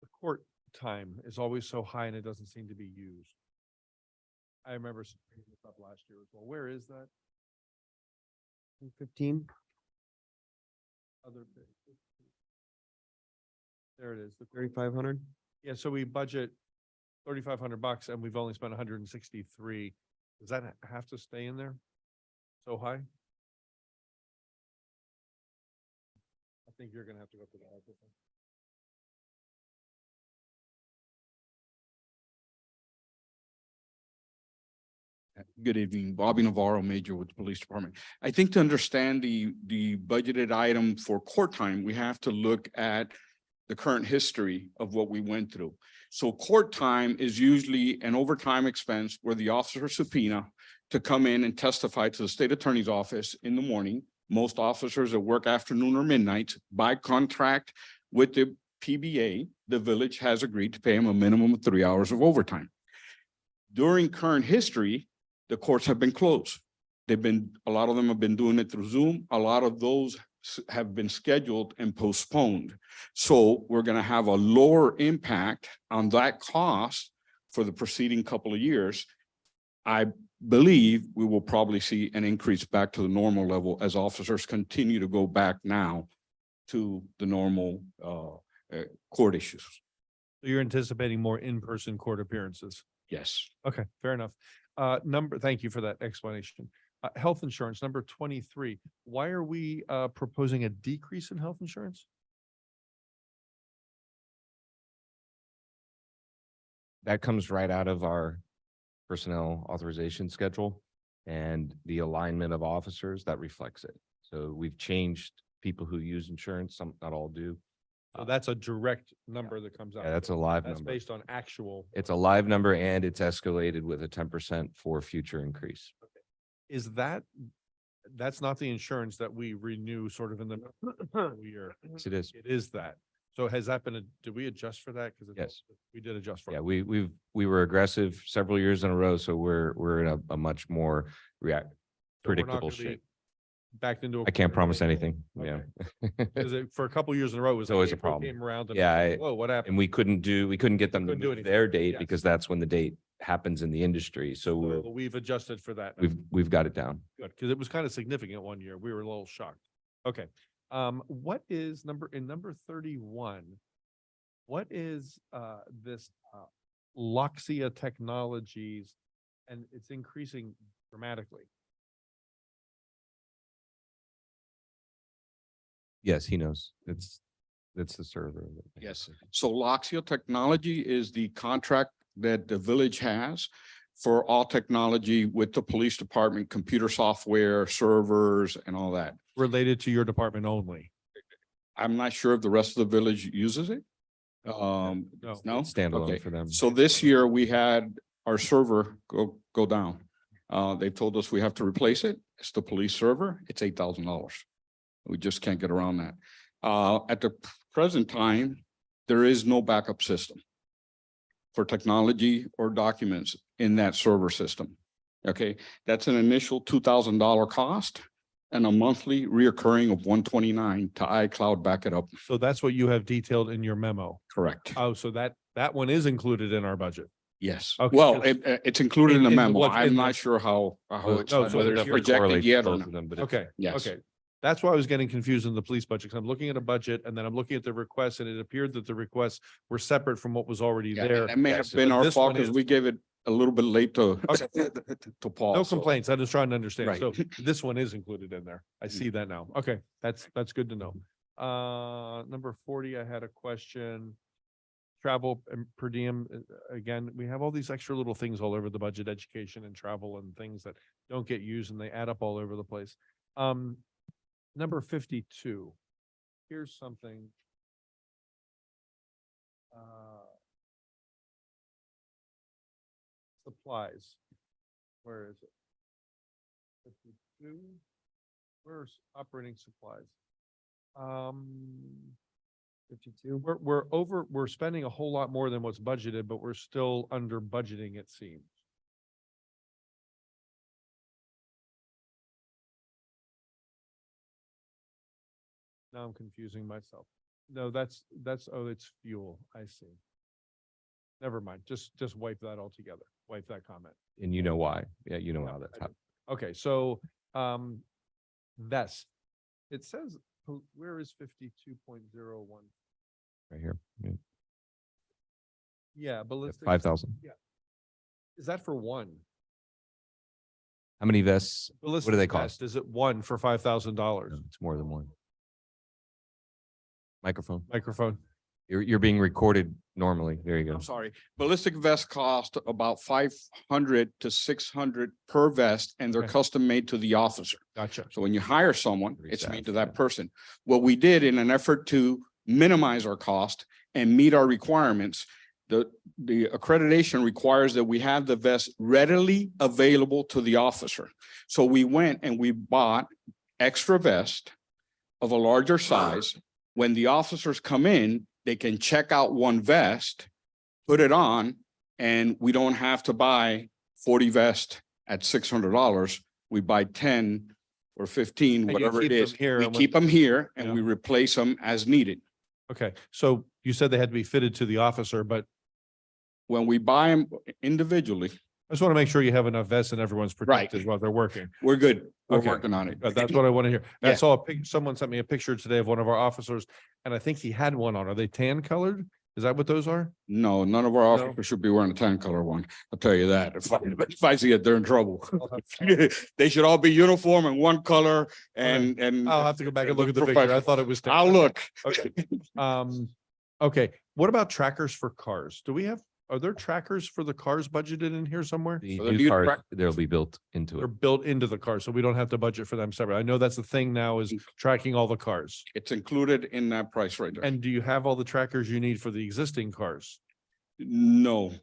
The court time is always so high and it doesn't seem to be used. I remember bringing this up last year as well. Where is that? 15. Other bit. There it is. The 3,500. Yeah, so we budget $3,500 and we've only spent 163. Does that have to stay in there? So high? I think you're gonna have to go for the ARPA thing. Good evening, Bobby Navarro, Major with the Police Department. I think to understand the budgeted item for court time, we have to look at the current history of what we went through. So court time is usually an overtime expense where the officer subpoena to come in and testify to the state attorney's office in the morning. Most officers that work afternoon or midnight by contract with the PBA, the village has agreed to pay them a minimum of 3 hours of overtime. During current history, the courts have been closed. A lot of them have been doing it through Zoom. A lot of those have been scheduled and postponed. So we're going to have a lower impact on that cost for the preceding couple of years. I believe we will probably see an increase back to the normal level as officers continue to go back now to the normal court issues. So you're anticipating more in-person court appearances? Yes. Okay, fair enough. Thank you for that explanation. Health insurance, number 23. Why are we proposing a decrease in health insurance? That comes right out of our personnel authorization schedule and the alignment of officers that reflects it. So we've changed people who use insurance, some, not all do. So that's a direct number that comes out. Yeah, that's a live That's number. based on actual. It's a live number and it's escalated with a 10% for future increase. Is that's not the insurance that we renew sort of in the year? Yes, it is. It is that. So has that been, did we adjust for that? Because Yes. we did adjust for Yeah, it. we were aggressive several years in a row, so we're in a much more So we're not predictable gonna be shape. Backed into. I can't promise anything. Yeah. Because for a couple years in a row, it was It's always a April problem. Came around. And Yeah, it's like, whoa, what happened? And we couldn't get them to Couldn't do move anything. their date Yes. because that's when the date happens in the industry. So So we've adjusted for that. now. we've got it down. Good, because it was kind of significant one year. We were a little shocked. Okay. What is number 31? What is this Loxia Technologies? And it's increasing dramatically. Yes, he knows. It's the server. Yes. So Loxia Technology is the contract that the village has for all technology with the police department, computer software, servers and all that. Related to your department only. I'm not sure if the rest of the village uses it. No. No? Standalone Okay. for them. So this year we had our server go down. They told us we have to replace it. It's the police server. It's $8,000. We just can't get around that. At the present time, there is no backup system for technology or documents in that server system. Okay, that's an initial $2,000 cost and a monthly reoccurring of $129 to iCloud back it up. So that's what you have detailed in your memo. Correct. Oh, so that one is included in our budget. Yes. Okay, Well, good. it's included in the In memo. what's I'm in not the- sure how it's, No, so whether it's it's here. projected yet or both not. of them, but it's- Okay, Yes. okay. That's why I was getting confused in the police budget. 'Cause I'm looking at a budget and then I'm looking at the requests and it appeared that the requests were separate from what was already Yeah, there. and that may have Yes, been but our this fault one because is- we gave it a little bit late to, Okay. to Paul. No so- complaints. I'm just trying to understand. Right. So this one is included in there. I see that now. Okay, that's good to know. Number 40, I had a question. Travel and per diem, again, we have all these extra little things all over the budget, education and travel and things that don't get used and they add up all over the place. Number 52, here's something. Supplies. Where is it? 52. Where's operating supplies? 52. We're spending a whole lot more than what's budgeted, but we're still under budgeting, it seems. Now I'm confusing myself. No, that's, oh, it's fuel. I see. Never mind. Just wipe that altogether. Wipe that comment. And you know why. Yeah, you know Yeah, how that's I do. happened. Okay, so, vest. It says, where is 52.01? Right here. Yeah, Yeah, ballistic. 5,000. Is that for one? How many vests? Ballistic do they vest, cost? Is it one for $5,000? No, it's more than one. Microphone. Microphone. You're being recorded normally. There you go. I'm sorry. Ballistic vests cost about 500 to 600 per vest and they're Okay. custom made to the officer. Gotcha. So when you hire someone, Every it's made staff, to that yeah. person. What we did in an effort to minimize our cost and meet our requirements, the accreditation requires that we have the vest readily available to the officer. So we went and we bought extra vest of a larger size. When the officers come in, they can check out one vest, put it on, and we don't have to buy 40 vests at $600. We buy 10 or 15, And you whatever it keep them is. here We and when- keep them here and Yeah. we replace them as needed. Okay, so you said they had to be fitted to the officer, but When we buy them individually, I just want to make sure you have enough vests and everyone's protected while they're working. we're good. We're Okay. working on it. That's what I want to hear. I Yeah. saw a someone sent me a picture today of one of our officers and I think he had one on. Are they tan colored? Is that what those are? No, none of our No? officers should be wearing a tan color one. I'll tell you that. If I see it, they're in trouble. They should all be uniform in one color and. I'll have to go back and look at the picture. I professional. thought it was. tan. I'll look. Okay. Okay, what about trackers for cars? Are there trackers for the cars budgeted in here somewhere? The So the new new cars, track- they'll be built into They're it. built into the car, so we don't have to budget for them separate. I know that's the thing now is tracking all the cars. It's included in that price right there. And do you have all the trackers you need for the existing cars? No,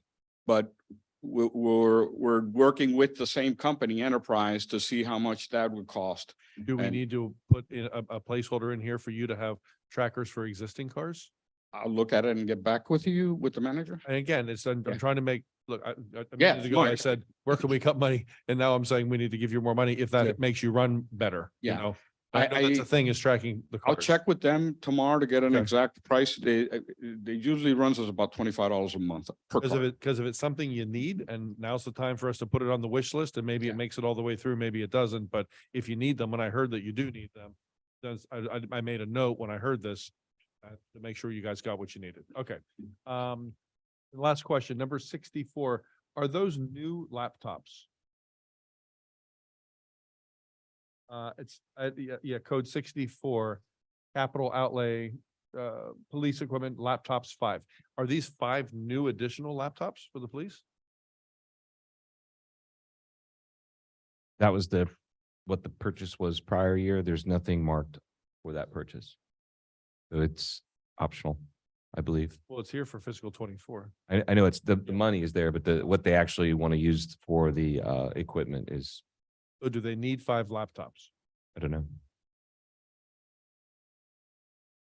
but we're working with the same company, Enterprise, to see how much that would cost. Do we And- need to put in a placeholder in here for you to have trackers for existing cars? I'll look at it and get back with you, with the manager. And again, I'm Yeah. trying to make, look, a Yeah, minute ago, I money. said, where can we cut money? And now I'm saying we need to give you more money if Yeah. that makes you run better, you Yeah. know? I know that's I- the thing is tracking the I'll cars. check with them tomorrow to get an Okay. exact price. They usually runs us about $25 a month per Because car. because if it's something you need and now's the time for us to put it on the wish list and maybe it Yeah. makes it all the way through, maybe it doesn't, but if you need them, when I heard that you do need them, I made a note when I heard this to make sure you guys got what you needed. Okay. The last question, number 64, are those new laptops? It's, code 64, capital outlay, police equipment, laptops 5. Are these 5 new additional laptops for the police? That was what the purchase was prior year. There's nothing marked for that purchase. So it's optional, I believe. Well, it's here for fiscal 24. I know it's the money is there, but what they actually want to use for the equipment is, So do they need 5 laptops? I don't know.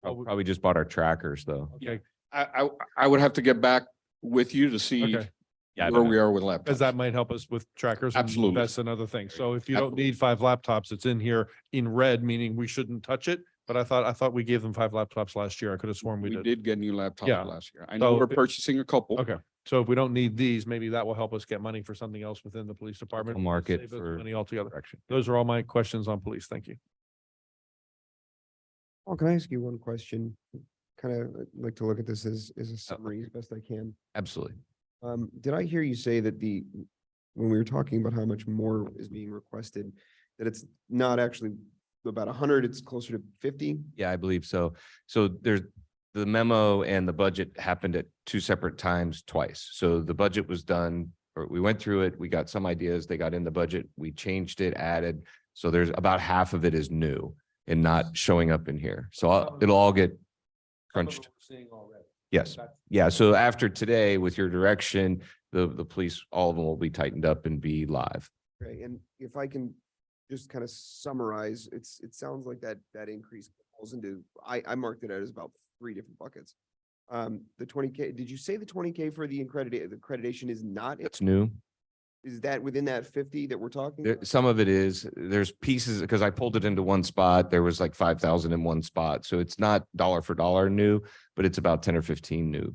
Probably just bought our trackers though. Okay, I would have to get back with you to see okay. Yeah, I where don't we know. are with Because laptops. that might help us with trackers. and Absolutely. vests and other things. So if you don't Absolutely. need 5 laptops, it's in here in red, meaning we shouldn't touch it. But I thought we gave them 5 laptops last year. I could have sworn we We did. did get new laptops Yeah. last year. I know So we're it- purchasing a couple. Okay, so if we don't need these, maybe that will help us get money for something else within the police department. We'll mark it Save us for money altogether. correction. Those are all my questions on police. Thank you. Paul, can I ask you one question? Kind of like to look at this as a summary as best I can. Absolutely. Did I hear you say that when we were talking about how much more is being requested, that it's not actually about 100, it's closer to 50? Yeah, I believe so. So there's the memo and the budget happened at 2 separate times twice. So the budget was done, or we went through it, we got some ideas, they got in the budget, we changed it, added. So there's about half of it is new and not showing up in here. So it'll all get crunched. Yes. Yeah. So after today, with your direction, the police, all of them will be tightened up and be live. Okay, and if I can just kind of summarize, it sounds like that increase falls into, I marked it out as about 3 different buckets. The 20K, did you say the 20K for the accreditation is not, It's new. is that within that 50 that we're talking? There, about? some of it is, there's pieces, because I pulled it into one spot, there was like 5,000 in one spot. So it's not dollar for dollar new, but it's about 10 or 15 new,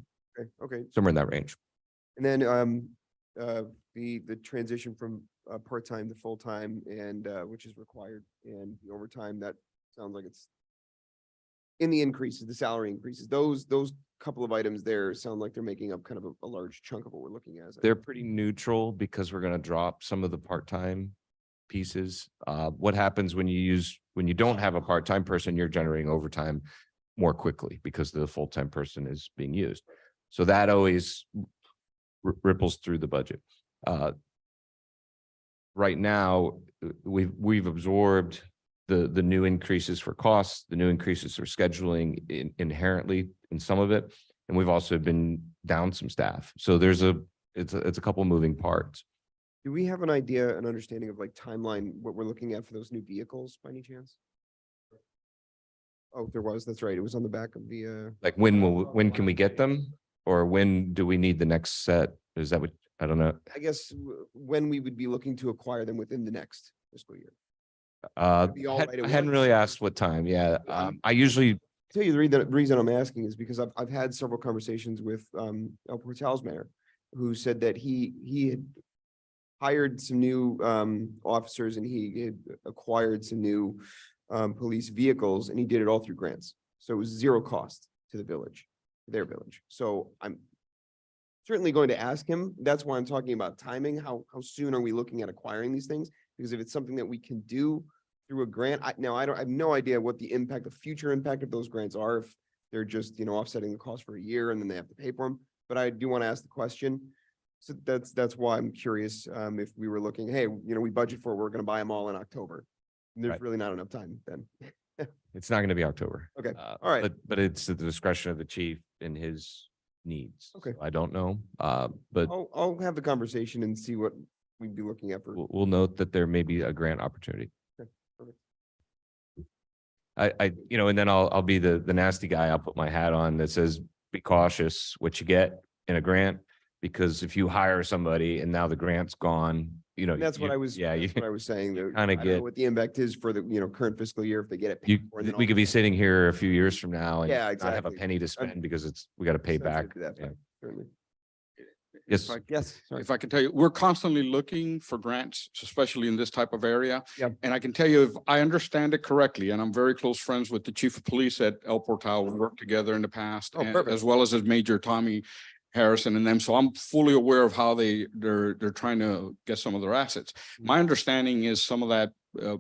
Okay, somewhere in that range. and then the transition from part-time to full-time and which is required, and the overtime, that sounds like it's in the increases, the salary increases, those couple of items there sound like they're making up kind of a large chunk of what we're looking at. They're pretty neutral because we're gonna drop some of the part-time pieces. What happens when you don't have a part-time person, you're generating overtime more quickly because the full-time person is being used. So that always ripples through the budget. Right now, we've absorbed the new increases for costs, the new increases for scheduling inherently in some of it. And we've also been down some staff. So it's a couple moving parts. Do we have an idea, an understanding of like timeline, what we're looking at for those new vehicles by any chance? Oh, there was, that's right. It was on the back of the, Like when can we get them? Or when do we need the next set? Is that what, I don't know. I guess, when we would be looking to acquire them within the next fiscal year. be all right at I hadn't once. really asked what time. Yeah. I usually, Tell you the reason I'm asking is because I've had several conversations with El Portal's mayor, who said that he had hired some new officers and he had acquired some new police vehicles, and he did it all through grants. So it was 0 cost to the village, their village. So I'm certainly going to ask him. That's why I'm talking about timing. How soon are we looking at acquiring these things? Because if it's something that we can do through a grant, I have no idea what the impact, the future impact of those grants are, if they're just, offsetting the cost for a year and then they have to pay for them. But I do want to ask the question. So that's why I'm curious, if we were looking, hey, we budget for it, we're going to buy them all in October. And there's Right. really not enough time then. it's not going to be October. Okay, All right. But it's at the discretion of the chief and his needs. Okay. So I don't know, but I'll have the conversation and see what we'd be looking at for. we'll note that there may be a grant opportunity. Okay, perfect. And then I'll be the nasty guy. I'll put my hat on that says, be cautious what you get in a grant. Because if you hire somebody and now the grant's gone, And that's what I was, yeah, that's what I was saying, that kinda I don't know get- what the impact is for the, current fiscal year if they get it. you, paid for, and then all we of could a be sudden- sitting here a few years from now and Yeah, not have a exactly. penny to spend because we got to pay sensitive back. to that Yeah. fact, certainly. Yes. If I- Yes, sorry. If I can tell you, we're constantly looking for grants, especially in this type of area. Yep. And I can tell you, if I understand it correctly, and I'm very close friends with the chief of police at El Portal, we worked together in the past, Oh, perfect. as well as his Major Tommy Harrison and them. So I'm fully aware of how they're trying to get some of their assets. My understanding is some of that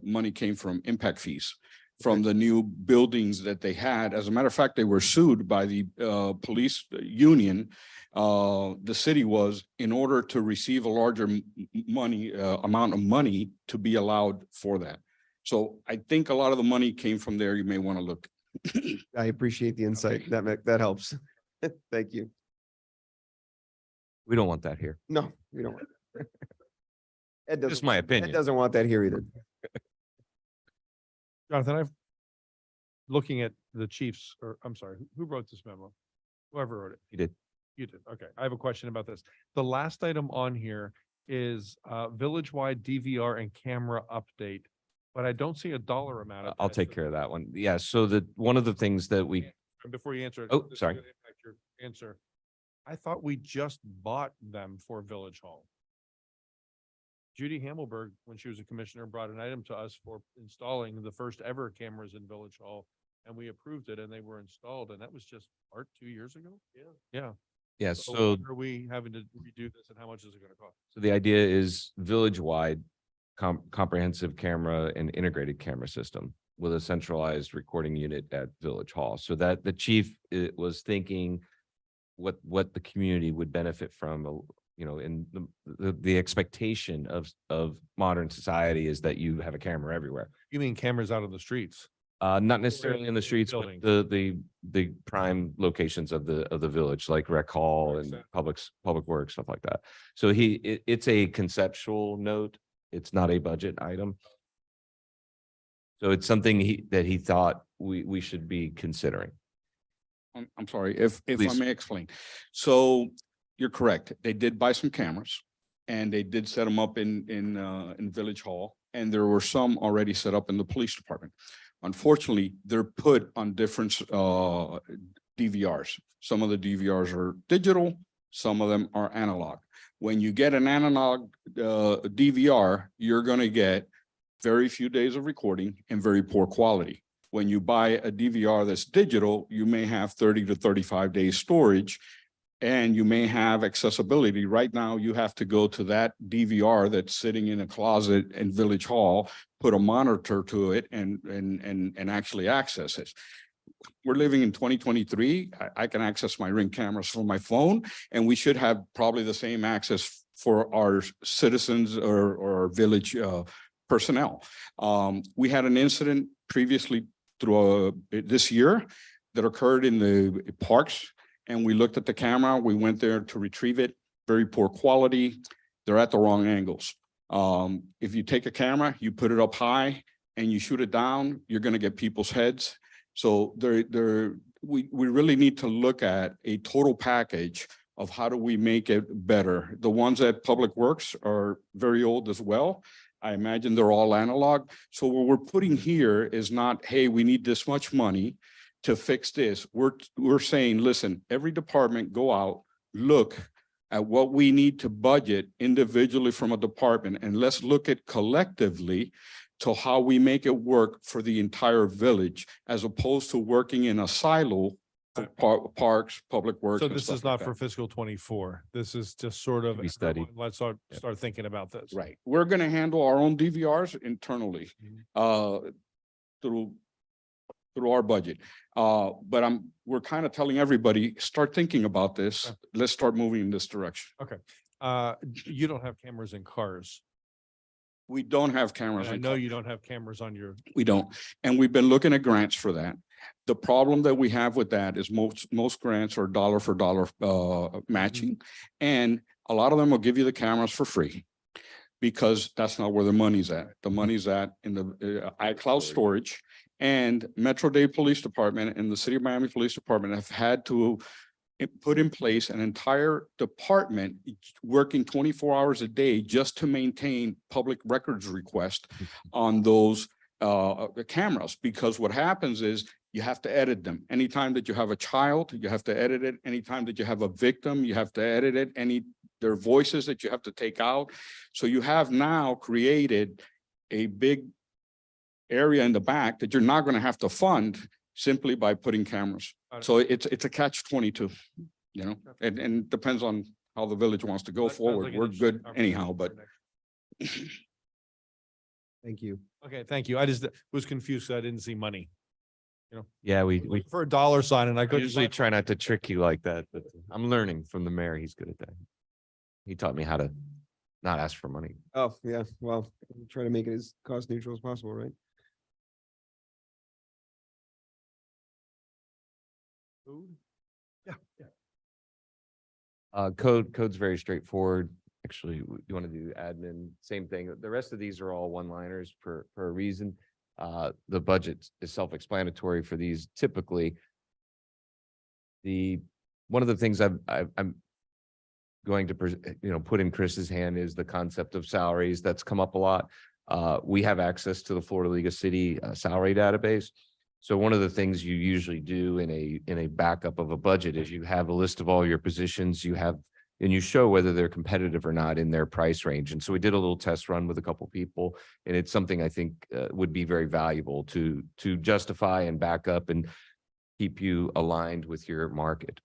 money came from impact fees from the new buildings that they had. As a matter of fact, they were sued by the police union. The city was, in order to receive a larger amount of money to be allowed for that. So I think a lot of the money came from there. You may want to look. I appreciate the insight. That helps. Thank you. We don't want that here. No, we don't. Ed doesn't, Just my Ed opinion. doesn't want that here either. Jonathan, I have looking at the chiefs, or I'm sorry, who wrote this memo? Whoever wrote it. You did. You did. Okay. I have a question about this. The last item on here is village-wide DVR and camera update, but I don't see a dollar amount. I'll take care of that one. Yeah, so one of the things that we, And before you answer. Oh, this is sorry. gonna impact your answer. I thought we just bought them for Village Hall. Judy Hamelberg, when she was a commissioner, brought an item to us for installing the first ever cameras in Village Hall. And we approved it and they were installed, and that was just 2 years ago? Yeah. yeah, So so when are we having to redo this and how much is it gonna cost? So the idea is village-wide comprehensive camera and integrated camera system with a centralized recording unit at Village Hall. So that the chief was thinking what the community would benefit from, in the expectation of modern society is that you have a camera everywhere. You mean cameras out on the streets? Not necessarily in the streets, but buildings. the prime locations of the village, like rec hall Rec and center. public works, stuff like that. So it's a conceptual note. It's not a budget item. So it's something that he thought we should be considering. I'm sorry, if I Please. may explain. So you're correct. They did buy some cameras and they did set them up in Village Hall. And there were some already set up in the police department. Unfortunately, they're put on different DVRs. Some of the DVRs are digital, some of them are analog. When you get an analog DVR, you're going to get very few days of recording and very poor quality. When you buy a DVR that's digital, you may have 30 to 35 days storage and you may have accessibility. Right now, you have to go to that DVR that's sitting in a closet in Village Hall, put a monitor to it and actually access it. We're living in 2023. I can access my Ring cameras from my phone, and we should have probably the same access for our citizens or village personnel. We had an incident previously through this year that occurred in the parks, and we looked at the camera. We went there to retrieve it. Very poor quality. They're at the wrong angles. If you take a camera, you put it up high and you shoot it down, you're going to get people's heads. So we really need to look at a total package of how do we make it better. The ones at Public Works are very old as well. I imagine they're all analog. So what we're putting here is not, hey, we need this much money to fix this. We're saying, listen, every department go out, look at what we need to budget individually from a department, and let's look at collectively to how we make it work for the entire village, as opposed to working in a silo for parks, public works. So and this stuff is like not that. for fiscal 24. This is just sort of. To be studied. everyone, Let's start thinking about this. Right. We're going to handle our own DVRs internally through our budget. But we're kind of telling everybody, start thinking about this. Okay. Let's start moving in this direction. You don't have cameras in cars. We don't have cameras. And I in know cars. you don't have cameras on your. We don't. And we've been looking at grants for that. The problem that we have with that is most grants are dollar for dollar matching. And a lot of them will give you the cameras for free because that's not where the money's at. The money's at in the iCloud storage. And Metro-Dade Police Department and the City of Miami Police Department have had to put in place an entire department working 24 hours a day just to maintain public records request on those cameras. Because what happens is you have to edit them. Anytime that you have a child, you have to edit it. Anytime that you have a victim, you have to edit it. There are voices that you have to take out. So you have now created a big area in the back that you're not going to have to fund simply by putting cameras. Got it. So it's a catch-22, and it depends on how the village wants to go That sounds forward. like an We're interesting good conversation anyhow, but for next- Thank you. Okay, thank you. I just was confused. I didn't see money. Yeah, we For a dollar sign and I couldn't. usually find try not to trick you like that, but I'm learning from the mayor. He's good at that. He taught me how to not ask for money. Oh, yeah, well, try to make it as cost neutral as possible, right? food. Yeah. Code's very straightforward. Actually, you want to do admin, same thing. The rest of these are all one-liners for a reason. The budget is self-explanatory for these typically. One of the things I'm going to, put in Chris's hand is the concept of salaries. That's come up a lot. We have access to the Florida League of City salary database. So one of the things you usually do in a backup of a budget is you have a list of all your positions and you show whether they're competitive or not in their price range. And so we did a little test run with a couple people, and it's something I think would be very valuable to justify and back up and keep you aligned with your market.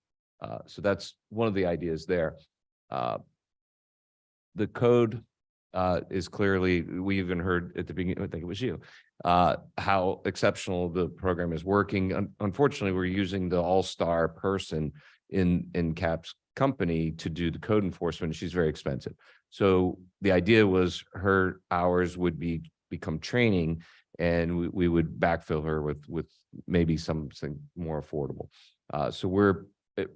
So that's one of the ideas there. The code is clearly, we even heard at the beginning, I think it was you, how exceptional the program is working. Unfortunately, we're using the all-star person in CAP's company to do the code enforcement, and she's very expensive. So the idea was her hours would become training, and we would backfill her with maybe something more affordable. So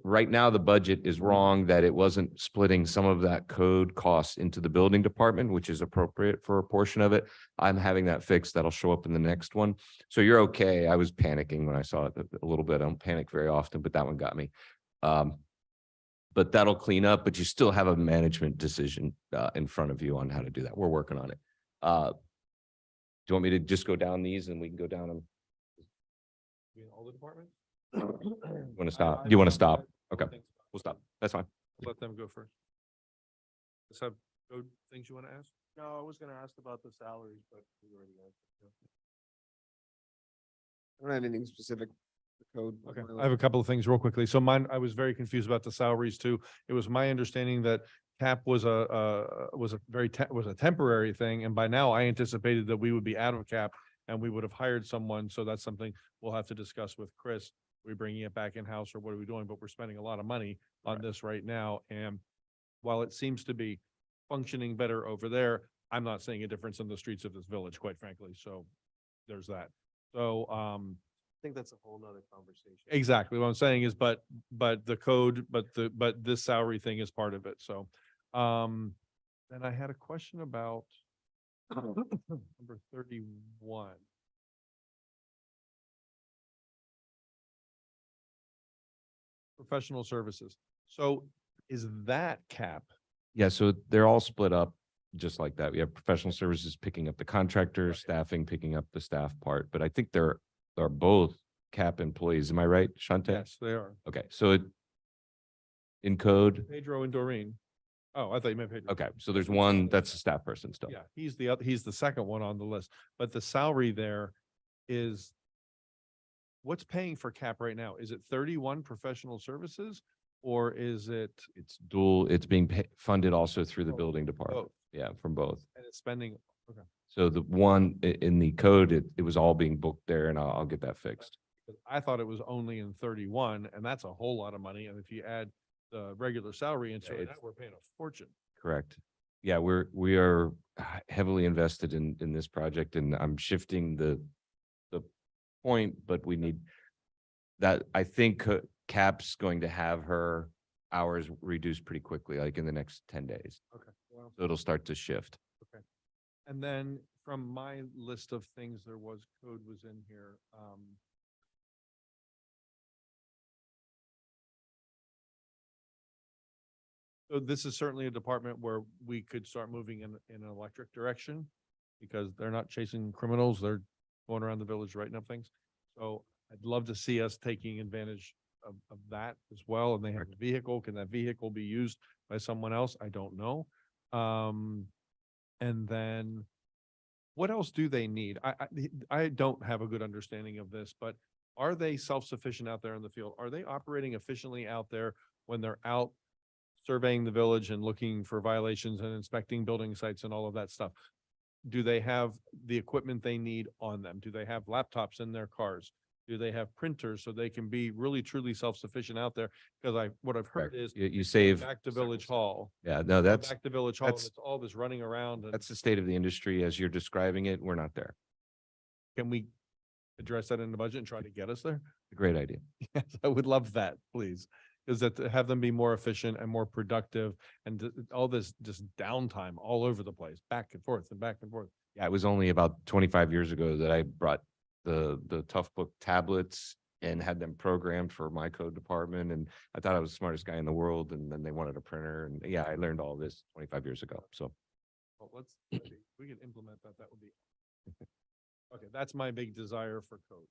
right now the budget is wrong that it wasn't splitting some of that code costs into the building department, which is appropriate for a portion of it. I'm having that fixed. That'll show up in the next one. So you're okay. I was panicking when I saw it a little bit. I don't panic very often, but that one got me. But that'll clean up, but you still have a management decision in front of you on how to do that. We're working on it. Do you want me to just go down these and we can go down them? All the departments? Want to stop? Do you want to stop? Okay, we'll stop. That's fine. Let them go first. Let's have code things you want to ask? No, I was gonna ask about the salaries, but we already answered. I don't have anything specific. The code. Okay, I have a couple of things real quickly. So mine, I was very confused about the salaries too. It was my understanding that CAP was a temporary thing, and by now I anticipated that we would be out of CAP and we would have hired someone. So that's something we'll have to discuss with Chris. Are we bringing it back in-house or what are we doing? But we're spending a lot of money on this right now. And while it seems to be functioning better over there, I'm not seeing a difference in the streets of this village, quite frankly. So there's that. So, I think that's a whole nother conversation. exactly what I'm saying is, but the code, but this salary thing is part of it. So, then I had a question about number 31. Professional services. So is that CAP? Yeah, so they're all split up just like that. We have professional services picking up the contractor, staffing picking up the staff part, but I think they're both CAP employees. Am I right, Shante? Yes, they are. Okay, so in code, Pedro and Doreen. Oh, I thought you meant Pedro. okay, so there's one that's a staff person still. Yeah, he's the second one on the list, but the salary there is what's paying for CAP right now? Is it 31 professional services or is it? It's dual, it's being funded also through the building department. Both. Yeah, from both. And it's spending, okay. So the one in the code, it was all being booked there, and I'll get that fixed. I thought it was only in 31, and that's a whole lot of money. And if you add the regular salary into it, we're paying a fortune. Correct. Yeah, we are heavily invested in this project, and I'm shifting the point, but we need that. I think CAP's going to have her hours reduced pretty quickly, like in the next 10 days. Okay. Well, So it'll start to shift. okay. And then from my list of things, there was code was in here. So this is certainly a department where we could start moving in an electric direction because they're not chasing criminals. They're going around the village writing up things. So I'd love to see us taking advantage of that as well. And they have a vehicle. Can that vehicle be used by someone else? I don't know. And then what else do they need? I don't have a good understanding of this, but are they self-sufficient out there in the field? Are they operating efficiently out there when they're out surveying the village and looking for violations and inspecting building sites and all of that stuff? Do they have the equipment they need on them? Do they have laptops in their cars? Do they have printers so they can be really truly self-sufficient out there? Because what I've heard is You save. back to Village Hall. Yeah, no, that's, Back to Village Hall, and that's- it's all this running around. And that's the state of the industry as you're describing it. We're not there. can we address that in the budget and try to get us there? A great idea. Yes, I would love that, please. Is that to have them be more efficient and more productive and all this just downtime all over the place, back and forth and back and forth. Yeah, it was only about 25 years ago that I brought the Tough Book tablets and had them programmed for my code department. And I thought I was the smartest guy in the world. And then they wanted a printer. And yeah, I learned all this 25 years ago. So Well, we can implement that. That would be. Okay, that's my big desire for code.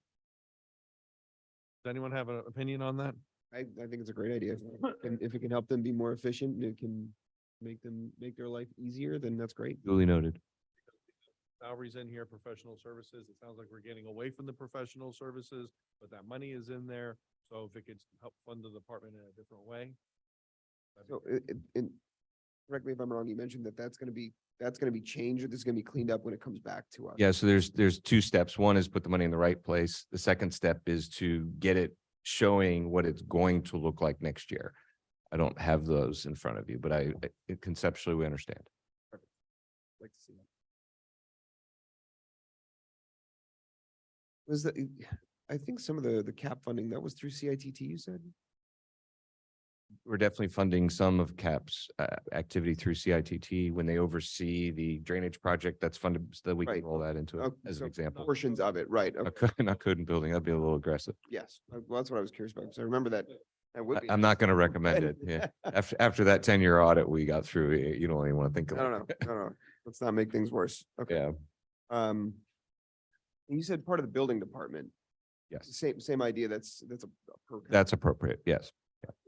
Does anyone have an opinion on that? I think it's a great idea. And if it can help them be more efficient, and it can make their life easier, then that's great. duly noted. Salaries in here, professional services. It sounds like we're getting away from the professional services, but that money is in there. So if it could help fund the department in a different way. that'd be So great. correct me if I'm wrong, you mentioned that that's gonna be changed, or this is gonna be cleaned up when it comes back to us? Yeah, so there's two steps. One is put the money in the right place. The second step is to get it showing what it's going to look like next year. I don't have those in front of you, but conceptually, we understand. Like to see that. Was that, I think some of the cap funding, that was through CITT, you said? We're definitely funding some of CAP's activity through CITT when they oversee the drainage project that's funded so that we can Right. roll that into it Oh, as so an example. Portions of it, right, okay, Not code and building, that'd be a little aggressive. yes, well, that's what I was curious about, because I remember that. That would be. I'm not going to recommend it. Yeah. After that 10-year audit we got through, you don't even want to think No, about it. no, let's not make things worse, okay. Yeah, You said part of the building department, yes, same idea, that's a per. that's appropriate. Yes.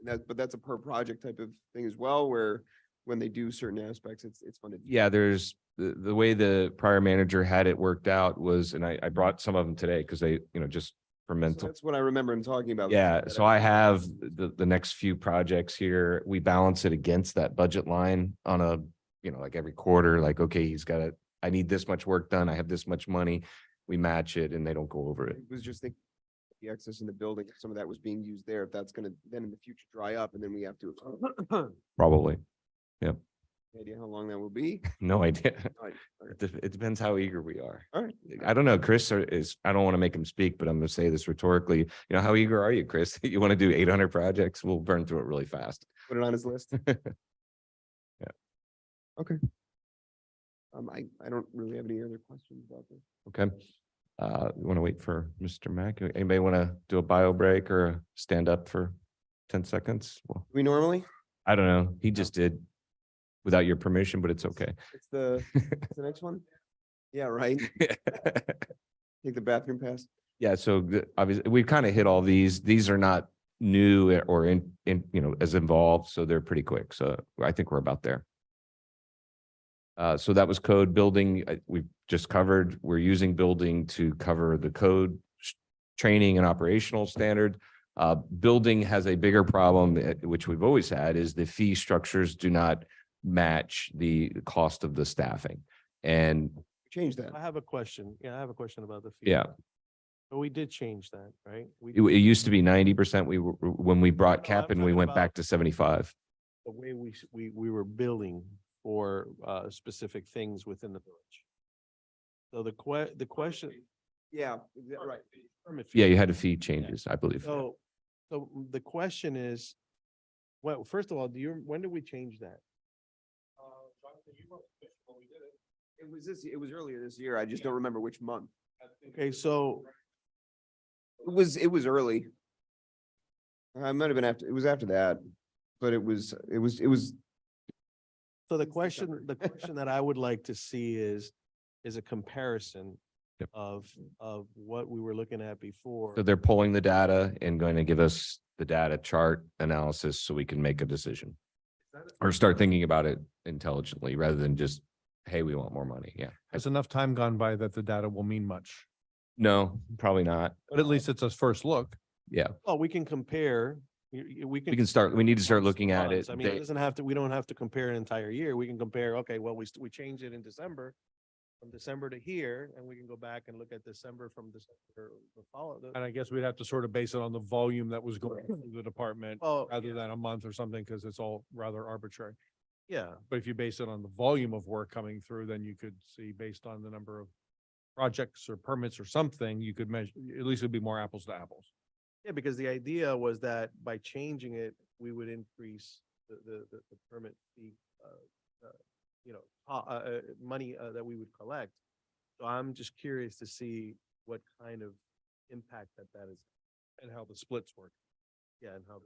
But that's a per project type of thing as well, where when they do certain aspects, it's funded. Yeah, there's the way the prior manager had it worked out was, and I brought some of them today because they, just for So mental. that's what I remember in talking about. Yeah, that so I have the next few projects here. We balance it against that budget line on a, like every quarter, like, okay, I need this much work done. I have this much money. We match it and they don't go over I it. was just thinking the excess in the building, if some of that was being used there, if that's gonna then in the future dry up, and then we have to. Probably. Idea how long that will be? No idea. Right, It depends how eager we are. all right. I don't know, Chris I don't want to make him speak, but I'm going to say this rhetorically. How eager are you, Chris? You want to do 800 projects? We'll burn through it really fast. Put it on his list. Yeah. Okay. I don't really have any other questions about this. Okay. You want to wait for Mr. Mack? Anybody want to do a bio break or stand up for 10 seconds? Well, We normally, I don't know. He just did without your permission, but it's okay. it's the next one? Yeah, right. Take the bathroom pass. Yeah, so obviously we've kind of hit all these. These are not new or as involved, so they're pretty quick. So I think we're about there. So that was code. Building, we've just covered. We're using building to cover the code training and operational standard. Building has a bigger problem, which we've always had, is the fee structures do not match the cost of the staffing. And Change that. I have a question. Yeah, I have a question about the fee. yeah, But we did change that, right? We it used to be 90%. When we brought No, cap I'm and we talking went about- back to 75. the way we were billing for specific things within the village. So the question. Yeah, right. permit fee. Yeah, you had a fee changes, I believe. So the question is, well, first of all, when did we change that? It was earlier this year. I just don't remember which month. Okay, so It was early. I might have been it was after that, but it was. So the question that I would like to see is a comparison Yep. of what we were looking at before. So they're pulling the data and going to give us the data chart analysis so we can make a decision. Or start thinking about it intelligently rather than just, hey, we want more money. Yeah. Has enough time gone by that the data will mean much, No, probably not. but at least it's a first look. Yeah, Oh, we can compare, we can. we need to start months looking at months. it. I mean, it doesn't have to, we don't have to compare an entire year. We can compare, okay, well, we changed it in December. From December to here, and we can go back and look at December from December, the follow. And I guess we'd have to sort of base it on the volume that was going through the department Oh, rather than a month or something, because it's all rather arbitrary. yeah, But if you base it on the volume of work coming through, then you could see based on the number of projects or permits or something, you could measure, at least it'd be more apples to apples. yeah, because the idea was that by changing it, we would increase the permit fee, money that we would collect. So I'm just curious to see what kind of impact that is. And how the splits work. Yeah, and how.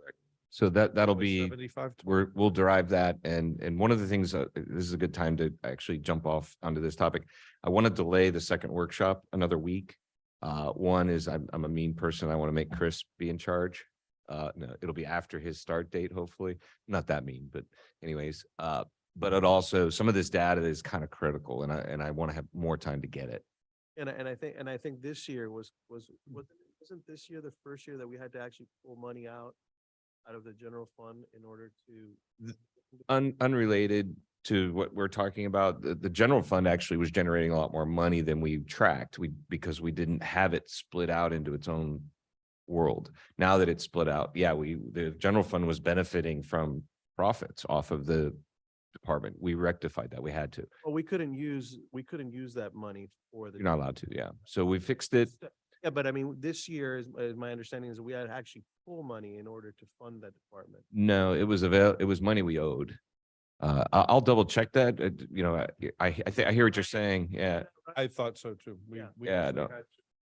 So that'll be, 75, we'll derive that. And one of the things, this is a good time to actually jump off onto this topic. I want to delay the second workshop another week. One is I'm a mean person. I want to make Chris be in charge. No, it'll be after his start date, hopefully. Not that mean, but anyways, but it also, some of this data is kind of critical and I want to have more time to get it. And I think this year wasn't this year the first year that we had to actually pull money out of the general fund in order to. Unrelated to what we're talking about, the general fund actually was generating a lot more money than we tracked. Because we didn't have it split out into its own world. Now that it's split out, yeah, the general fund was benefiting from profits off of the department. We rectified that. We had to. Well, we couldn't use that money for the. You're not allowed to, yeah. So we fixed it. Yeah, but I mean, this year is my understanding is we had to actually pull money in order to fund that department. No, it was money we owed. I'll double check that. You know, I think I hear what you're saying. Yeah. I thought so too. Yeah. Yeah, actually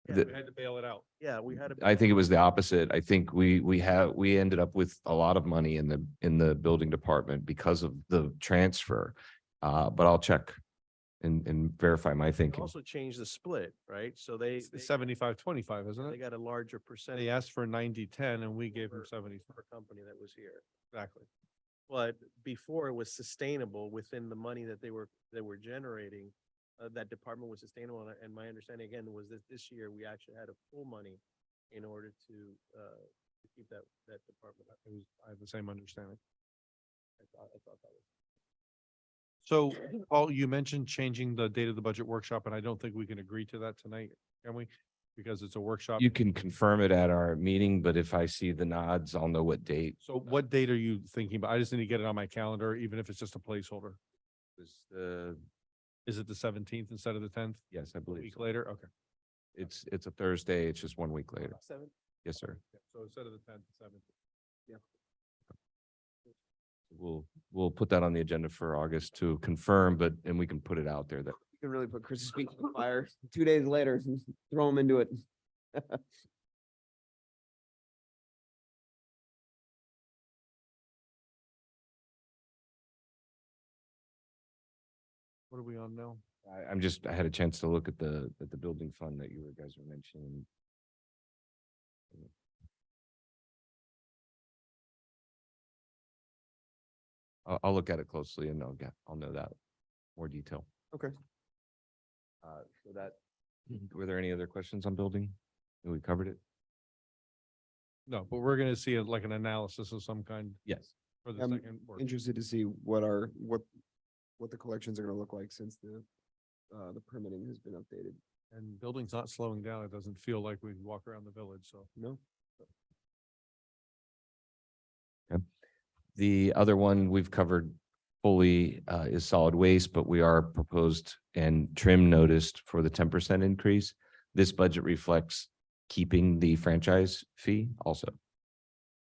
no. we had to bail it out. Yeah, we had to. I think it was the opposite. I think we ended up with a lot of money in the building department because of the transfer. But I'll check and verify my They thinking. also changed the split, right? So they. It's 75-25, isn't They it? got a larger percentage. They asked for 90-10 and we gave them 70. Per company that was here. Exactly. But before it was sustainable within the money that they were generating, that department was sustainable. And my understanding again was that this year we actually had to pull money in order to keep that department. I have the same understanding. I thought that was. So, Paul, you mentioned changing the date of the budget workshop, and I don't think we can agree to that tonight, can we? Because it's a workshop. You can confirm it at our meeting, but if I see the nods, I'll know what date. So what date are you thinking about? I just need to get it on my calendar, even if it's just a placeholder. Is it the 17th instead of the 10th? Yes, I A believe week so. later? Okay. It's a Thursday. It's just 1 week later. 7th? Yes, sir. So instead of the 10th, the 7th. We'll put that on the agenda for August to confirm, and we can put it out there that You can really put Chris's feet to the fire 2 days later, throw him into it. What are we on now? I had a chance to look at the building fund that you guys were mentioning. I'll look at it closely and I'll know that more detail. Okay. So that, were there any other questions on building? We covered it? No, but we're gonna see like an analysis of some kind Yes. for the I'm second. work. interested to see what the collections are gonna look like since the permitting has been updated. And building's not slowing down. It doesn't feel like we can walk around the village, so. No? The other one we've covered fully is solid waste, but we are proposed and trim noticed for the 10% increase. This budget reflects keeping the franchise fee also.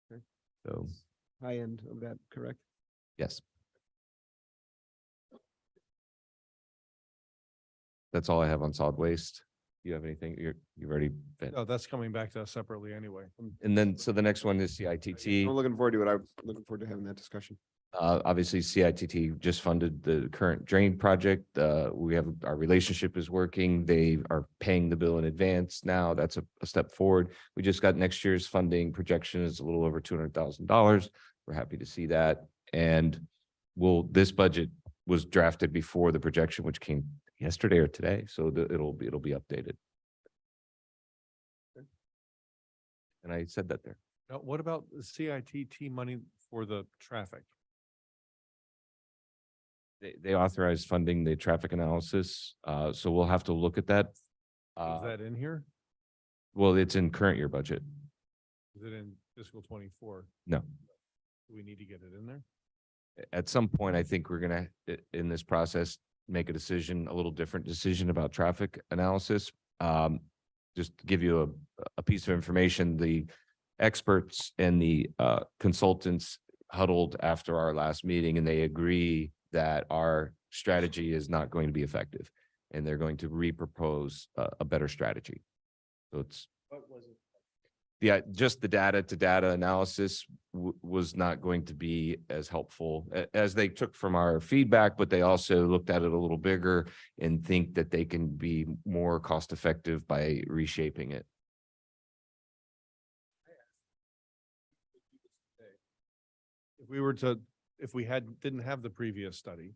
Okay. So, High end of that, correct? yes. That's all I have on solid waste. You have anything? You've already been. No, that's coming back to us separately anyway. And then, so the next one is CITT. I'm looking forward to it. I'm looking forward to having that discussion. Obviously CITT just funded the current drain project. We have, our relationship is working. They are paying the bill in advance now. That's a step forward. We just got next year's funding projection is a little over $200,000. We're happy to see that. And this budget was drafted before the projection, which came yesterday or today. So it'll be updated. And I said that there. Now, what about the CITT money for the traffic? They authorized funding the traffic analysis. So we'll have to look at that. Is that in here? Well, it's in current year budget. Is it in fiscal 24? No. Do we need to get it in there? At some point, I think we're gonna, in this process, make a decision, a little different decision about traffic analysis. Just to give you a piece of information, the experts and the consultants huddled after our last meeting and they agree that our strategy is not going to be effective. and they're going to repropose a better strategy. So it's What was it? just the data to data analysis was not going to be as helpful as they took from our feedback, but they also looked at it a little bigger and think that they can be more cost effective by reshaping it. If we didn't have the previous study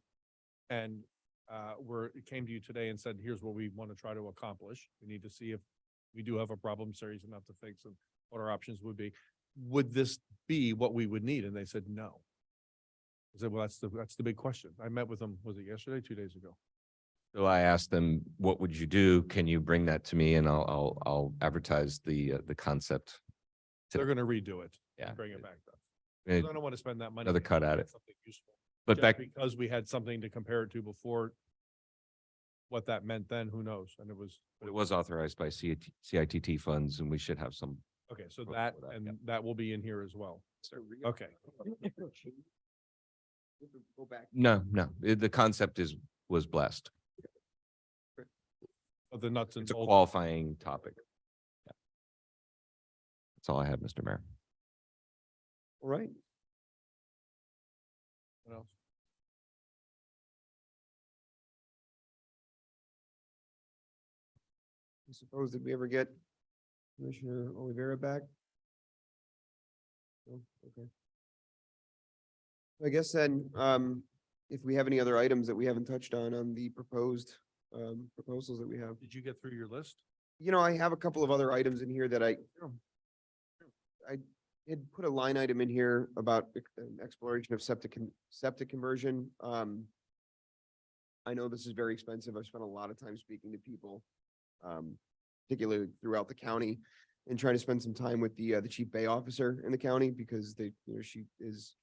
and it came to you today and said, here's what we want to try to accomplish. We need to see if we do have a problem serious enough to fix and what our options would be. Would this be what we would need? And they said, no. I said, well, that's the big question. I met with them, was it yesterday, 2 days ago? So I asked them, what would you do? Can you bring that to me? And I'll advertise the concept. They're going to redo it. Yeah. And bring it back though. Eh, I don't want to spend that money. Another cut at it. Something useful. But Just back, because we had something to compare it to before, what that meant then, who knows? And it was authorized by CITT funds, and we should have some. okay, so for that, that, and yeah. that will be in here as well. Okay. Go back. No, the concept was blessed. Of the nuts and It's a bolts. qualifying topic. Yeah. That's all I have, Mr. Mayor. All right. What else? I suppose, did we ever get Commissioner Oliveira back? No, okay. I guess then, if we have any other items that we haven't touched on the proposed, proposals that we have. Did you get through your list? You know, I have a couple of other items in here that I had put a line item in here about exploration of septic conversion. I know this is very expensive. I've spent a lot of time speaking to people, particularly throughout the county, and trying to spend some time with the chief bay officer in the county because she is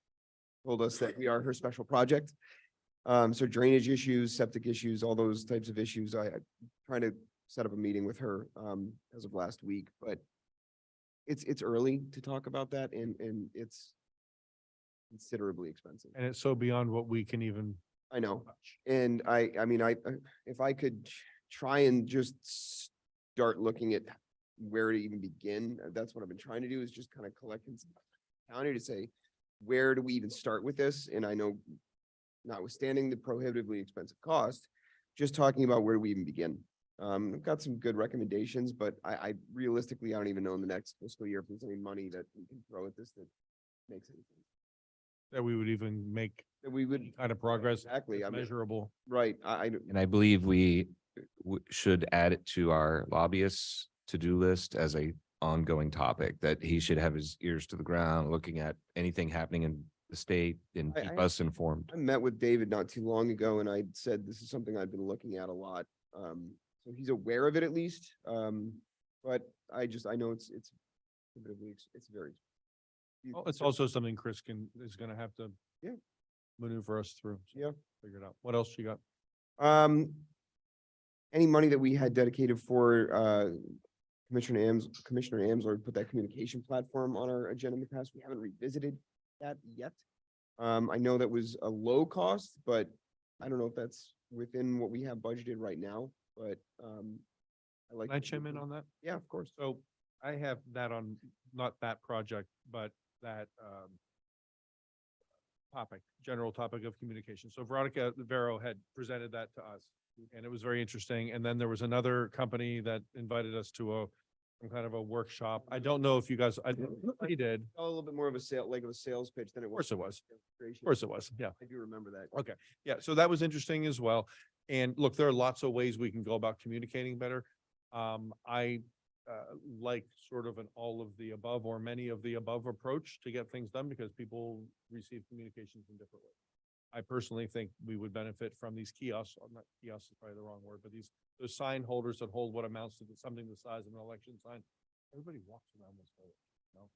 told us that we are her special project. So drainage issues, septic issues, all those types of issues. I trying to set up a meeting with her as of last week, but it's early to talk about that and it's considerably expensive. And it's so beyond what we can even I know. touch. And I mean, if I could try and just start looking at where to even begin, that's what I've been trying to do is just kind of collect county to say, where do we even start with this? And I know notwithstanding the prohibitively expensive cost, just talking about where do we even begin? I've got some good recommendations, but I realistically, I don't even know in the next fiscal year if there's any money that we can throw at this that makes any sense. That we would even make That we would, kind of progress. exactly, that's I mean, measurable. right, And I believe we should add it to our lobbyists' to-do list as a ongoing topic, that he should have his ears to the ground, looking at anything happening in the state and keep us informed. I met with David not too long ago and I said, this is something I've been looking at a lot. So he's aware of it at least. But I know it's very. Well, it's also something Chris is gonna have to Yeah. maneuver us through. So Yeah. Figure it out. What else you got? Any money that we had dedicated for Commissioner Amsler put that communication platform on our agenda in the past. We haven't revisited that yet. I know that was a low cost, but I don't know if that's within what we have budgeted right now, but I like. Can I chime in on that? Yeah, of course. So I have that on, not that project, but that general topic of communication. So Veronica Vero had presented that to us and it was very interesting. And then there was another company that invited us to some kind of a workshop. I don't know if you guys, I did. A little bit more of a sales pitch than it was. Of course it was. Yeah. I do remember that. Okay. Yeah. So that was interesting as well. And look, there are lots of ways we can go about communicating better. I like sort of an all of the above or many of the above approach to get things done because people receive communications in different ways. I personally think we would benefit from these kiosks, or not kiosks is probably the wrong word, but those sign holders that hold what amounts to something the size of an election sign. Everybody walks around this building, you know?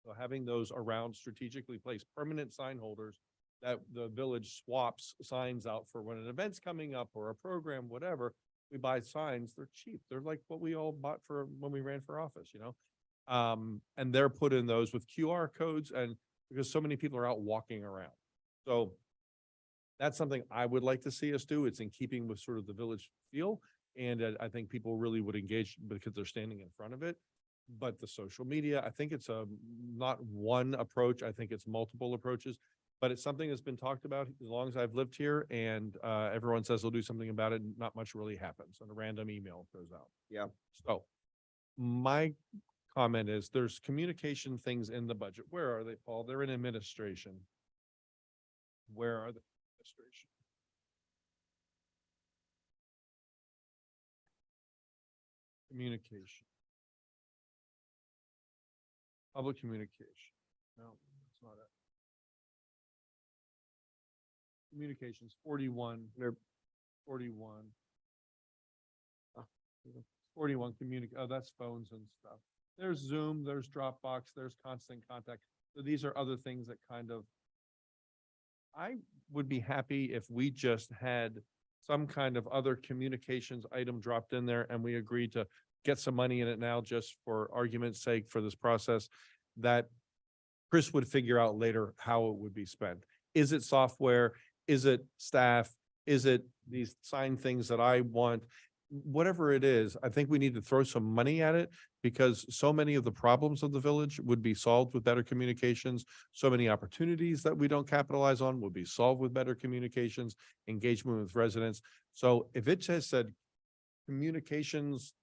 So having those around strategically placed permanent sign holders that the village swaps signs out for when an event's coming up or a program, whatever, we buy signs, they're cheap. They're like what we all bought for when we ran for office, you know? And they're put in those with QR codes and because so many people are out walking around. So That's something I would like to see us do. It's in keeping with sort of the village feel. And I think people really would engage because they're standing in front of it. But the social media, I think it's not one approach. I think it's multiple approaches. But it's something that's been talked about as long as I've lived here, and everyone says they'll do something about it. Not much really happens, and a random email goes out. Yeah. So my comment is there's communication things in the budget. Where are they, Paul? They're in administration. Where are the administration? Communication. Public communication. No, that's not it. Communications, 41. They're 41. 41 oh, that's phones and stuff. There's Zoom, there's Dropbox, there's Constant Contact. So these are other things that kind of, I would be happy if we just had some kind of other communications item dropped in there and we agreed to get some money in it now just for argument's sake for this process, that Chris would figure out later how it would be spent. Is it software? Is it staff? Is it these sign things that I want? Whatever it is, I think we need to throw some money at it because so many of the problems of the village would be solved with better communications. So many opportunities that we don't capitalize on will be solved with better communications, engagement with residents. So if it just said communications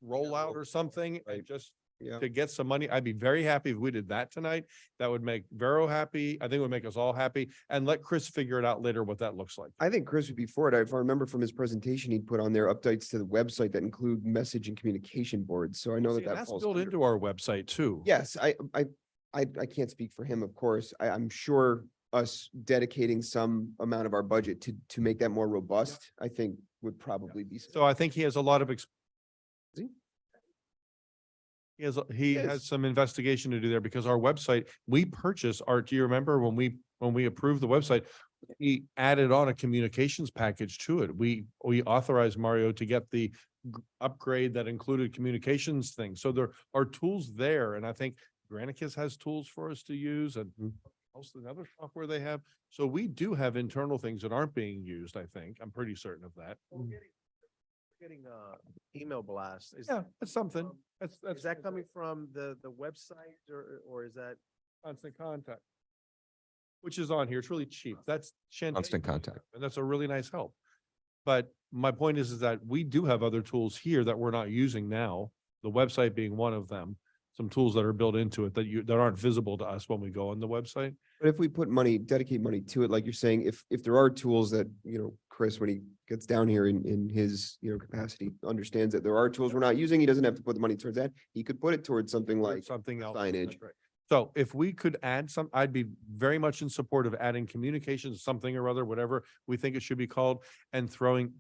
rollout or something, and just Yeah. to get some money, I'd be very happy if we did that tonight. That would make Vero happy. I think it would make us all happy, and let Chris figure it out later what that looks like. I think Chris would be for it. If I remember from his presentation, he'd put on there updates to the website that include message and communication boards. So I know See, that and that that's falls built under- into our website too. Yes, I can't speak for him, of course. I'm sure us dedicating some amount of our budget to make that more robust, I think would probably be. So I think he has a lot of Is he? he Yes. has some investigation to do there because our website, we purchased do you remember when we approved the website, we added on a communications package to it. We authorized Mario to get the upgrade that included communications things. So there are tools there. And I think Granicus has tools for us to use and most of the other software they have. So we do have internal things that aren't being used, I think. I'm pretty certain of that. Getting email blast. Yeah, that's something. That's Is that coming from the website or is that? Constant Contact, which is on here. It's really cheap. That's Constant Contact. and that's a really nice help. But my point is that we do have other tools here that we're not using now, the website being one of them. Some tools that are built into it that aren't visible to us when we go on the website. But if we put money, dedicate money to it, like you're saying, if there are tools that, Chris, when he gets down here in his, capacity, understands that there are tools we're not using, he doesn't have to put the money towards that. He could put it towards something Or like something else. signage. That's right. So if we could add some, I'd be very much in support of adding communications, something or other, whatever we think it should be called, and throwing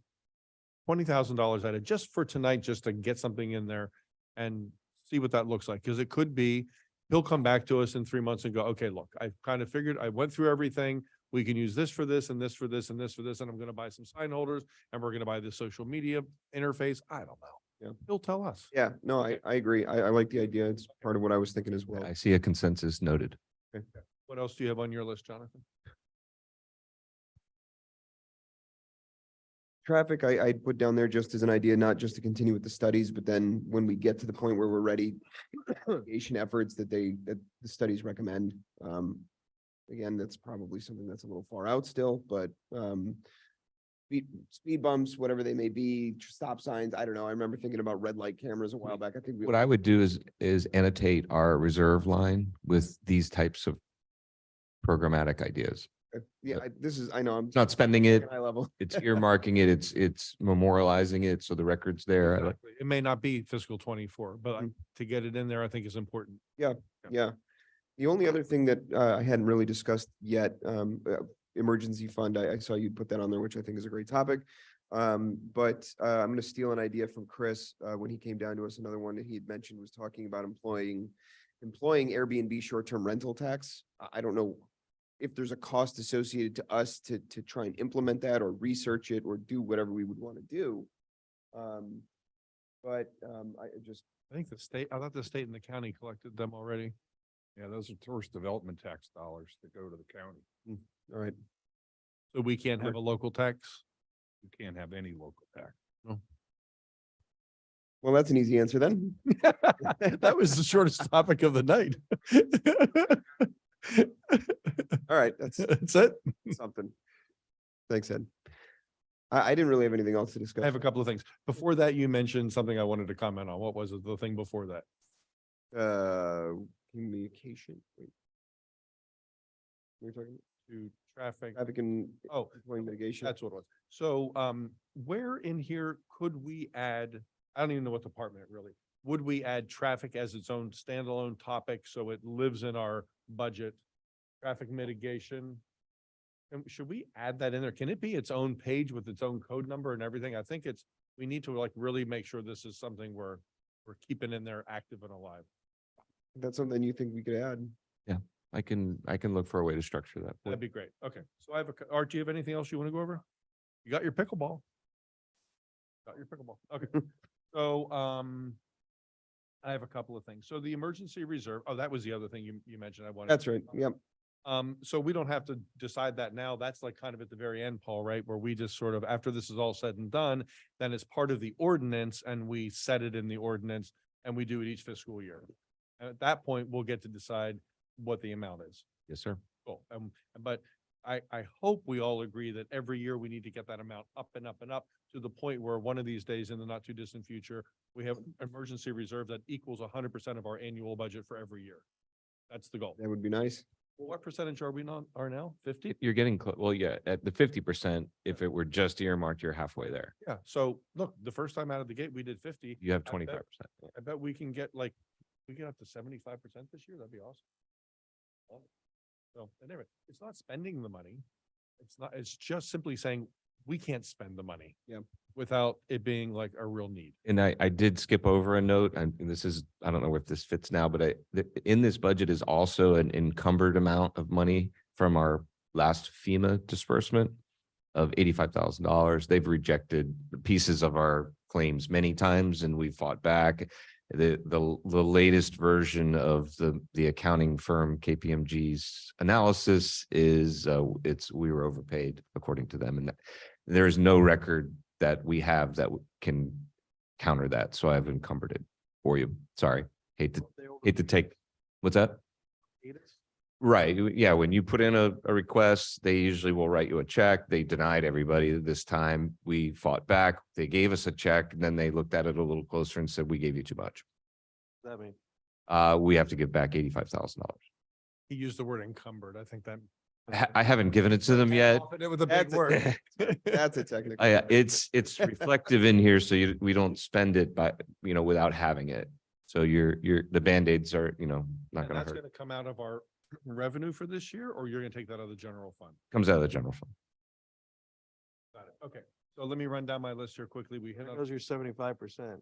$20,000 at it just for tonight, just to get something in there and see what that looks like. Because it could be, he'll come back to us in 3 months and go, okay, look, I kind of figured, I went through everything. We can use this for this and this for this and this for this. And I'm going to buy some sign holders and we're going to buy this social media interface. I don't know. Yeah. He'll tell us. Yeah, no, I agree. I like the idea. It's part of what I was thinking as well. I see a consensus noted. What else do you have on your list, Jonathan? Traffic, I'd put down there just as an idea, not just to continue with the studies, but then when we get to the point where we're ready, mitigation efforts that the studies recommend. Again, that's probably something that's a little far out still, but speed bumps, whatever they may be, stop signs, I don't know. I remember thinking about red light cameras a while back. I think What I would do is annotate our reserve line with these types of programmatic ideas. Yeah, I know, I'm Not spending it, high level. it's earmarking it, it's memorializing it, so the record's there. Exactly. It may not be fiscal 24, but Mhm. to get it in there, I think is important. Yeah. The only other thing that I hadn't really discussed yet, emergency fund, I saw you put that on there, which I think is a great topic. But I'm going to steal an idea from Chris when he came down to us. Another one that he had mentioned was talking about employing Airbnb short-term rental tax. I don't know if there's a cost associated to us to try and implement that or research it or do whatever we would want to do. But I think I thought the state and the county collected them already. Yeah, those are tourist development tax dollars that go to the county. all right. So we can't have a local tax? You can't have any local tax. Well, that's an easy answer then. That was the shortest topic of the night. All right, that's That's it. something. Thanks, Ed. I didn't really have anything else to discuss. I have a couple of things. Before that, you mentioned something I wanted to comment on. What was it? The thing before that? Communication. Wait. We're talking To traffic. traffic and Oh, point mitigation. that's what it was. So, where in here could we add, I don't even know what department really, would we add traffic as its own standalone topic so it lives in our budget? Traffic mitigation? And should we add that in there? Can it be its own page with its own code number and everything? I think we need to like really make sure this is something we're keeping in there active and alive. That's something you think we could add? I can look for a way to structure that. for That'd you. be great. Okay, so I have Art, do you have anything else you want to go over? You got your pickleball. Got your pickleball. Okay. So, I have a couple of things. So the emergency reserve, oh, that was the other thing you mentioned I wanted. That's right. Yep. So we don't have to decide that now. That's like kind of at the very end, Paul, right? Where we just sort of, after this is all said and done, then it's part of the ordinance and we set it in the ordinance and we do it each fiscal year. And at that point, we'll get to decide what the amount is. Yes, sir. Cool. But I hope we all agree that every year we need to get that amount up and up and up to the point where one of these days in the not too distant future, we have emergency reserve that equals 100% of our annual budget for every year. That's the goal. That would be nice. Well, what percentage are we now? 50? You're getting close. Well, yeah, at the 50%, if it were just earmarked, you're halfway there. Yeah. So look, the first time out of the gate, we did 50. You have I bet- 25%. I bet we can get we get up to 75% this year. That'd be awesome. So anyway, it's not spending the money. It's just simply saying we can't spend the money. Yeah. Without it being like a real need. And I did skip over a note, and this is, I don't know if this fits now, but in this budget is also an encumbered amount of money from our last FEMA disbursement of $85,000. They've rejected pieces of our claims many times and we fought back. The latest version of the accounting firm KPMG's analysis is we were overpaid according to them, and there is no record that we have that can counter that. So I've encumbered it for you. Sorry, hate to take, what's that? Right, yeah, when you put in a request, they usually will write you a check. They denied everybody this time. We fought back. They gave us a check, and then they looked at it a little closer and said, we gave you too much. That mean, We have to give back $85,000. He used the word encumbered. I think that. I haven't given it to them yet. It with a big word. That's a technical. It's reflective in here, so we don't spend it by, without having it. So the Band-Aids are, not And gonna that's hurt. gonna come out of our revenue for this year, or you're gonna take that out of the general fund? Comes out of the general fund. Got it. Okay. So let me run down my list here quickly. We hit there on. goes your 75%.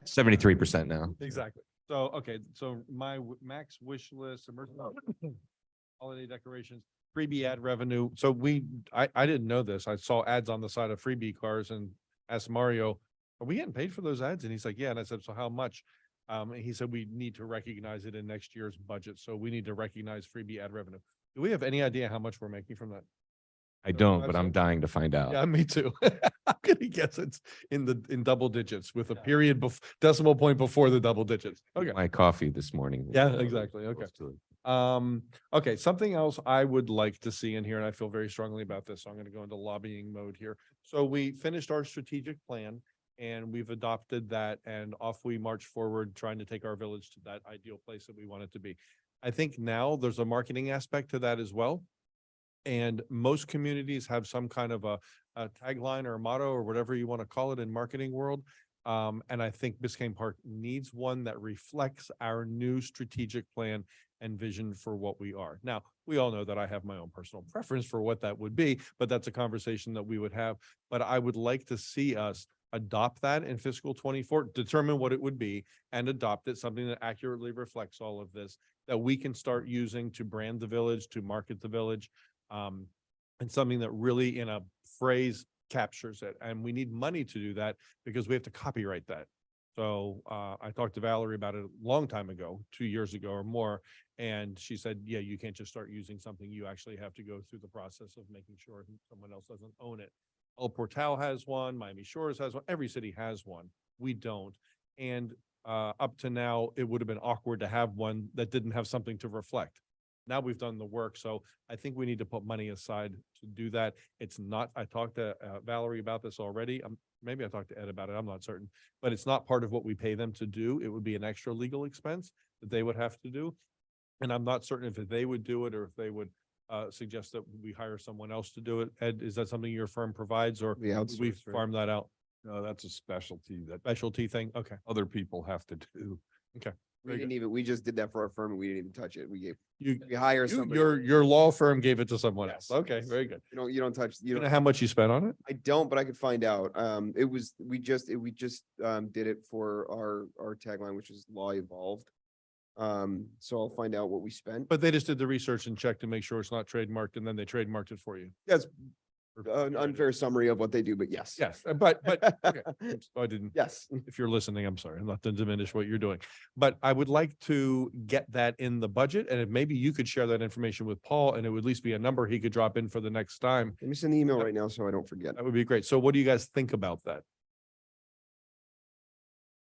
73% now. Exactly. So, okay, so my max wish list, holiday decorations, freebie ad revenue. So I didn't know this. I saw ads on the side of freebie cars and asked Mario, are we getting paid for those ads? And he's like, yeah. And I said, so how much? And he said, we need to recognize it in next year's budget. So we need to recognize freebie ad revenue. Do we have any idea how much we're making from that? I don't, but I'm dying to find out. Yeah, me too. I'm gonna guess it's in double digits with a period decimal point before the double digits. Okay. My coffee this morning. Yeah, exactly. Okay. Close to it. Okay, something else I would like to see in here, and I feel very strongly about this, so I'm gonna go into lobbying mode here. So we finished our strategic plan and we've adopted that, and off we march forward, trying to take our village to that ideal place that we want it to be. I think now there's a marketing aspect to that as well. And most communities have some kind of a tagline or a motto or whatever you want to call it in marketing world. And I think Biscayne Park needs one that reflects our new strategic plan and vision for what we are. Now, we all know that I have my own personal preference for what that would be, but that's a conversation that we would have. But I would like to see us adopt that in fiscal 24, determine what it would be and adopt it, something that accurately reflects all of this, that we can start using to brand the village, to market the village. And something that really in a phrase captures it. And we need money to do that because we have to copyright that. So I talked to Valerie about it a long time ago, 2 years ago or more. And she said, yeah, you can't just start using something. You actually have to go through the process of making sure someone else doesn't own it. El Portal has one, Miami Shores has one, every city has one. We don't. And up to now, it would have been awkward to have one that didn't have something to reflect. Now we've done the work, so I think we need to put money aside to do that. It's not, I talked to Valerie about this already. Maybe I talked to Ed about it, I'm not certain, but it's not part of what we pay them to do. It would be an extra legal expense that they would have to do. And I'm not certain if they would do it or if they would suggest that we hire someone else to do it. Ed, is that something your firm provides or The would we outsource, right? farm that out? No, that's a specialty that Specialty thing? Okay, other people have to do. okay. We Very didn't even, we just did that for our firm and we didn't even touch it. We hire somebody. Your law firm gave it to someone else. Yes. Okay, very good. You don't touch, You know how much you spent on it? I don't, but I could find out. We just did it for our tagline, which is Law Evolved. So I'll find out what we spent. But they just did the research and checked to make sure it's not trademarked and then they trademarked it for you. That's an unfair summary of what they do, but yes. Yes, but, okay. Oops, I didn't. Yes. If you're listening, I'm sorry, not to diminish what you're doing. But I would like to get that in the budget and if maybe you could share that information with Paul and it would at least be a number he could drop in for the next time. Let me send the email right now so I don't forget. That would be great. So what do you guys think about that?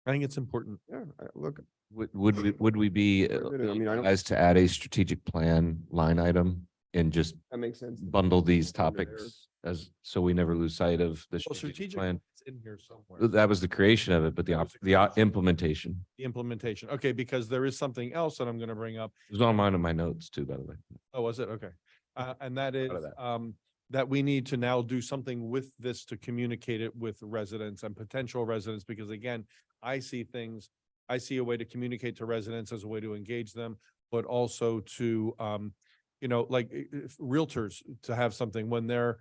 I think it's important. Yeah, look, Would we be I mean, I don't, as to add a strategic plan line item and just that makes sense. bundle these Under topics as, so we never lose sight of the Well, strategic strategic plan? it's in here somewhere. That was the creation of it, but That was the the creation. implementation The implementation. Okay, because there is something else that I'm going to bring up. it was on mine in my notes too, by the way. Oh, was it? Okay. And that is, of that. that we need to now do something with this to communicate it with residents and potential residents, because again, I see things, I see a way to communicate to residents as a way to engage them, but also to, like if realtors to have something when they're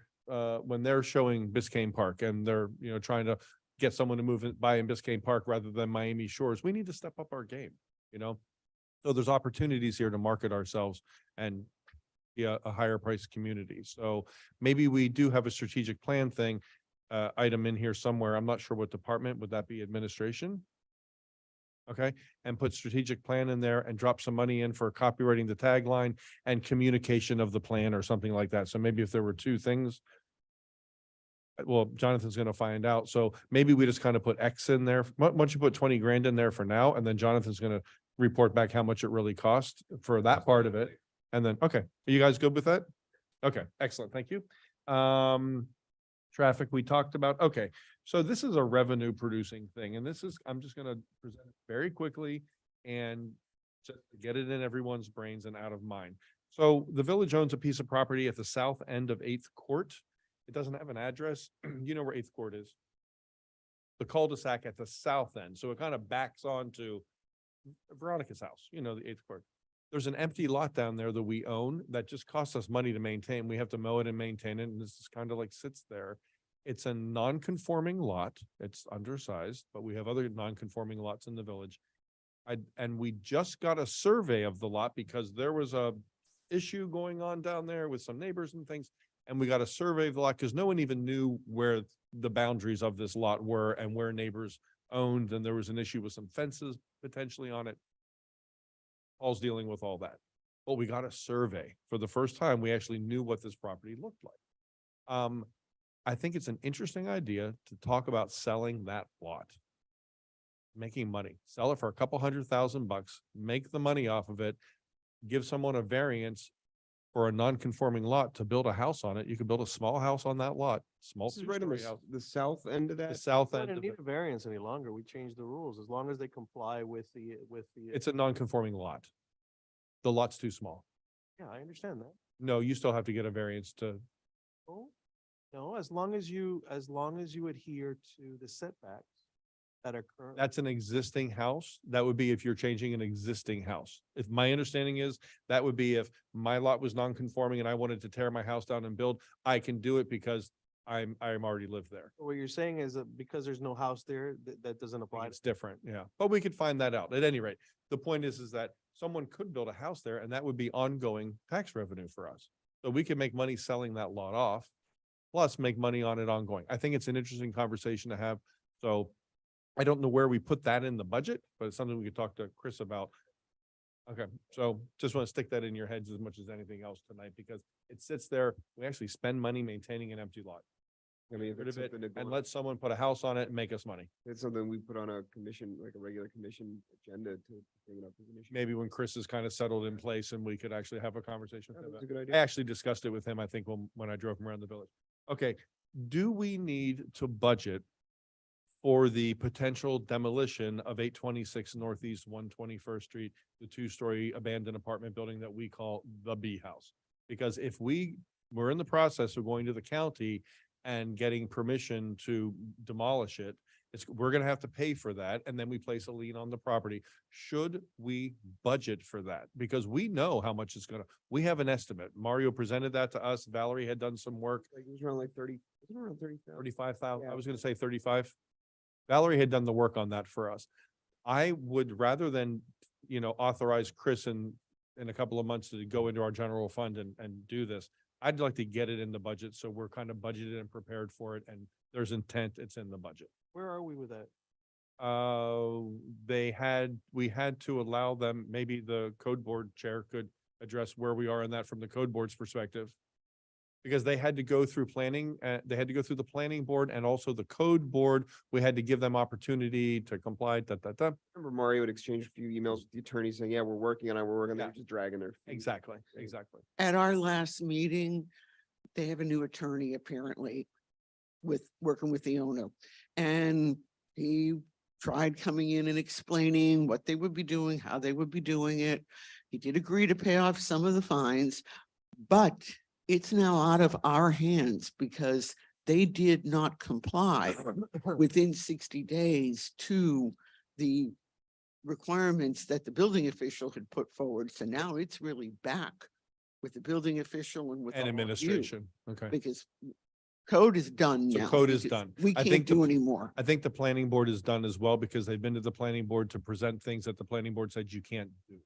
showing Biscayne Park and they're, trying to get someone to move by in Biscayne Park rather than Miami Shores, we need to step up our game, So there's opportunities here to market ourselves and be a higher price community. So maybe we do have a strategic plan thing, item in here somewhere. I'm not sure what department, would that be administration? Okay, and put strategic plan in there and drop some money in for copywriting the tagline and communication of the plan or something like that. So maybe if there were two things. Well, Jonathan's gonna find out. So maybe we just kind of put X in there. Why don't you put 20 grand in there for now? And then Jonathan's gonna report back how much it really cost for that part of it. And then, okay, are you guys good with that? Okay, excellent. Thank you. Traffic we talked about. Okay, so this is a revenue producing thing, and this is, I'm just gonna present it very quickly and just to get it in everyone's brains and out of mind. So the village owns a piece of property at the south end of 8th Court. It doesn't have an address. You know where 8th Court is? The cul-de-sac at the south end. So it kind of backs onto Veronica's house, the 8th Court. There's an empty lot down there that we own that just costs us money to maintain. We have to mow it and maintain it, and this is kind of like sits there. It's a non-conforming lot. It's undersized, but we have other non-conforming lots in the village. And we just got a survey of the lot because there was a issue going on down there with some neighbors and things. And we got a survey of the lot because no one even knew where the boundaries of this lot were and where neighbors owned. And there was an issue with some fences potentially on it. Paul's dealing with all that. But we got a survey. For the first time, we actually knew what this property looked like. I think it's an interesting idea to talk about selling that lot. Making money, sell it for a couple $100,000, make the money off of it, give someone a variance for a non-conforming lot to build a house on it. You could build a small house on that lot, small This is right on two-story house. the south end of The that. south We end don't of need it. a variance any longer. We changed the rules as long as they comply with the. It's a non-conforming lot. The lot's too small. Yeah, I understand that. No, you still have to get a variance to, Oh, no, as long as you adhere to the setbacks that are current. that's an existing house. That would be if you're changing an existing house. If my understanding is, that would be if my lot was non-conforming and I wanted to tear my house down and build, I can do it because I'm already live there. What you're saying is that because there's no house there, that doesn't I think apply. It's different, yeah. But we could find that out. At any rate, the point is that someone could build a house there and that would be ongoing tax revenue for us. So we can make money selling that lot off, plus make money on it ongoing. I think it's an interesting conversation to have. So I don't know where we put that in the budget, but it's something we could talk to Chris about. Okay, so just want to stick that in your heads as much as anything else tonight, because it sits there. We actually spend money maintaining an empty lot. I mean, Get rid that's of it something to go and on. let someone put a house on it and make us money. It's something we put on a commission, like a regular commission agenda to bring it up as an issue. Maybe when Chris is kind of settled in place and we could actually have a conversation Yeah, with that's him. a good I idea. actually discussed it with him, I think, when I drove him around the village. Okay, do we need to budget for the potential demolition of 826 Northeast 121st Street, the two-story abandoned apartment building that we call the B House? Because if we're in the process of going to the county and getting permission to demolish it, we're gonna have to pay for that, and then we place a lien on the property. Should we budget for that? Because we know how much we have an estimate. Mario presented that to us. Valerie had done some work. Like it was around like 30, was it around 30,000? 35,000, I Yeah. was gonna say 35. Valerie had done the work on that for us. I would, rather than, authorize Chris in a couple of months to go into our general fund and do this, I'd like to get it in the budget, so we're kind of budgeted and prepared for it, and there's intent, it's in the budget. Where are we with that? We had to allow them, maybe the code board chair could address where we are in that from the code board's perspective. Because they had to go through planning, they had to go through the planning board and also the code board. We had to give them opportunity to comply, Remember Mario would exchange a few emails with the attorney saying, yeah, we're working on it, we're working, they're Yeah. just dragging their feet. Exactly. At our last meeting, they have a new attorney apparently working with the owner. And he tried coming in and explaining what they would be doing, how they would be doing it. He did agree to pay off some of the fines, but it's now out of our hands because they did not comply within 60 days to the requirements that the building official had put forward. So now it's really back with the building official and with And all of you, administration, okay. because code is done So now. code is because done. We I can't think the- do anymore. I think the planning board is done as well, because they've been to the planning board to present things that the planning board said you can't do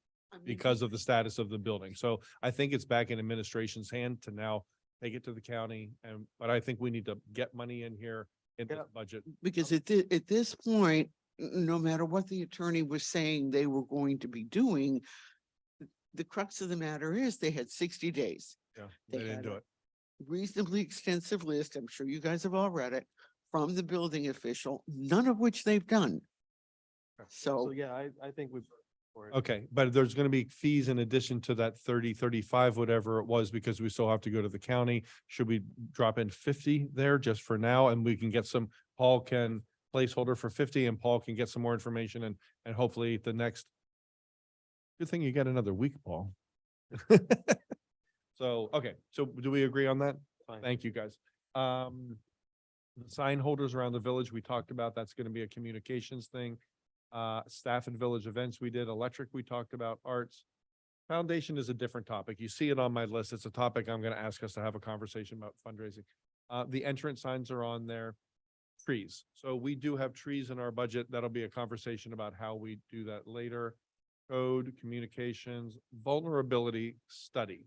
because of the status of the building. So I think it's back in administration's hand to now take it to the county, but I think we need to get money in here in this budget. Because at this point, no matter what the attorney was saying they were going to be doing, the crux of the matter is they had 60 days. Yeah, They they didn't had do a it. Reasonably extensive list. I'm sure you guys have all read it from the building official, none of which they've done. So So yeah, I think we. for it. Okay, but there's gonna be fees in addition to that 30, 35, whatever it was, because we still have to go to the county. Should we drop in 50 there just for now, and we can get Paul can placeholder for 50, and Paul can get some more information, and hopefully the next. Good thing you got another week, Paul. So, okay, so do we agree on that? Fine. Thank you, guys. The sign holders around the village, we talked about, that's gonna be a communications thing. Staff and village events we did, electric we talked about, arts. Foundation is a different topic. You see it on my list. It's a topic I'm gonna ask us to have a conversation about fundraising. The entrance signs are on there. Trees. So we do have trees in our budget. That'll be a conversation about how we do that later. Code, communications, vulnerability study.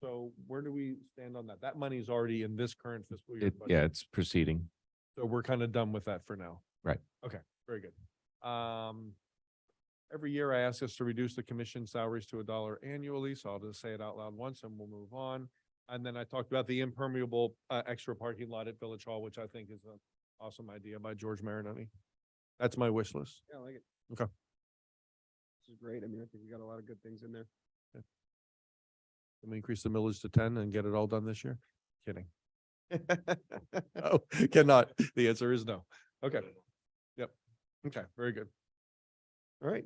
So where do we stand on that? That money is already in this current fiscal year. budget. Yeah, it's proceeding. So we're kind of done with that for now. Right. Okay, very good. Every year I ask us to reduce the commission salaries to $1 annually, so I'll just say it out loud once and we'll move on. And then I talked about the impermeable extra parking lot at Village Hall, which I think is an awesome idea by George Marinoni. That's my wish list. Yeah, I like it. Okay. This is great. I mean, I think we got a lot of good things in there. Can we increase the millage to 10 and get it all done this year? Kidding. No, cannot. The answer is no. Okay. Yep. Okay, very good. All right.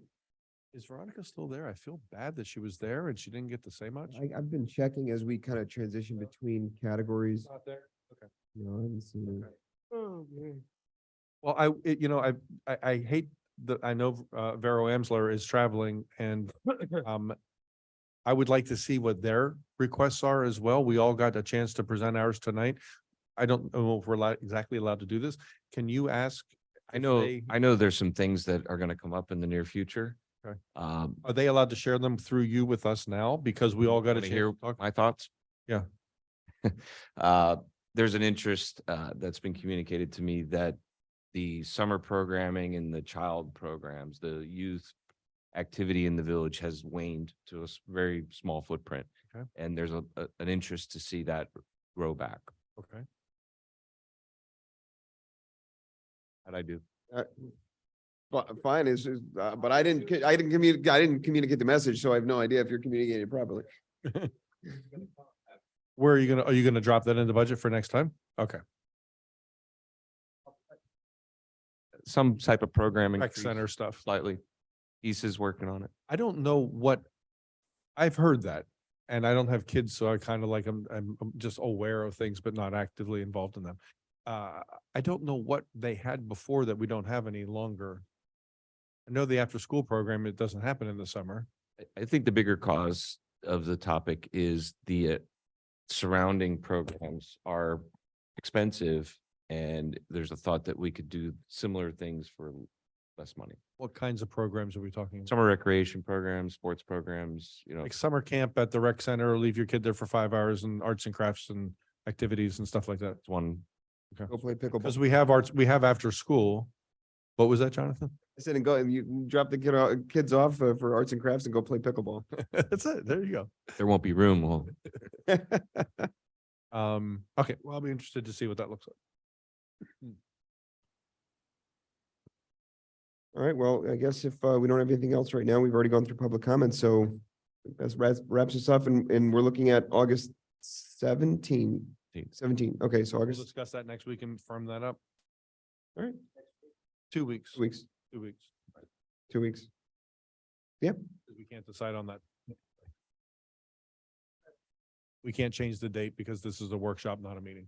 Is Veronica still there? I feel bad that she was there and she didn't get to say much. I've been checking as we kind of transition between categories. Not there? Okay. You know, I haven't seen it. Oh, man. Well, I hate that, I know Vero Amsler is traveling and I would like to see what their requests are as well. We all got a chance to present ours tonight. I don't know if we're exactly allowed to do this. Can you ask? I if know, they- I know there's some things that are gonna come up in the near future. Okay. Um, Are they allowed to share them through you with us now? Because we all got a wanna chance hear to talk. my thoughts? Yeah. There's an interest, that's been communicated to me that the summer programming and the child programs, the youth activity in the village has waned to a very small footprint. Okay. And there's an interest to see that grow back. Okay. How'd I do? Fine, but I didn't communicate the message, so I have no idea if you're communicating it properly. Where are you gonna drop that in the budget for next time? Okay. Some type of programming. Rec center stuff. Slightly. Is working on it. I don't know what, I've heard that, and I don't have kids, so I kind of like, I'm just aware of things, but not actively involved in them. I don't know what they had before that we don't have any longer. I know the after-school program, it doesn't happen in the summer. I think the bigger cause of the topic is the surrounding programs are expensive, and there's a thought that we could do similar things for less money. What kinds of programs are we talking about? Summer recreation programs, sports programs, Like summer camp at the rec center, or leave your kid there for 5 hours and arts and crafts and activities and stuff like that. it's one. Go play Because pickleball. we have arts, we have after school. What was that, Jonathan? I said, and go, and you drop the kids off for arts and crafts and go play pickleball. That's it. There you There won't be room. Well, go. Okay, well, I'll be interested to see what that looks like. All right, well, I guess if we don't have anything else right now, we've already gone through public comments, so that wraps us up, and we're looking at August 17. 17, okay, so We'll August, discuss that next week and firm that up. all right, 2 weeks. 2 weeks, 2 weeks. 2 weeks. We can't decide on that. We can't change the date because this is a workshop, not a meeting.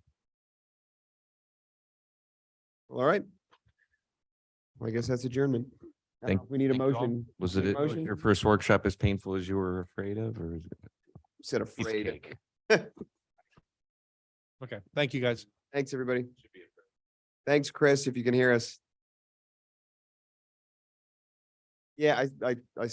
All right. Well, I guess that's adjournment. We need a thank you all. motion. Was Need a it motion? your first workshop as painful as you were afraid of, or is it? Said piece of afraid. cake? Okay, thank you, guys. Thanks, everybody. Thanks, Chris, if you can hear us. Yeah, I